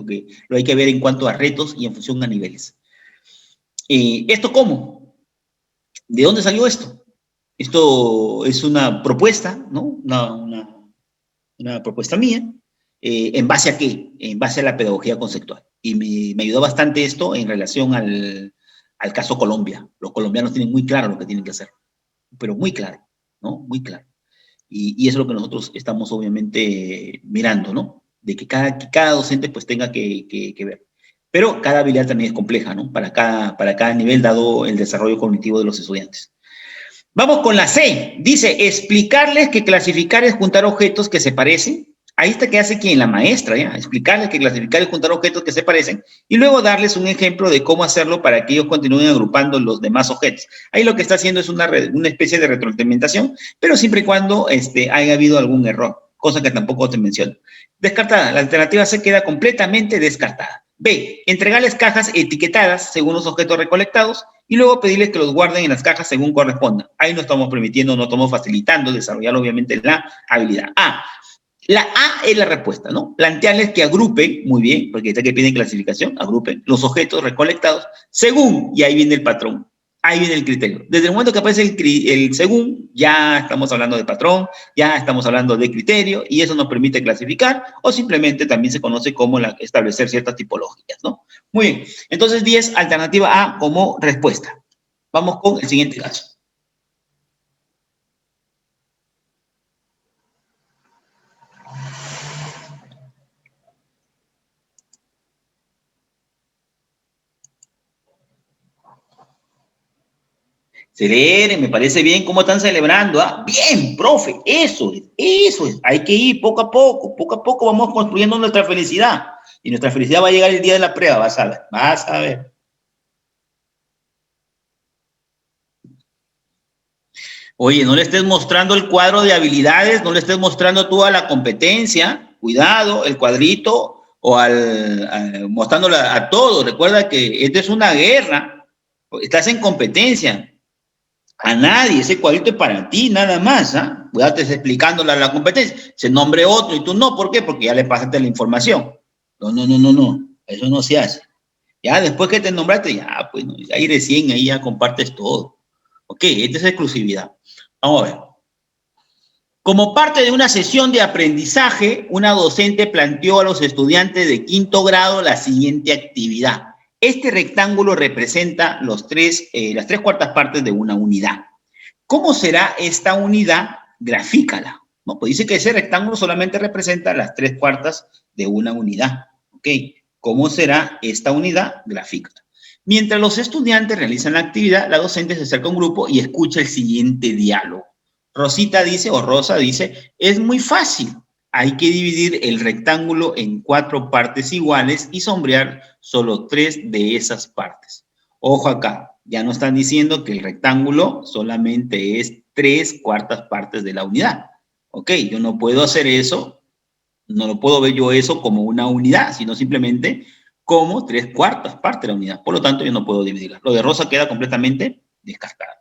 lo hay que ver en cuanto a retos y en función a niveles. ¿Esto cómo? ¿De dónde salió esto? Esto es una propuesta, ¿no? Una propuesta mía. ¿En base a qué? En base a la pedagogía conceptual. Y me ayudó bastante esto en relación al caso Colombia. Los colombianos tienen muy claro lo que tienen que hacer, pero muy claro, ¿no? Muy claro. Y eso es lo que nosotros estamos obviamente mirando, ¿no? De que cada docente pues tenga que ver. Pero cada habilidad también es compleja, ¿no? Para cada nivel, dado el desarrollo cognitivo de los estudiantes. Vamos con la C. Dice, explicarles que clasificar es juntar objetos que se parecen. Ahí está que hace quien, la maestra, ¿ya? Explicarles que clasificar es juntar objetos que se parecen y luego darles un ejemplo de cómo hacerlo para que ellos continúen agrupando los demás objetos. Ahí lo que está haciendo es una especie de retroalimentación, pero siempre y cuando haya habido algún error, cosa que tampoco te menciono. Descartada. La alternativa C queda completamente descartada. B. Entregarles cajas etiquetadas según los objetos recolectados y luego pedirles que los guarden en las cajas según corresponda. Ahí no estamos permitiendo, no estamos facilitando desarrollar obviamente la habilidad. A. La A es la respuesta, ¿no? Plantearles que agrupen, muy bien, porque está que piden clasificación, agrupen los objetos recolectados según, y ahí viene el patrón, ahí viene el criterio. Desde el momento que aparece el según, ya estamos hablando de patrón, ya estamos hablando de criterio, y eso nos permite clasificar, o simplemente también se conoce como establecer ciertas tipologías, ¿no? Muy bien, entonces 10, alternativa A como respuesta. Vamos con el siguiente caso. Celebren, me parece bien cómo están celebrando. ¿Ah? Bien, profe, eso es, eso es. Hay que ir poco a poco vamos construyendo nuestra felicidad. Y nuestra felicidad va a llegar el día de la prueba, vas a ver, vas a ver. Oye, no le estés mostrando el cuadro de habilidades, no le estés mostrando toda la competencia. Cuidado, el cuadrito o mostrándolo a todos. Recuerda que esta es una guerra. Estás en competencia. A nadie, ese cuadrito es para ti, nada más, ¿ah? Cuídate explicándole a la competencia. Se nombre otro y tú no, ¿por qué? Porque ya le pasaste la información. No, eso no se hace. Ya después que te nombraste, ya, pues, no, ahí recién, ahí ya compartes todo. Ok, esta es exclusividad. Vamos a ver. Como parte de una sesión de aprendizaje, una docente planteó a los estudiantes de quinto grado la siguiente actividad. Este rectángulo representa las tres cuartas partes de una unidad. ¿Cómo será esta unidad? Grafícala. ¿No? Pues dice que ese rectángulo solamente representa las tres cuartas de una unidad. ¿Ok? ¿Cómo será esta unidad? Grafícala. Mientras los estudiantes realizan la actividad, la docente se acerca a un grupo y escucha el siguiente diálogo. Rosita dice, o Rosa dice, es muy fácil. Hay que dividir el rectángulo en 4 partes iguales y sombrear solo 3 de esas partes. Ojo acá, ya no están diciendo que el rectángulo solamente es 3 cuartas partes de la unidad. Ok, yo no puedo hacer eso, no lo puedo ver yo eso como una unidad, sino simplemente como 3 cuartas partes de la unidad. Por lo tanto, yo no puedo dividirla. Lo de Rosa queda completamente descartado.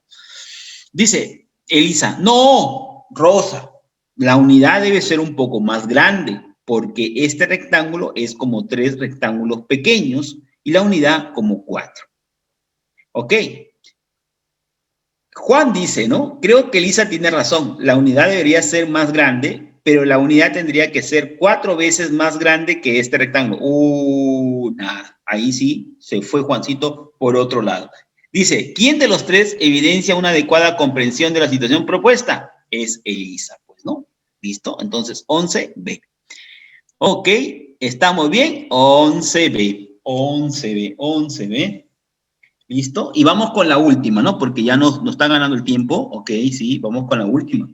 Dice Elisa, no, Rosa, la unidad debe ser un poco más grande porque este rectángulo es como 3 rectángulos pequeños y la unidad como 4. Ok. Juan dice, ¿no? Creo que Elisa tiene razón. La unidad debería ser más grande, pero la unidad tendría que ser 4 veces más grande que este rectángulo. Nada. Ahí sí se fue Juancito por otro lado. Dice, ¿quién de los tres evidencia una adecuada comprensión de la situación propuesta? Es Elisa, pues, ¿no? ¿Listo? Entonces, 11B. Ok, ¿estamos bien? 11B, 11B, 11B. ¿Listo? Y vamos con la última, ¿no? Porque ya nos está ganando el tiempo. Ok, sí, vamos con la última.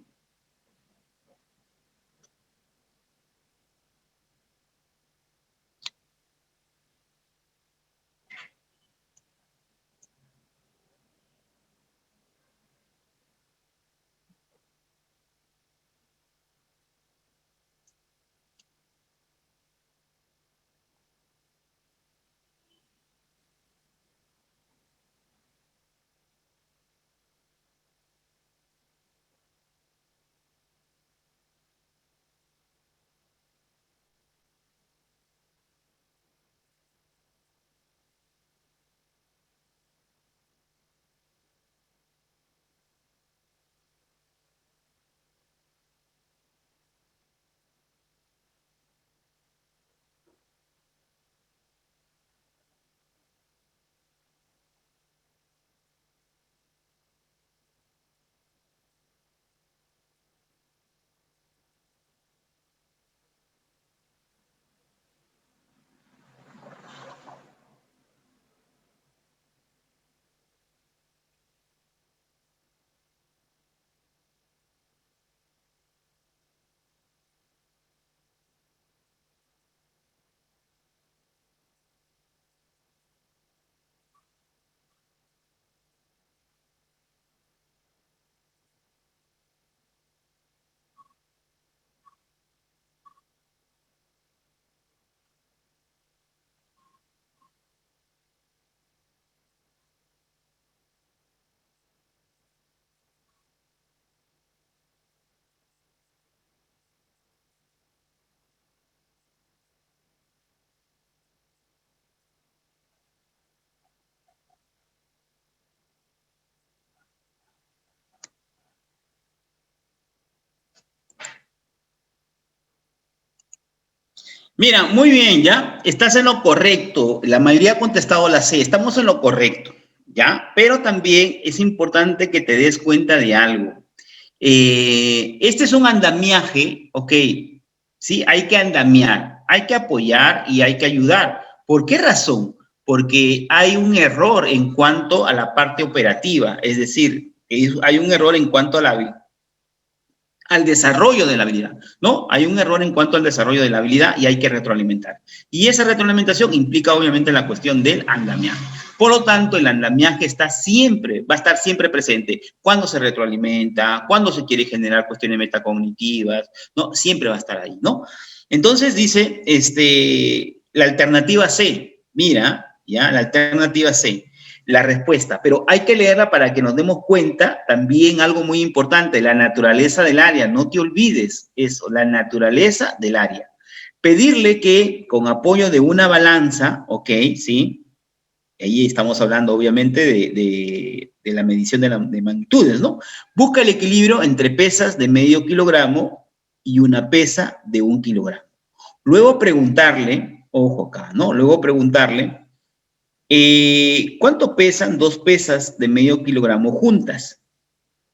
Mira, muy bien, ¿ya? Estás en lo correcto. La mayoría ha contestado la C. Estamos en lo correcto, ¿ya? Pero también es importante que te des cuenta de algo. Este es un andamiaje, ok, sí, hay que andamiar, hay que apoyar y hay que ayudar. ¿Por qué razón? Porque hay un error en cuanto a la parte operativa, es decir, hay un error en cuanto a al desarrollo de la habilidad, ¿no? Hay un error en cuanto al desarrollo de la habilidad y hay que retroalimentar. Y esa retroalimentación implica obviamente la cuestión del andamiaje. Por lo tanto, el andamiaje está siempre, va a estar siempre presente. Cuando se retroalimenta, cuando se quiere generar cuestiones metacognitivas, ¿no? Siempre va a estar ahí, ¿no? Entonces dice, la alternativa C, mira, ya, la alternativa C. La respuesta, pero hay que leerla para que nos demos cuenta también algo muy importante, la naturaleza del área, no te olvides eso, la naturaleza del área. Pedirle que con apoyo de una balanza, ok, sí, ahí estamos hablando obviamente de la medición de magnitudes, ¿no? Busca el equilibrio entre pesas de medio kilogramo y una pesa de 1 kilogramo. Luego preguntarle, ojo acá, ¿no? Luego preguntarle, ¿cuánto pesan 2 pesas de medio kilogramo juntas?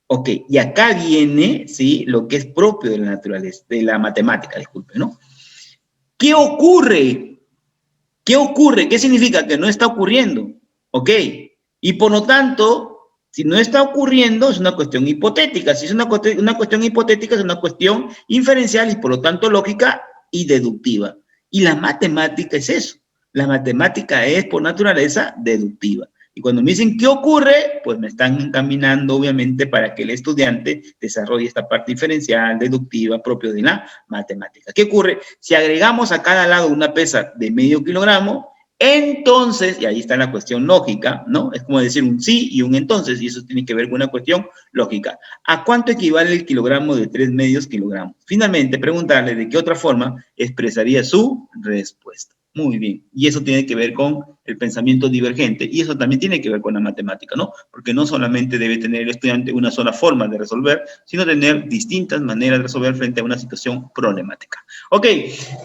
Ok, y acá viene, ¿sí? Lo que es propio de la naturaleza, de la matemática, disculpe, ¿no? ¿Qué ocurre? ¿Qué ocurre? ¿Qué significa? Que no está ocurriendo, ¿ok? Y por lo tanto, si no está ocurriendo, es una cuestión hipotética. Si es una cuestión hipotética, es una cuestión inferencial y por lo tanto lógica y deductiva. Y la matemática es eso. La matemática es por naturaleza deductiva. Y cuando me dicen qué ocurre, pues me están encaminando obviamente para que el estudiante desarrolle esta parte diferencial, deductiva, propio de la matemática. ¿Qué ocurre? Si agregamos a cada lado una pesa de medio kilogramo, entonces, y ahí está la cuestión lógica, ¿no? Es como decir un sí y un entonces, y eso tiene que ver con una cuestión lógica. ¿A cuánto equivale el kilogramo de 3 medios kilogramos? Finalmente, preguntarle de qué otra forma expresaría su respuesta. Muy bien, y eso tiene que ver con el pensamiento divergente, y eso también tiene que ver con la matemática, ¿no? Porque no solamente debe tener el estudiante una sola forma de resolver, sino tener distintas maneras de resolver frente a una situación problemática. Ok,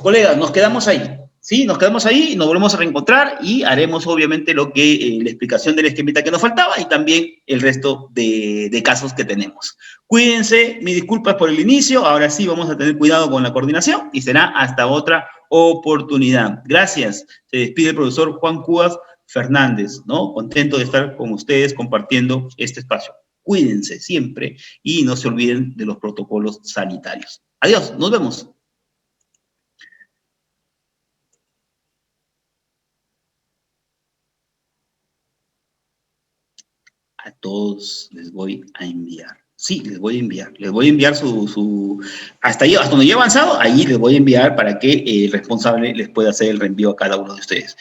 colegas, nos quedamos ahí. Sí, nos quedamos ahí, nos volvemos a reencontrar y haremos obviamente lo que la explicación del esquemita que nos faltaba y también el resto de casos que tenemos. Cuídense, mis disculpas por el inicio, ahora sí vamos a tener cuidado con la coordinación y será hasta otra oportunidad. Gracias. Se despide el profesor Juan Cubas Fernández, ¿no? Contento de estar con ustedes compartiendo este espacio. Cuídense siempre y no se olviden de los protocolos sanitarios. Adiós, nos vemos. A todos les voy a enviar. Sí, les voy a enviar. Les voy a enviar hasta donde yo he avanzado, ahí les voy a enviar para que el responsable les pueda hacer el reenvío a cada uno de ustedes.